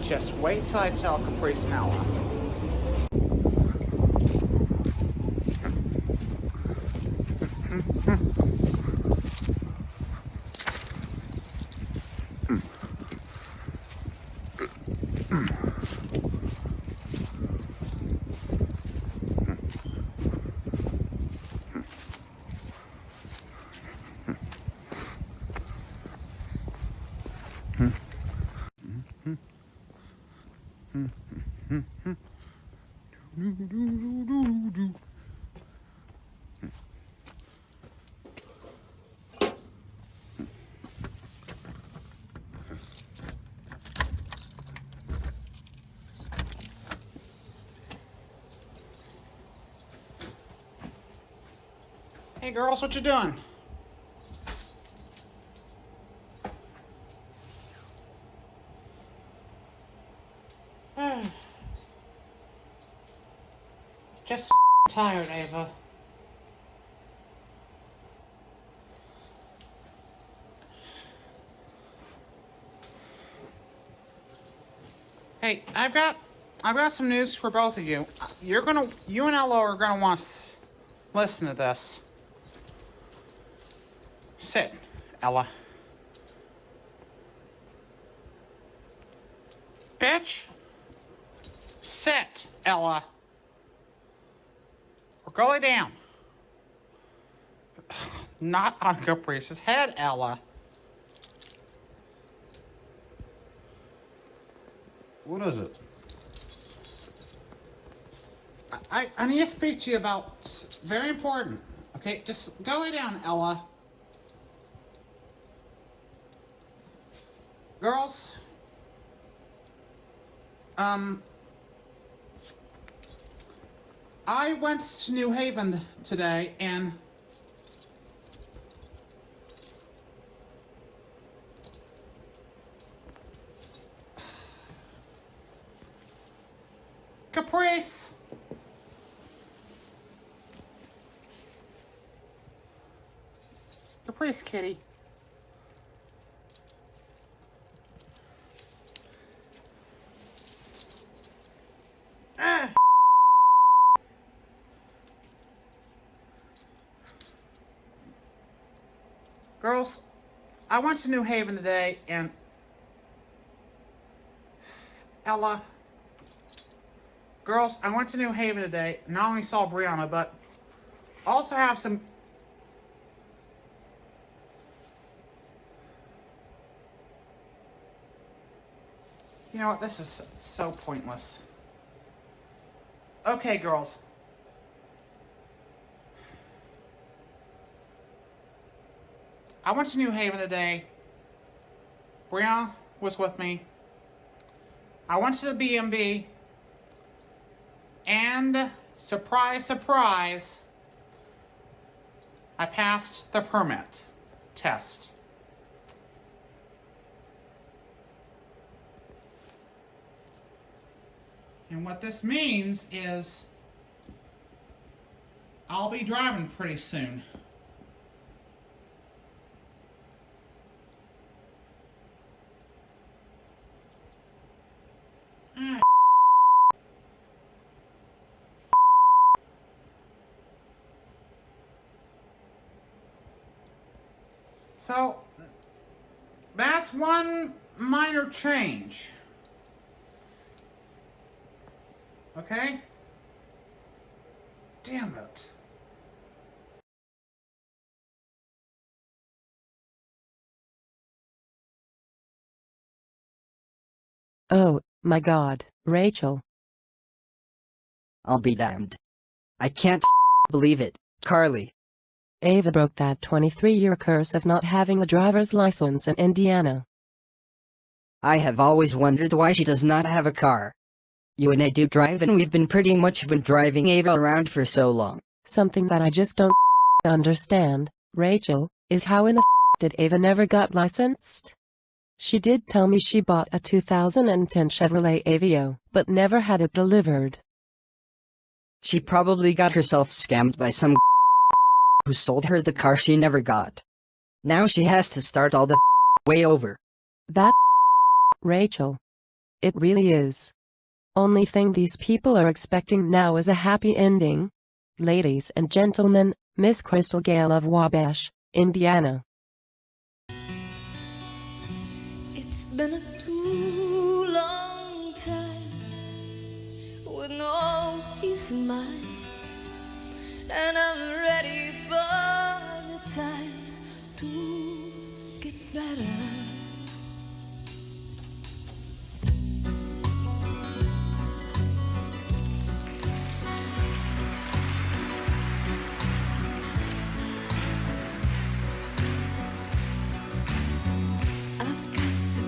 Just wait till I tell Caprice and Ella. Hey girls, what you doing? Just tired, Ava. Hey, I've got some news for both of you. You and Ella are gonna want to listen to this. Sit, Ella. Bitch. Sit, Ella. Or go lay down. Not on Caprice's head, Ella. What is it? I need to speak to you about very important. Okay, just go lay down, Ella. Girls, I went to New Haven today and Caprice. Caprice, kitty. Girls, I went to New Haven today and Ella. Girls, I went to New Haven today. Not only saw Brianna, but also have some. You know what? This is so pointless. Okay, girls. I went to New Haven today. Brianna was with me. I went to the B&B. And, surprise, surprise, I passed the permit test. And what this means is I'll be driving pretty soon. Ah, so, that's one minor change. Okay? Damn it. Oh, my God, Rachel. I'll be damned. I can't believe it, Carly. Ava broke that 23-year curse of not having a driver's license in Indiana. I have always wondered why she does not have a car. You and I do drive, and we've been pretty much driving Ava around for so long. Something that I just don't understand, Rachel, is how in the did Ava never got licensed? She did tell me she bought a 2010 Chevrolet Aveo, but never had it delivered. She probably got herself scammed by some who sold her the car she never got. Now she has to start all the way over. That Rachel. It really is. Only thing these people are expecting now is a happy ending. Ladies and gentlemen, Miss Crystal Gale of Wabash, Indiana. It's been a too long time with no peace of mind, and I'm ready for the times to get better.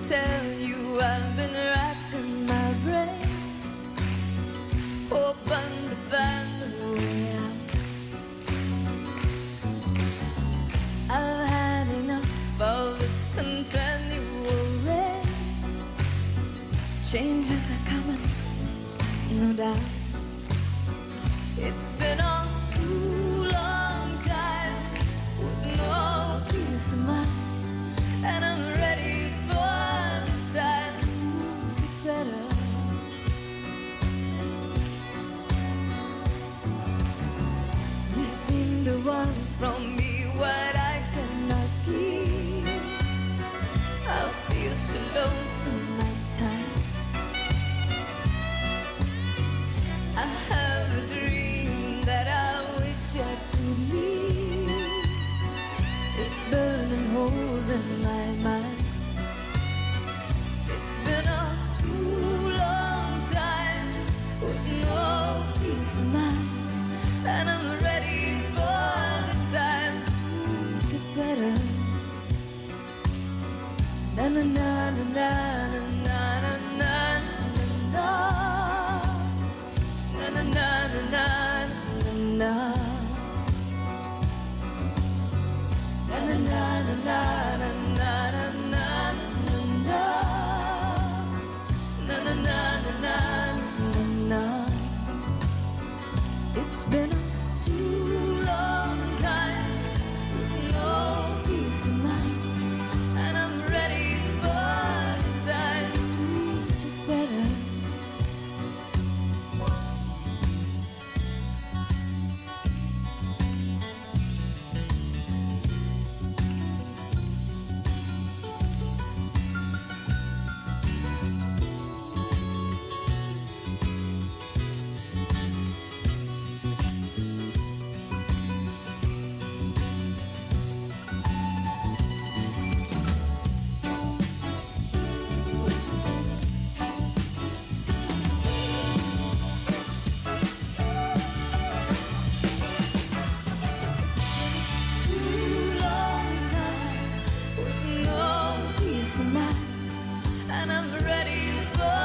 Tell you I've been racking my brain, hoping to find a way out. I've had enough of this continual rain. Changes are coming, no doubt. It's been a too long time with no peace of mind, and I'm ready for times to be better. You seem to want from me what I cannot give. I feel so lonesome at times. I have a dream that I wish I could leave. It's burning holes in my mind. It's been a too long time with no peace of mind, and I'm ready for the times to get better. Na na na na na na na na na na na na na na na na. It's been a too long time with no peace of mind, and I'm ready for the time to get better. And I'm ready for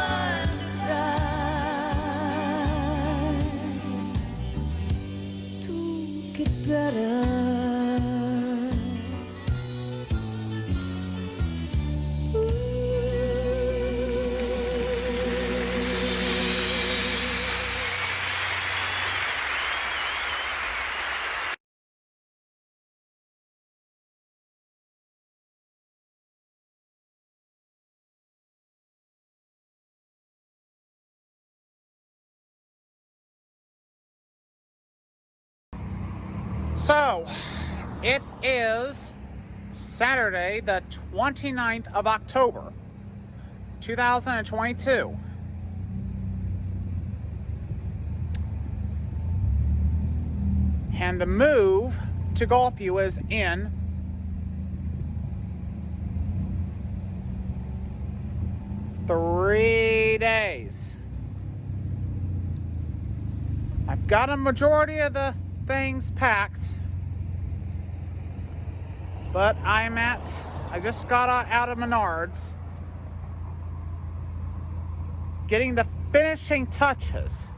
the times to get better. So, it is Saturday, the 29th of October, 2022. And the move to Gulfview is in 3 days. I've got a majority of the things packed, but I just got out of Menards getting the finishing touches.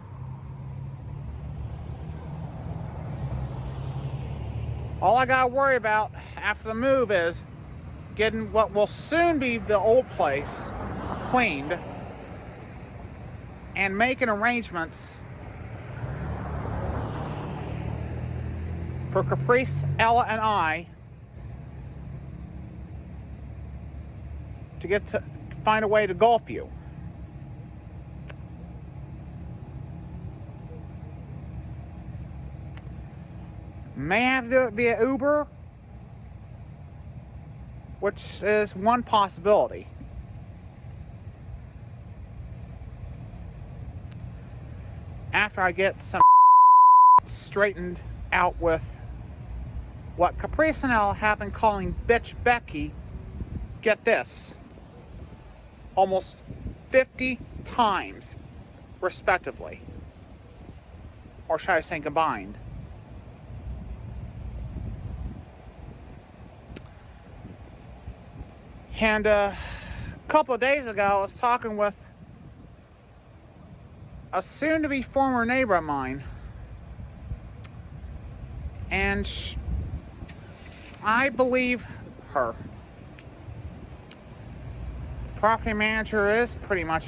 All I gotta worry about after the move is getting what will soon be the old place cleaned and making arrangements for Caprice, Ella, and I to find a way to Gulfview. May have to do it via Uber, which is one possibility. After I get some straightened out with what Caprice and Ella have been calling Bitch Becky, get this, almost 50 times respectively. Or should I say combined. And a couple of days ago, I was talking with a soon-to-be former neighbor of mine. And I believe her. The property manager is pretty much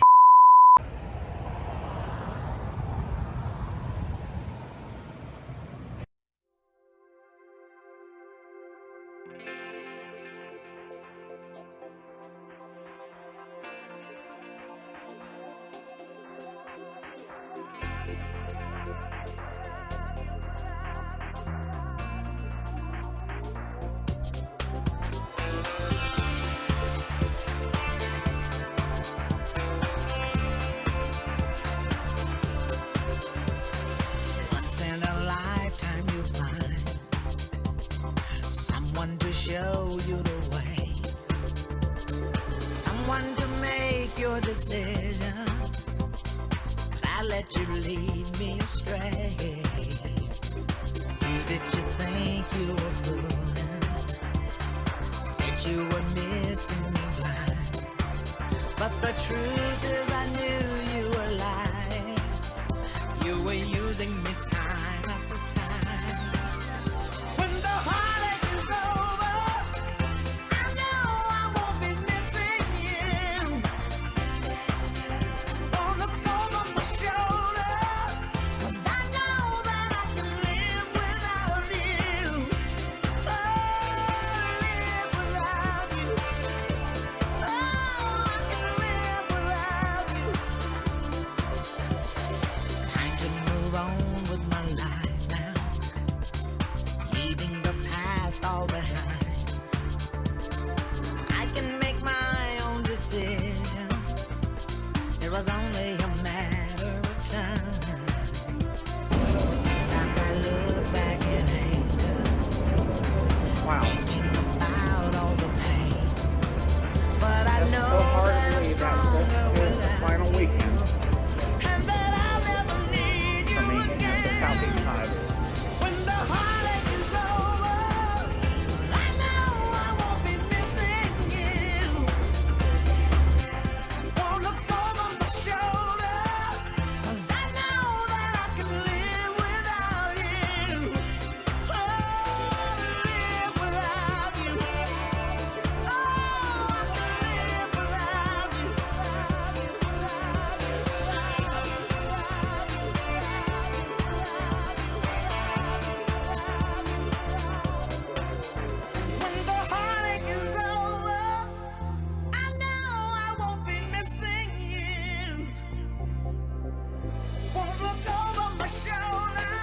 show you the way, someone to make your decisions. I let you lead me astray. Who did you think you were fooling? Said you were missing me blind, but the truth is I knew you were lying. You were using me time after time. When the heartache is over, I know I won't be missing you. Don't look over my shoulder, 'cause I know that I can live without you. Oh, live without you. Oh, I can live without you. Time to move on with my life now, leaving the past all behind. I can make my own decisions. It was only a matter of time. Sometimes I look back in anger, thinking about all the pain. But I It's know so hard that to I'm believe that stronger this is the without final weekend and that I'll never need for you me in the again. southeast side. When the heartache is over, I know I won't be missing you. Won't look over my shoulder, 'cause I know that I can live without you. Oh, live without you. Oh, I can live without you. When the heartache is over, I know I won't be missing you. Won't look over my shoulder,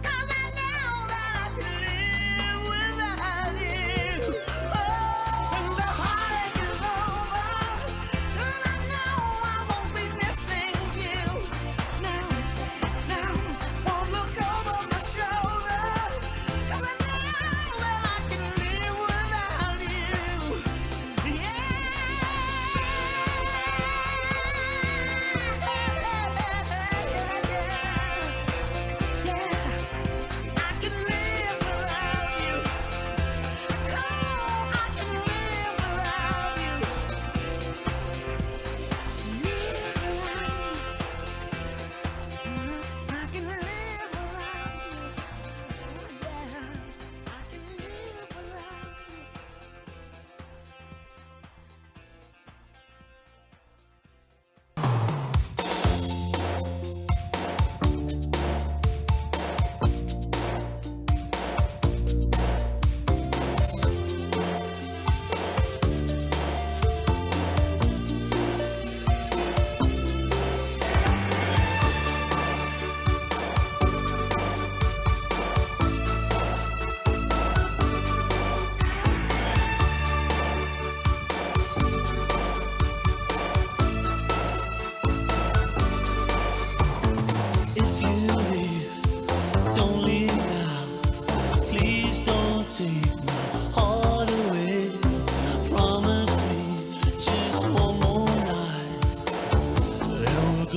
'cause I know that I can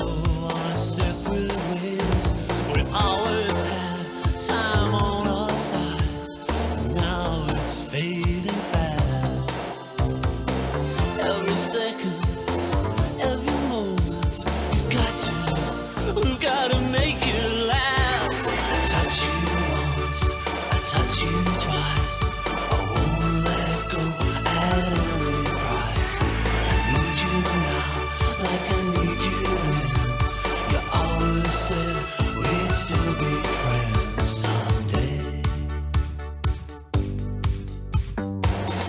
go our separate ways. We always had time on our sides. Now it's fading fast. Every second, every moment, we've got to make it last. I touch you once, I touch you twice. I won't let go at any price. I need you now, like I need you then. You always said we'd still be friends someday.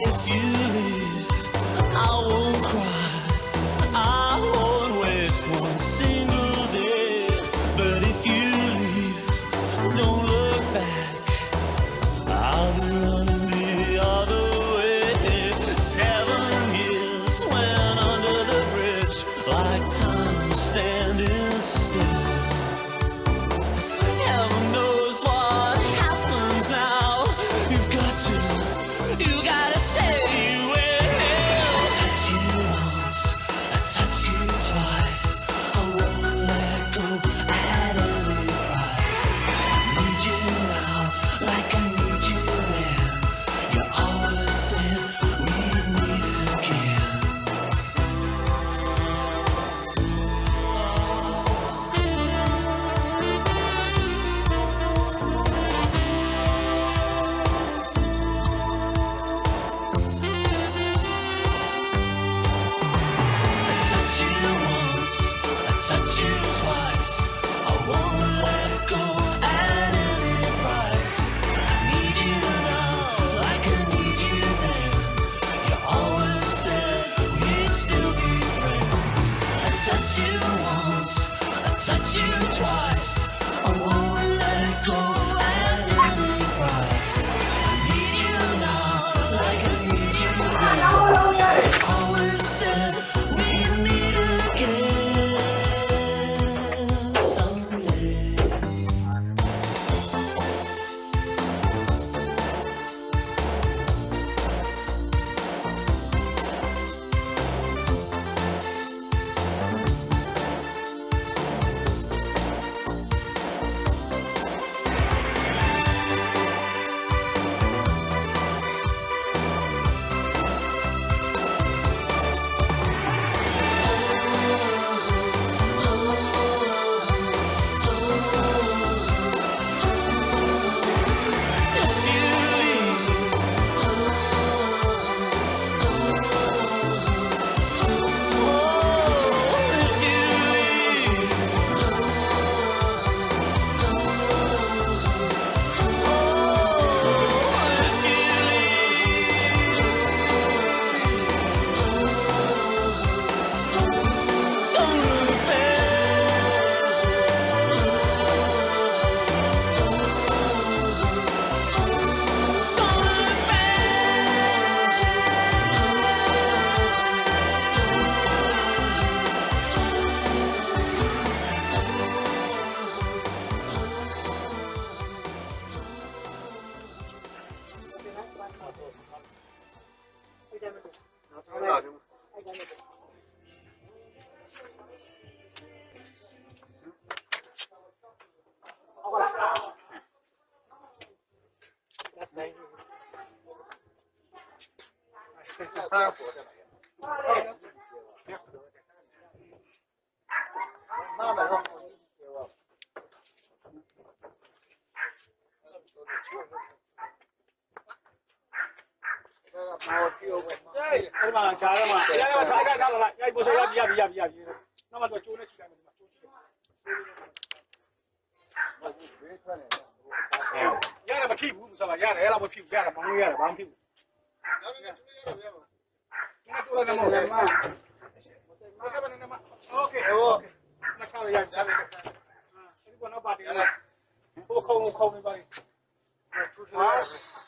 If you leave, I won't cry. I won't waste one single day. But if you leave, don't look back. I'll be running the other way. 7 years went under the bridge, like time standing still. Heaven knows what happens now. You gotta say you will. I touch you once, I touch you twice. I won't let go at any price. I need you now, like I need you then. You always said we'd meet again. I touch you once, I touch you twice. I won't let go at any price. I need you now, like I need you then. You always said we'd still be friends. I touch you once, I touch you twice. I won't let go at any price. I need you now, like I need you then. You always said we'd meet again someday.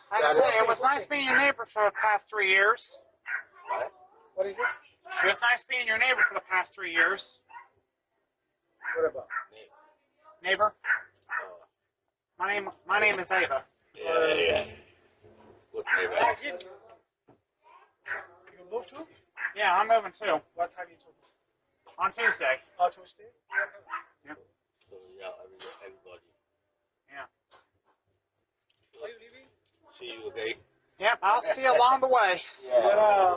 I can tell you, it was nice being your neighbor for the past 3 years. What is it? It was nice being your neighbor for the past 3 years. What about? Neighbor? My name is Ava. Yeah. Good neighbor. You moved to? Yeah, I'm moving too. What time you took? On Tuesday. Oh, Tuesday? Yep. So yeah, everybody. Yeah. Are you leaving? See you, okay? Yep, I'll see you along the way. Yeah.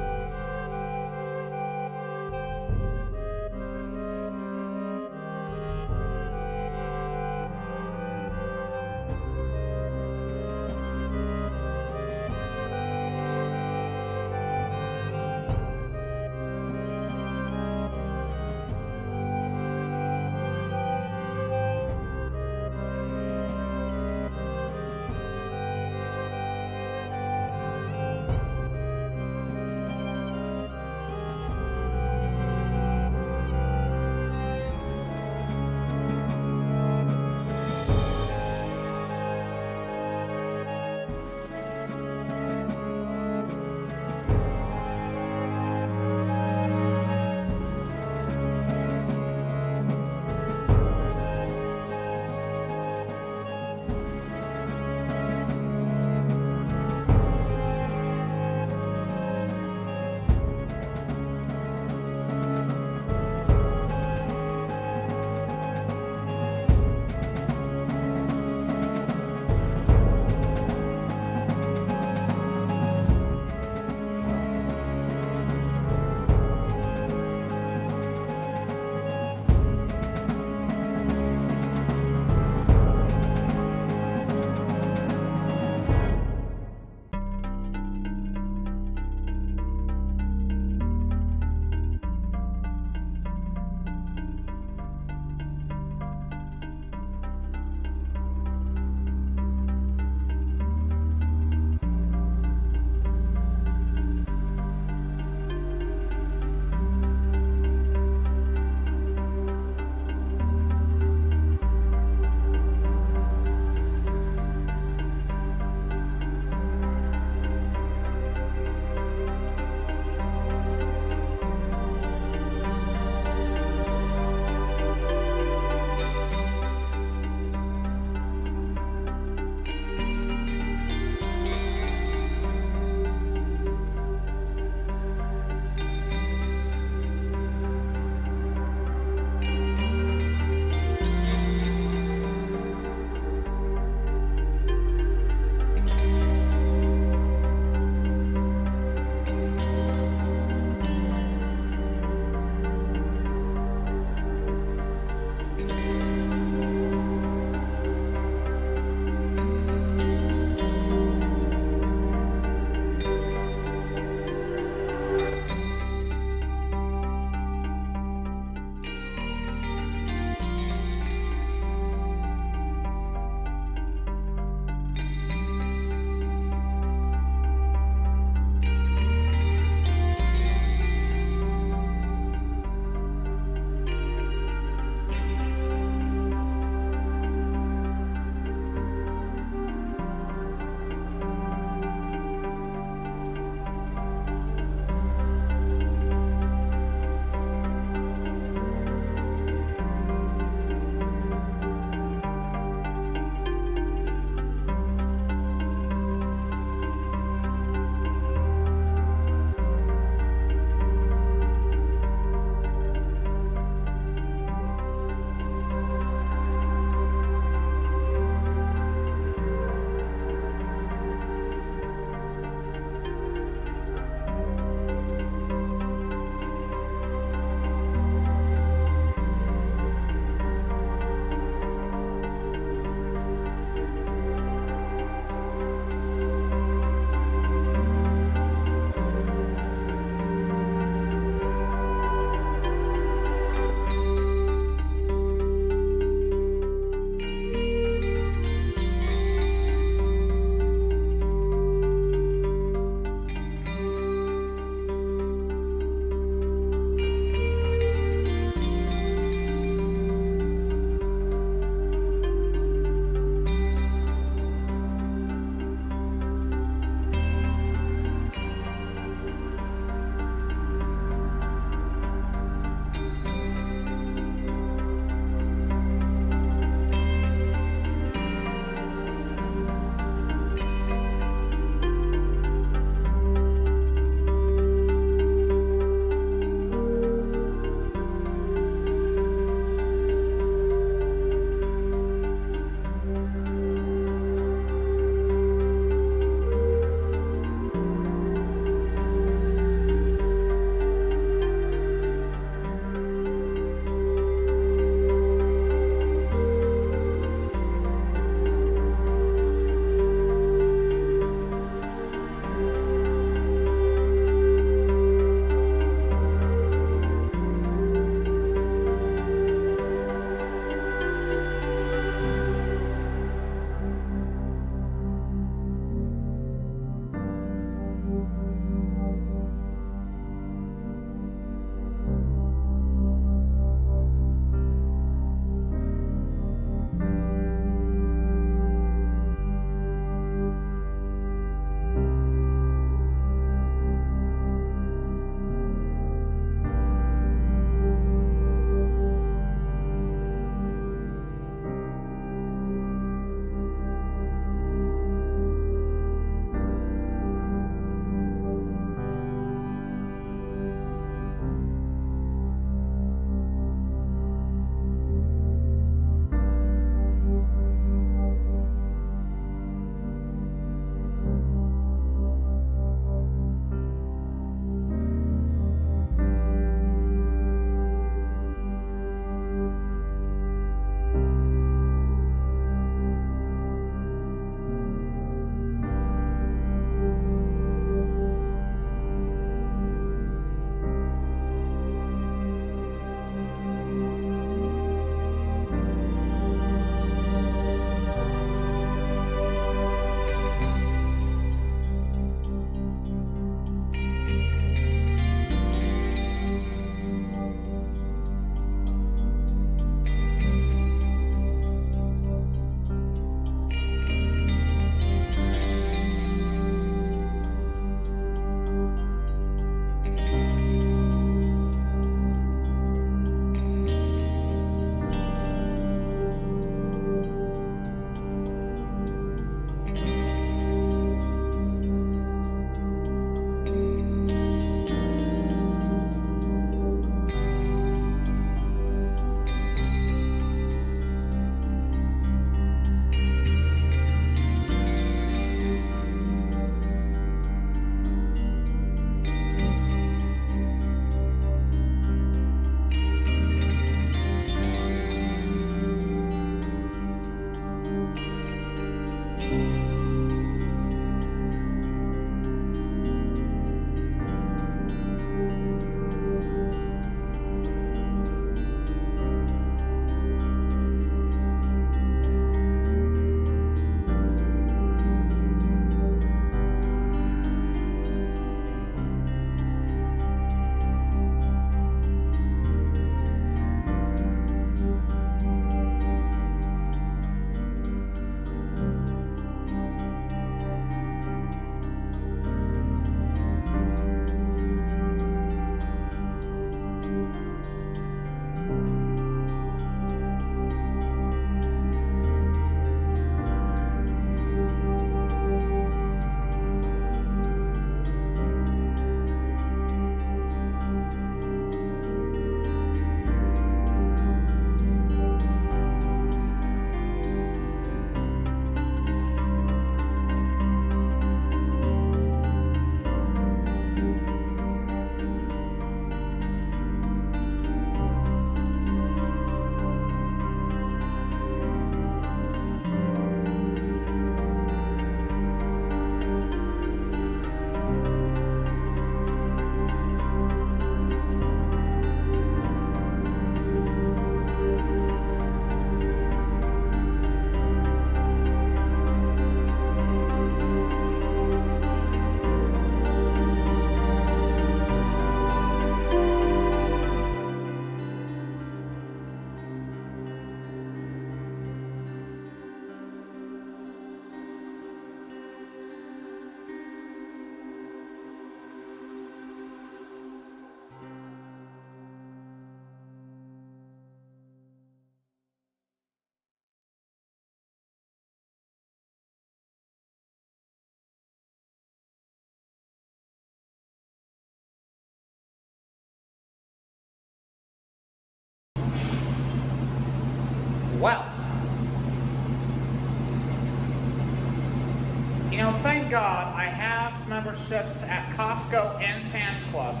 You know, thank God I have memberships at Costco and Sam's Club.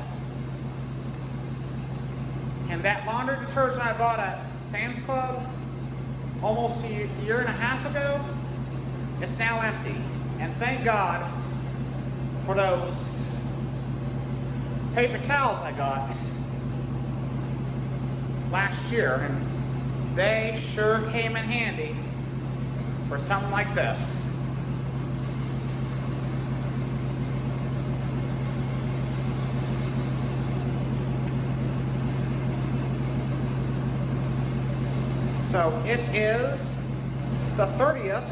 And that laundry detergent I bought at Sam's Club almost a year and a half ago, it's now empty. And thank God for those paper towels I got last year, and they sure came in handy for something like this. So it is the 30th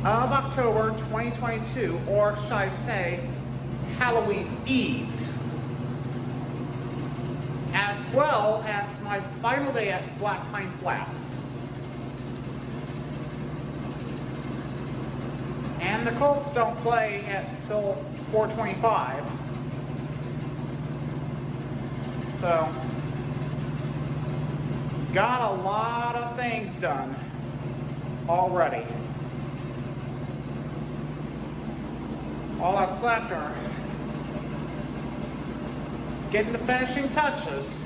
of October 2022, or should I say Halloween Eve, as well as my final day at Black Pine Flats. And the Colts don't play until 4:25. So, got a lot of things done already. All that's left are getting the finishing touches.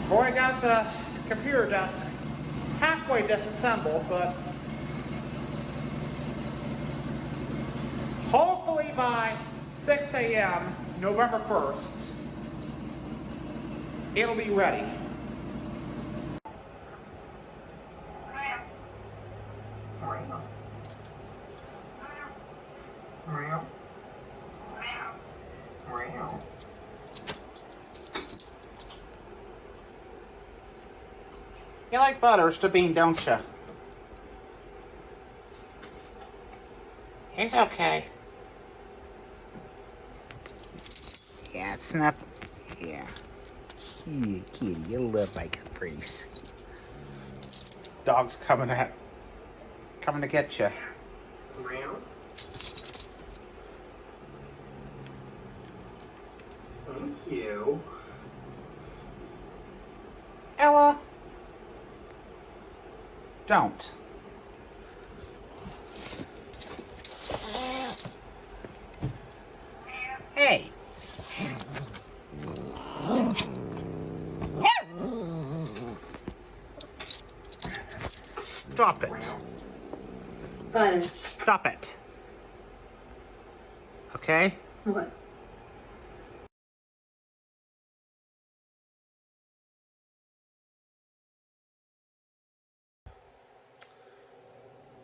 Boy, I got the computer desk halfway disassembled, but hopefully by 6 a.m. November 1st, it'll be ready. You like Butters to Bean, don't you? He's okay. Yeah, it's not. Yeah. Kitty, you look like Caprice. Dog's coming to get you. Thank you. Ella, don't. Hey. Stop it. Butters. Stop it. Okay? What?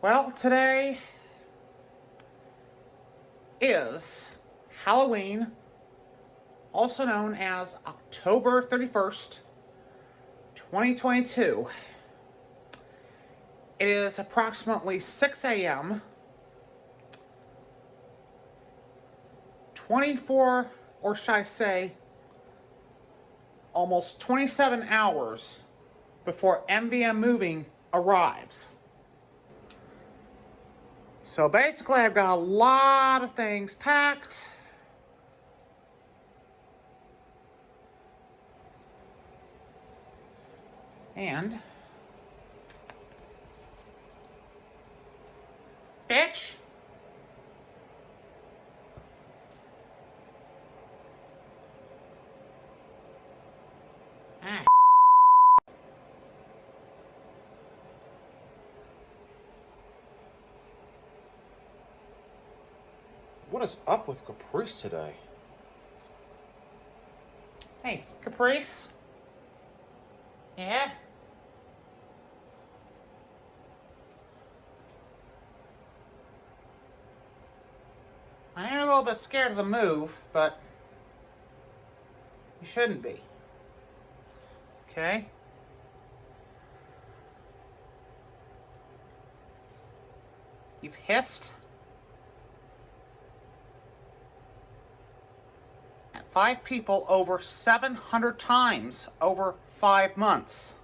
Well, today is Halloween, also known as October 31st, 2022. It is approximately 6 a.m. 24, or should I say, almost 27 hours before MVM Moving arrives. So basically, I've got a lot of things packed. And bitch. Ah. What is up with Caprice today? Hey, Caprice? Yeah? I'm a little bit scared of the move, but you shouldn't be. Okay? You've hissed at 5 people over 700 times over 5 months.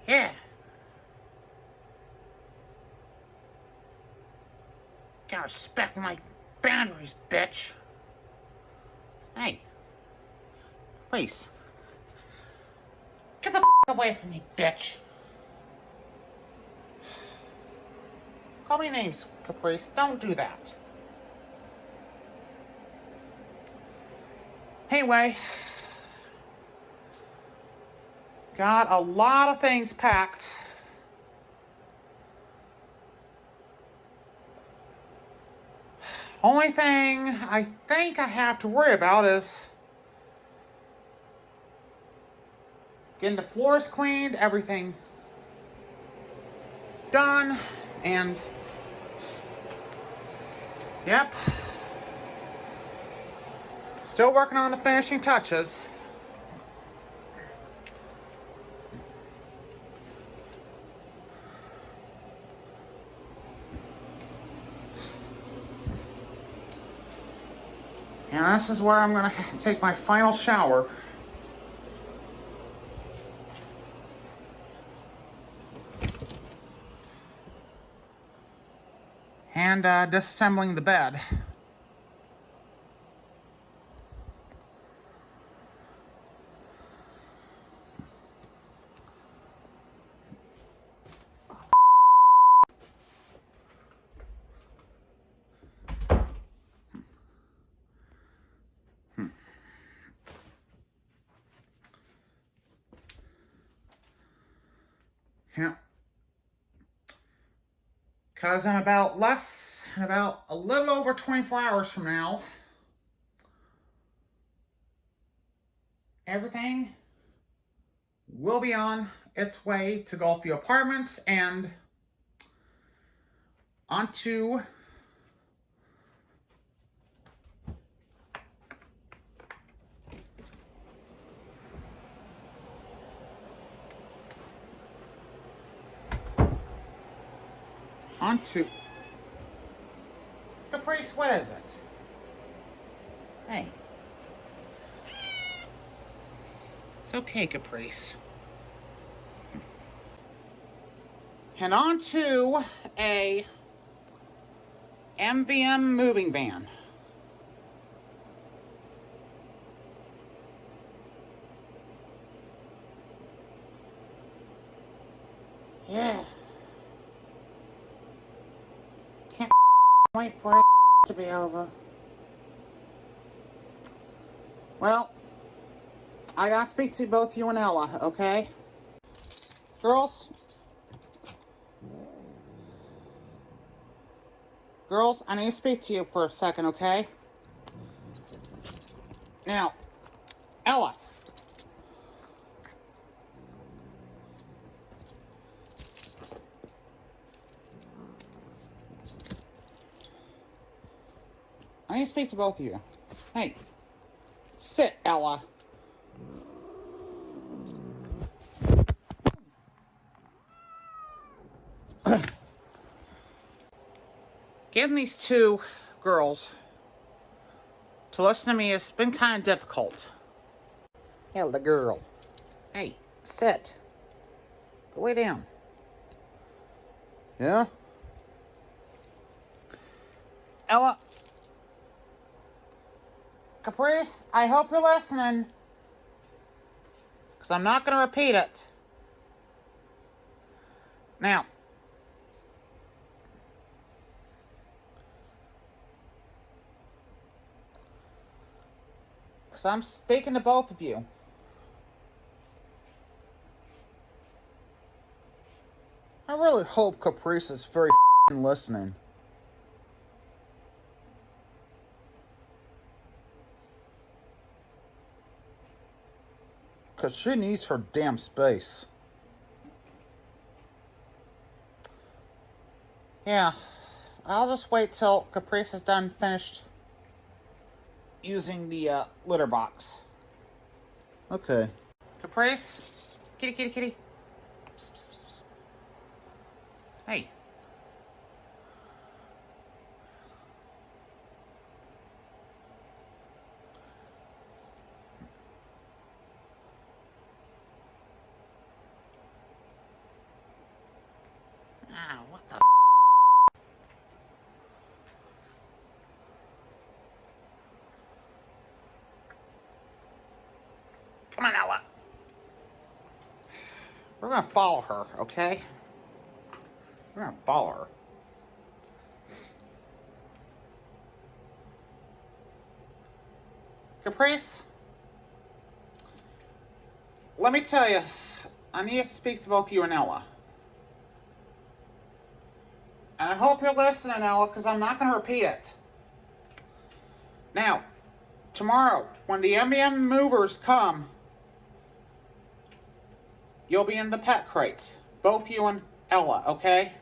Yeah. Gotta respect my boundaries, bitch. Hey. Please. away from me, bitch. Call me names, Caprice. Don't do that. Anyway, got a lot of things packed. Only thing I think I have to worry about is getting the floors cleaned, everything done, and yep, still working on the finishing touches. And this is where I'm gonna take my final shower. And disassembling the bed. Yeah. Because in about a little over 24 hours from now, everything will be on its way to Gulfview Apartments and onto Caprice, what is it? Hey. It's okay, Caprice. And onto a MVM moving van. Yeah. Can't wait for it to be over. Well, I gotta speak to both you and Ella, okay? Girls? Girls, I need to speak to you for a second, okay? Now, Ella. I need to speak to both of you. Hey, sit, Ella. Getting these two girls to listen to me has been kind of difficult. Ella, girl. Hey, sit. Go lay down. Yeah? Ella. Caprice, I hope you're listening. Because I'm not going to repeat it. Now. Because I'm speaking to both of you. I really hope Caprice is very listening. Because she needs her damn space. Yeah, I'll just wait till Caprice is finished using the litter box. Okay. Caprice? Kitty, kitty, kitty. Psst, psst, psst, psst. Hey. Ah, what the Come on, Ella. We're gonna follow her, okay? We're gonna follow her. Caprice? Let me tell you, I need to speak to both you and Ella. And I hope you're listening, Ella, because I'm not going to repeat it. Now, tomorrow, when the M&M movers come, you'll be in the pet crate. Both you and Ella, okay?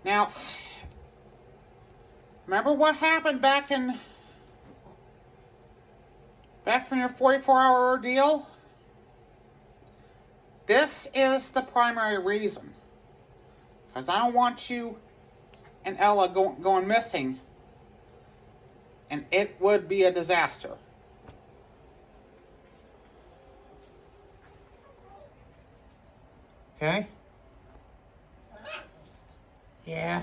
Now, remember what happened back from your 44-hour ordeal? This is the primary reason. Because I don't want you and Ella going missing. And it would be a disaster. Okay? Yeah.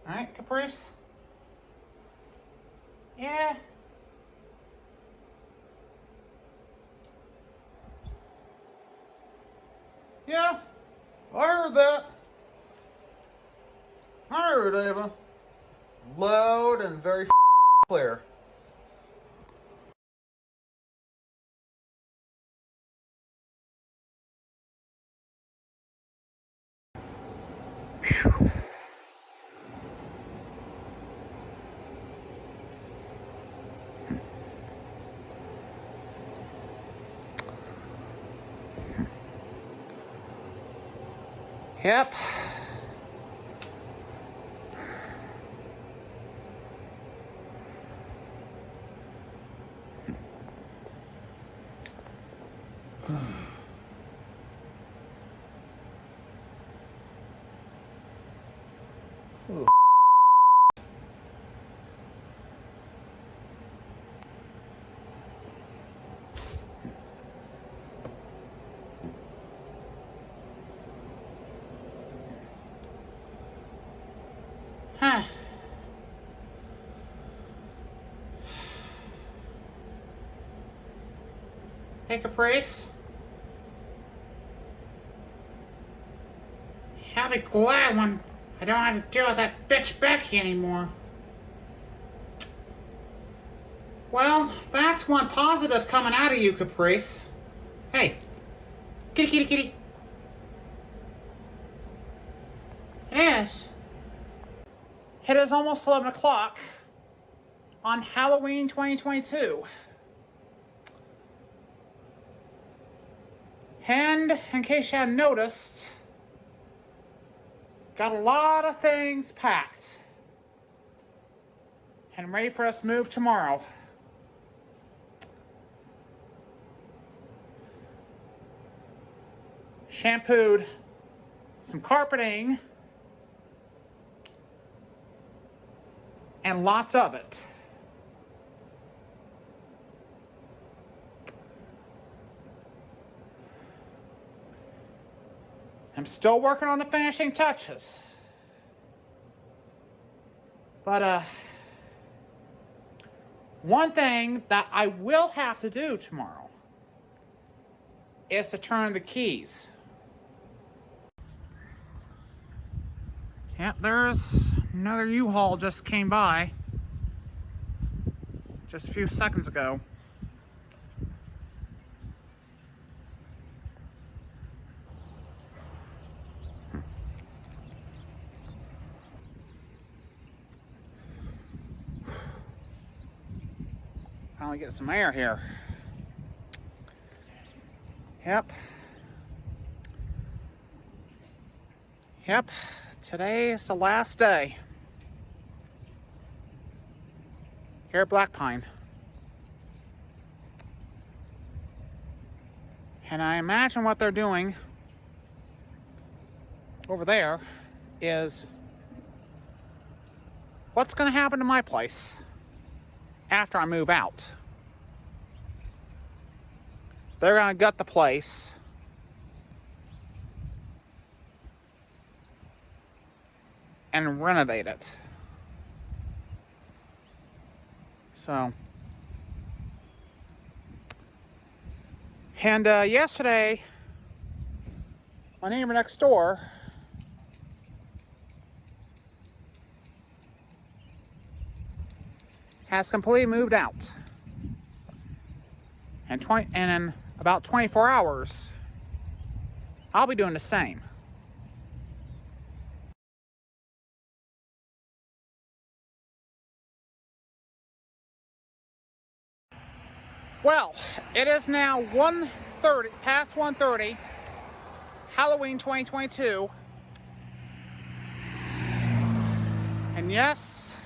Alright, Caprice? Yeah. Yeah, I heard that. I heard it, Ava. Loud and very clear. Yep. Ooh. Huh. Hey, Caprice. I'll be glad when I don't have to deal with that bitch Becky anymore. Well, that's one positive coming out of you, Caprice. Hey. Kitty, kitty, kitty. It is. It is almost 11 o'clock on Halloween 2022. And, in case you hadn't noticed, got a lot of things packed. And ready for us to move tomorrow. Shampooed some carpeting. And lots of it. I'm still working on the finishing touches. But, one thing that I will have to do tomorrow is to turn the keys. Yep, there's another U-Haul just came by just a few seconds ago. Finally get some air here. Yep. Today is the last day here at Black Pine. And I imagine what they're doing over there is what's going to happen to my place after I move out. they're going to gut the place. And renovate it. So. And yesterday, my neighbor next door has completely moved out. And in about 24 hours, I'll be doing the same. Well, it is now 1:30, past 1:30, Halloween 2022. And yes,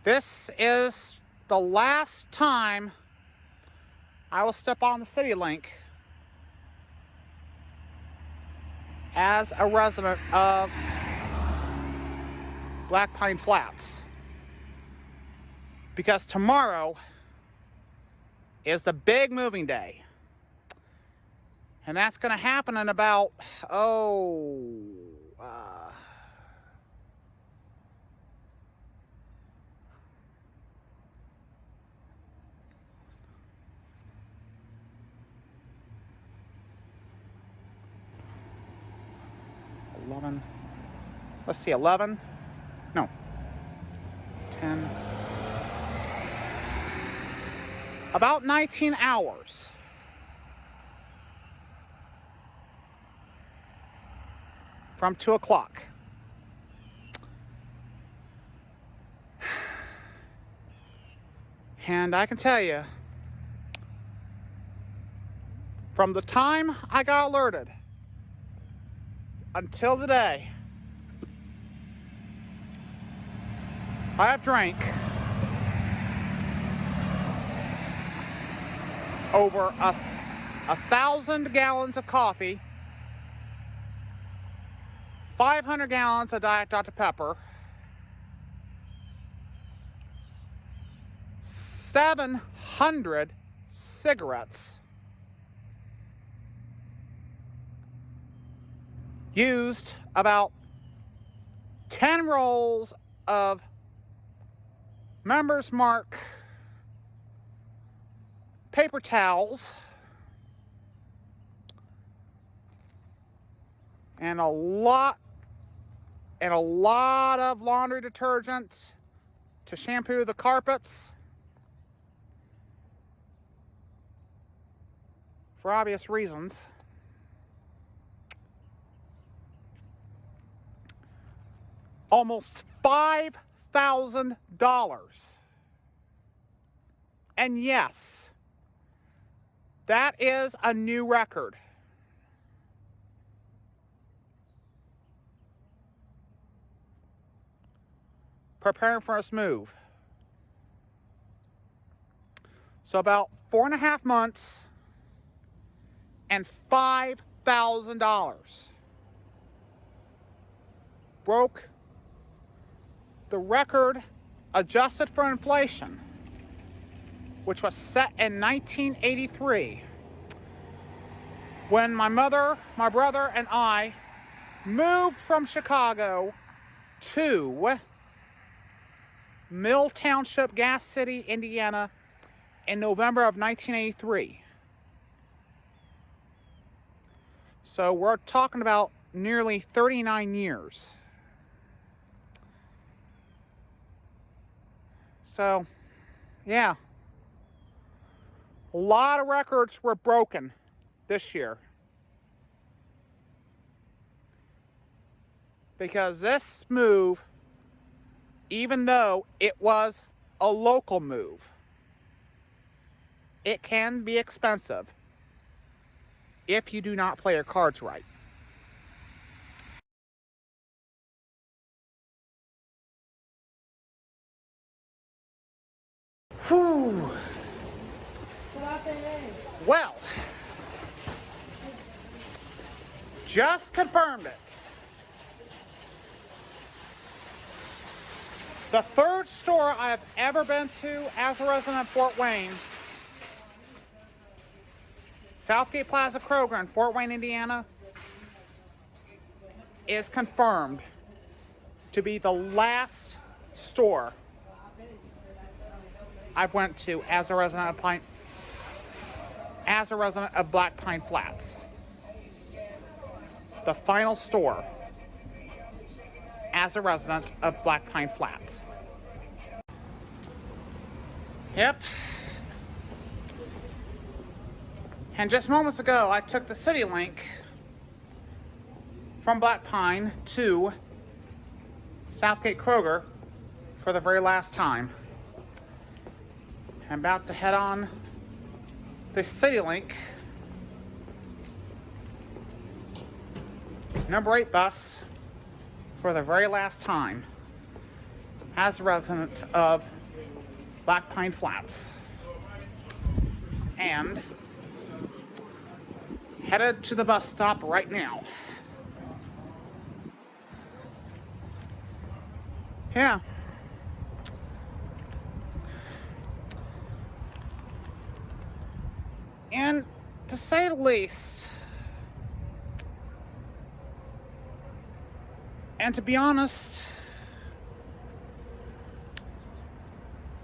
this is the last time I will step on the CityLink as a resident of Black Pine Flats. Because tomorrow is the big moving day. And that's going to happen in about, 11, let's see, 11, no, 10, about 19 hours. From 2 o'clock. And I can tell you, from the time I got alerted until today, I have drank over 1,000 gallons of coffee, 500 gallons of Diet Dr. Pepper, 700 cigarettes, used about 10 rolls of Members Mark paper towels, and a lot of laundry detergent to shampoo the carpets, for obvious reasons. Almost $5,000. And yes, that is a new record. Preparing for this move. So about 4.5 months and $5,000. Broke the record adjusted for inflation, which was set in 1983, when my mother, my brother, and I moved from Chicago to Mill Township, Gas City, Indiana, in November of 1983. So we're talking about nearly 39 years. So, yeah. A lot of records were broken this year. Because this move, even though it was a local move, it can be expensive if you do not play your cards right. Whew. Well, just confirmed it. The third store I've ever been to as a resident of Fort Wayne, Southgate Plaza Kroger in Fort Wayne, Indiana, is confirmed to be the last store I've went to as a resident of Black Pine Flats. The final store as a resident of Black Pine Flats. Yep. And just moments ago, I took the CityLink from Black Pine to Southgate Kroger for the very last time. I'm about to head on the CityLink number 8 bus for the very last time as a resident of Black Pine Flats. And headed to the bus stop right now. Yeah. And to say the least, and to be honest,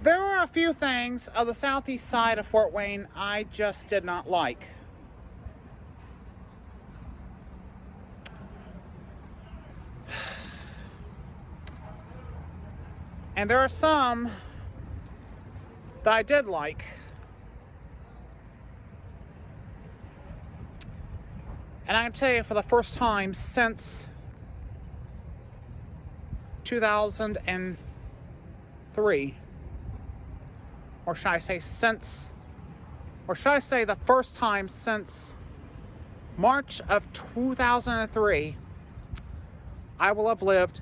there were a few things of the southeast side of Fort Wayne I just did not like. And there are some that I did like. And I can tell you, for the first time since 2003, or should I say the first time since March of 2003, I will have lived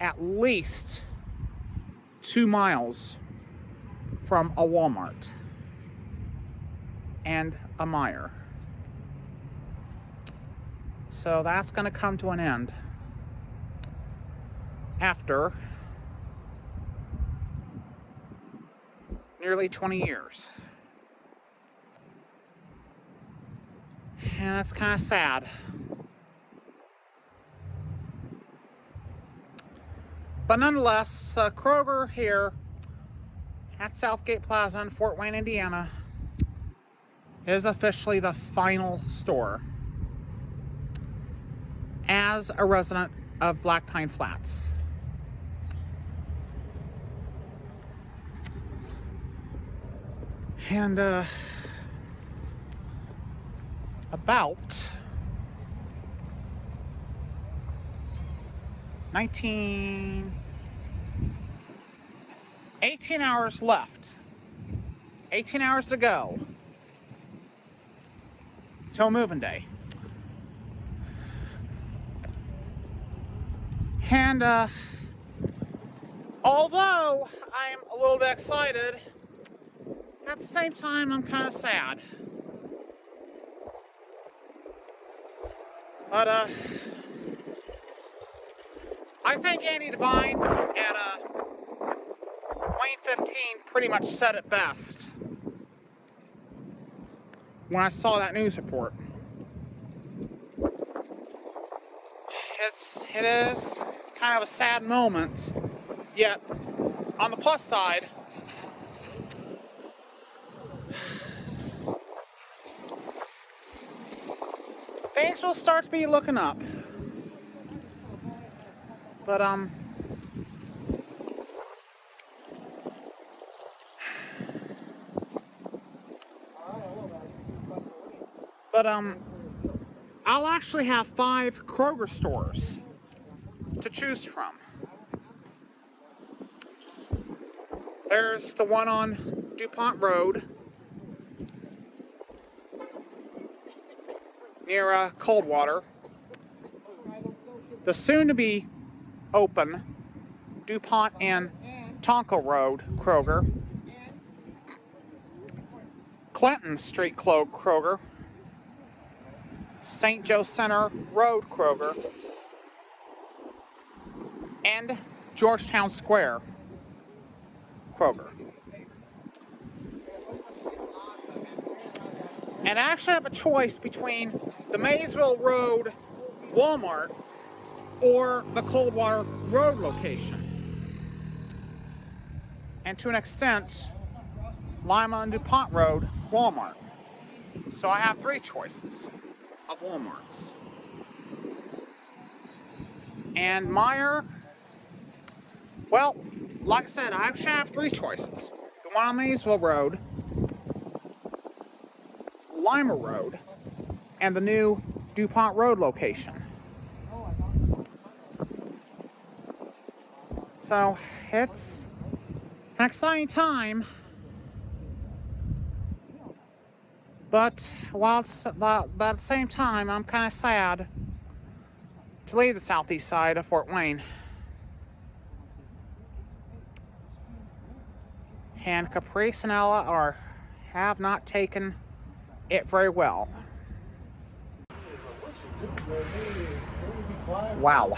at least 2 miles from a Walmart and a Meijer. So that's going to come to an end after nearly 20 years. And that's kind of sad. But nonetheless, Kroger here at Southgate Plaza in Fort Wayne, Indiana, is officially the final store as a resident of Black Pine Flats. And about 18 hours left. 18 hours to go till moving day. And although I'm a little bit excited, at the same time I'm kind of sad. But I think Andy Devine at Wayne 15 pretty much said it best when I saw that news report. It is kind of a sad moment, yet on the plus side, things will start to be looking up. But I'll actually have 5 Kroger stores to choose from. There's the one on DuPont Road near Coldwater. The soon-to-be open DuPont and Tonko Road Kroger. Clinton Street Kroger. St. Joe Center Road Kroger. And Georgetown Square Kroger. And I actually have a choice between the Maysville Road Walmart or the Coldwater Road location. And to an extent, Lima and DuPont Road Walmart. So I have 3 choices of Walmarts. And Meijer, well, like I said, I actually have 3 choices. The one on Maysville Road, Lima Road, and the new DuPont Road location. So it's an exciting time, but at the same time, I'm kind of sad to leave the southeast side of Fort Wayne. And Caprice and Ella have not taken it very well. Wow.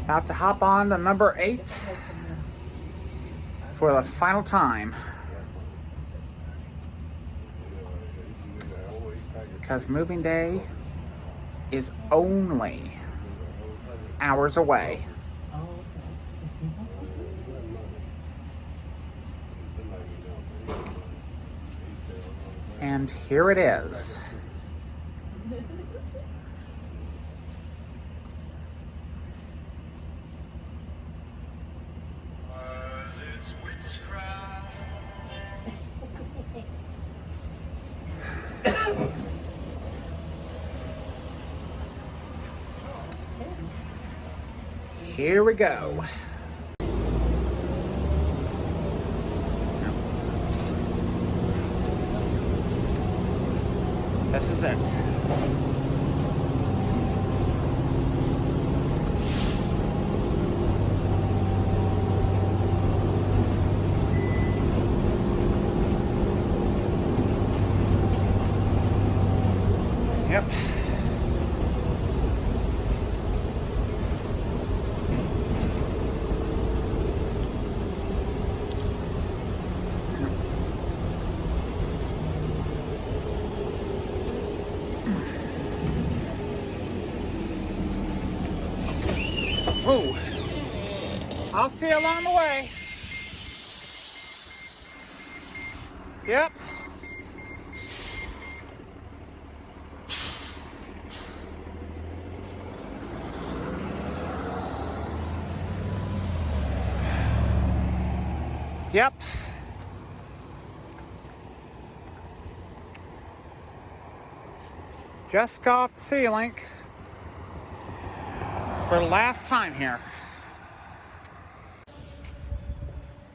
About to hop on to number 8 for the final time. Because moving day is only hours away. And here it is. Here we go. This is it. Yep. Ooh. I'll see you along the way. Yep. Yep. Just got off the C-Link for the last time here.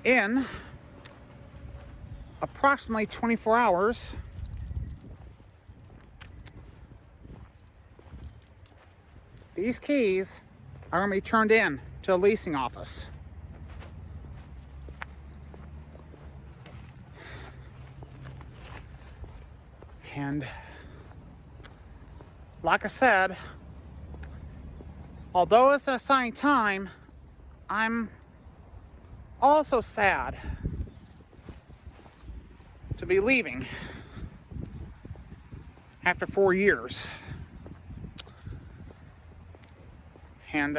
In approximately 24 hours, these keys are going to be turned in to a leasing office. And like I said, although it's an exciting time, I'm also sad to be leaving after 4 years. And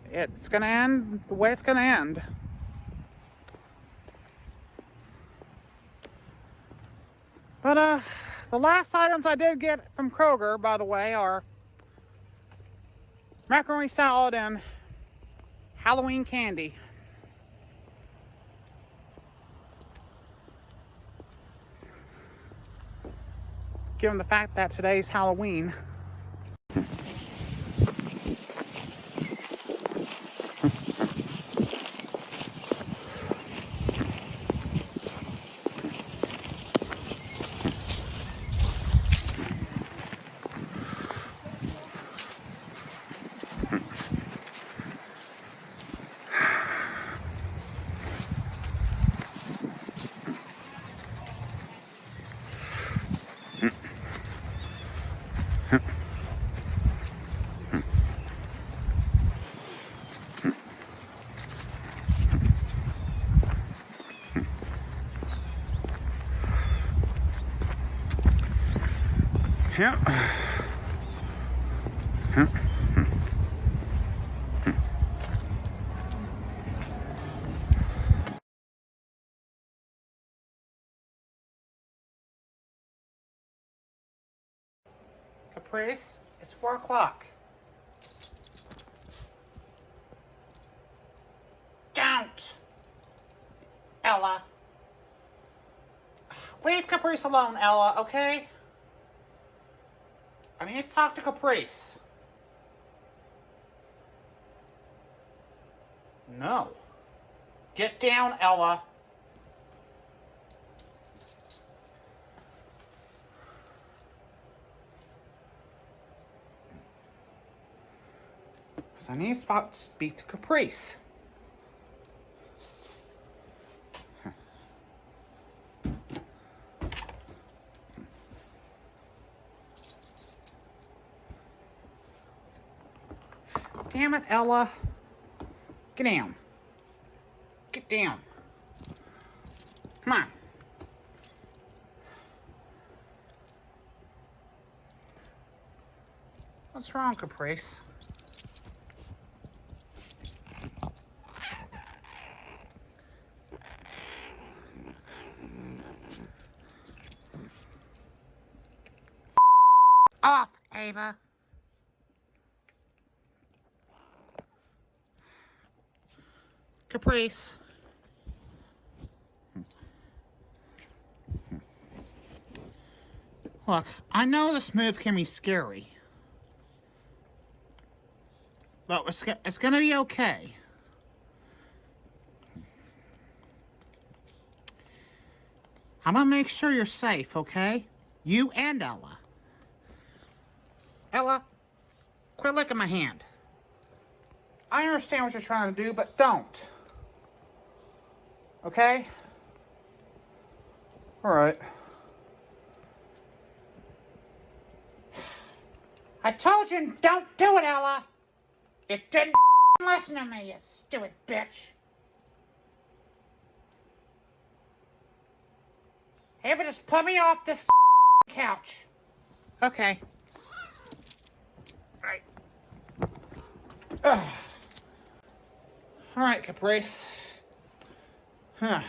it's gonna end the way it's gonna end. But the last items I did get from Kroger, by the way, are macaroni salad and Halloween candy. Given the fact that today's Halloween. Yep. Yep. Caprice, it's 4 o'clock. Don't! Ella. Leave Caprice alone, Ella, okay? I need to talk to Caprice. No. Get down, Ella. Because I need to speak to Caprice. Damn it, Ella. Get down. Get down. Come on. What's wrong, Caprice? Off, Ava. Caprice. Look, I know this move can be scary. But it's gonna be okay. I'm gonna make sure you're safe, okay? You and Ella. Ella, quit licking my hand. I understand what you're trying to do, but don't. Okay? Alright. I told you don't do it, Ella. You didn't listen to me, you stupid bitch. Ava, just put me off this couch. Okay. Alright. Alright, Caprice. Huh.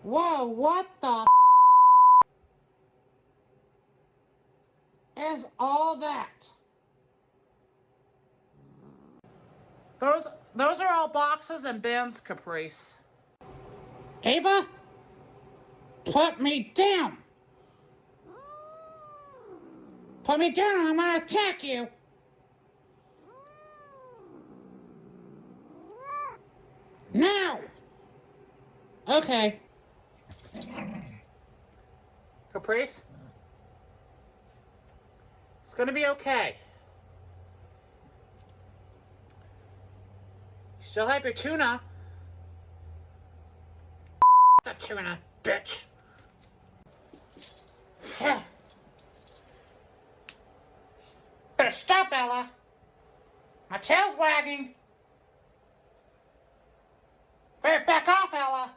Whoa, what the is all that? Those are all boxes and bins, Caprice. Ava? Put me down! Put me down or I'm gonna attack you! Now! Okay. Caprice? It's gonna be okay. You still have your tuna. The tuna, bitch. Better stop, Ella. My tail's wagging. Better back off, Ella.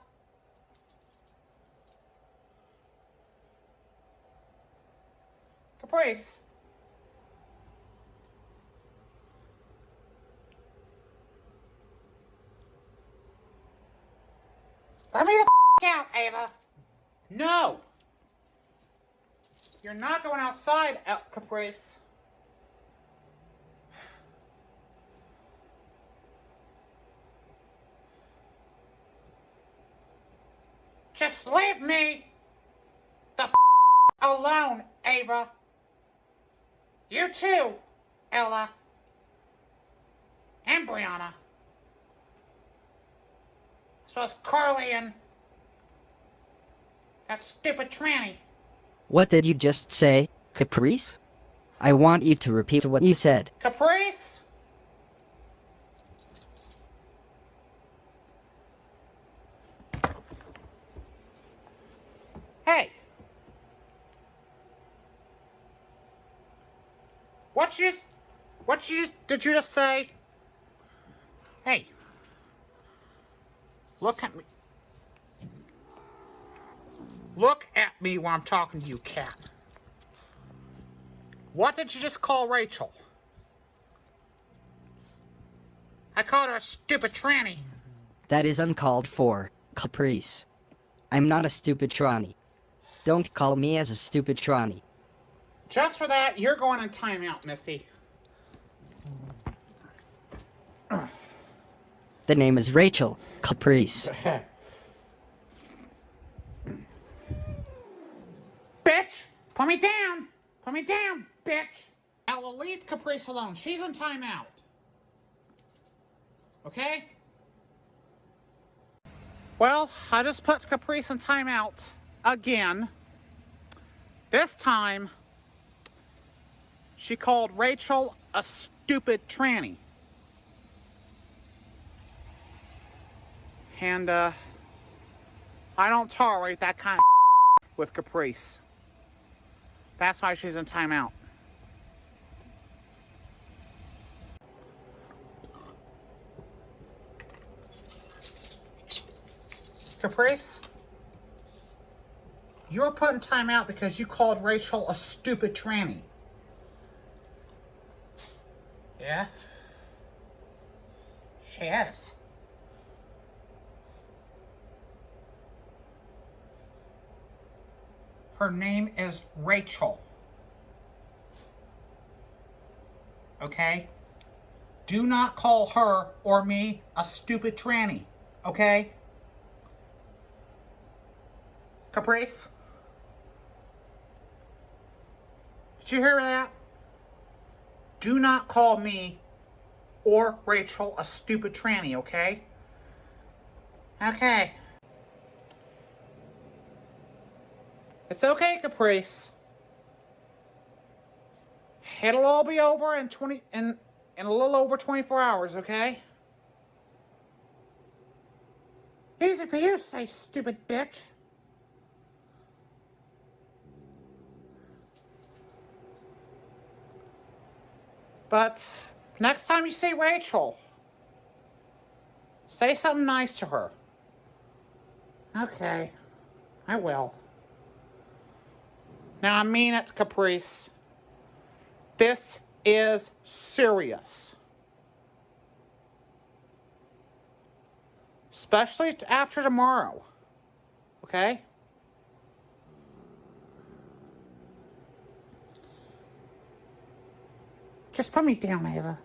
Caprice. Let me the out, Ava. No. You're not going outside, Caprice. Just leave me the alone, Ava. You too, Ella. And Brianna. As well as Carly and that stupid tranny. What did you just say, Caprice? I want you to repeat what you said. Caprice? Hey. Did you just say? Hey. Look at me. Look at me while I'm talking to you, cat. What did you just call Rachel? I called her a stupid tranny. That is uncalled for, Caprice. I'm not a stupid tranny. Don't call me as a stupid tranny. Just for that, you're going on timeout, Missy. The name is Rachel, Caprice. Bitch! Put me down! Put me down, bitch! Ella, leave Caprice alone. She's on timeout. Okay? Well, I just put Caprice in timeout again. This time, she called Rachel a stupid tranny. And, I don't tolerate that kind of with Caprice. That's why she's in timeout. Caprice, you're put in timeout because you called Rachel a stupid tranny. Yeah? She is. Her name is Rachel. Okay? Do not call her or me a stupid tranny. Okay? Caprice? Did you hear that? Do not call me or Rachel a stupid tranny, okay? Okay. It's okay, Caprice. It'll all be over in a little over 24 hours, okay? Easy for you to say, stupid bitch. But next time you see Rachel, say something nice to her. Okay, I will. Now I mean it, Caprice. This is serious. Especially after tomorrow. Okay? Just put me down, Ava.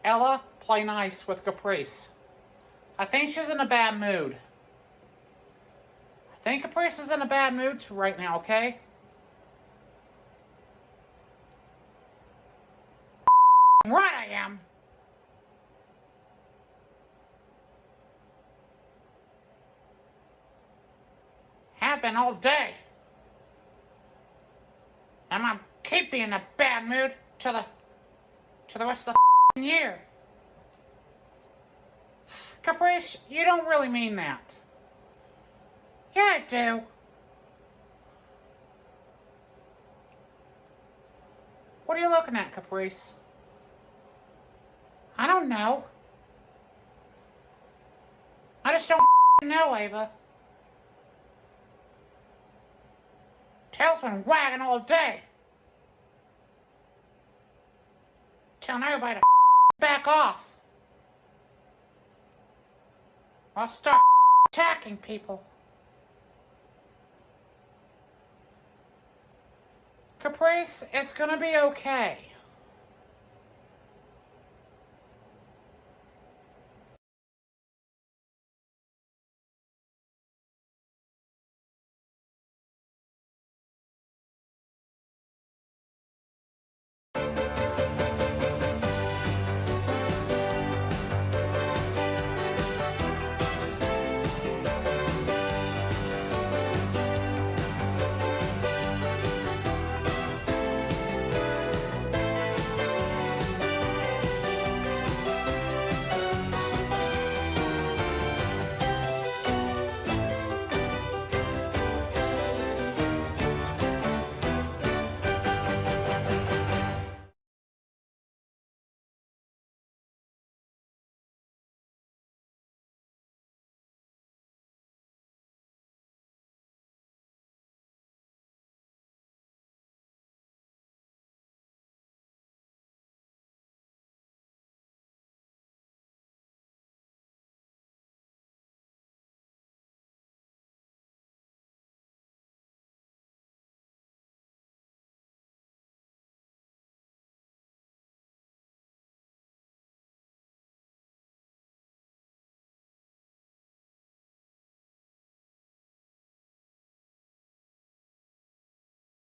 Ella, play nice with Caprice. I think she's in a bad mood. I think Caprice is in a bad mood right now, okay? Right I am. Have been all day. I'm gonna keep being in a bad mood till the rest of the year. Caprice, you don't really mean that. Yeah, I do. What are you looking at, Caprice? I don't know. I just don't know, Ava. Tail's been wagging all day. Telling everybody to back off. Or I'll start attacking people. Caprice, it's gonna be okay.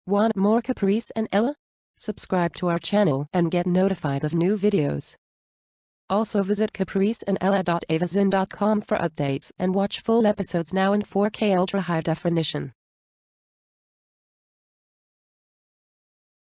Want more Caprice and Ella? Subscribe to our channel and get notified of new videos. Also visit capriceandella.avazin.com for updates and watch full episodes now in 4K ultra high definition.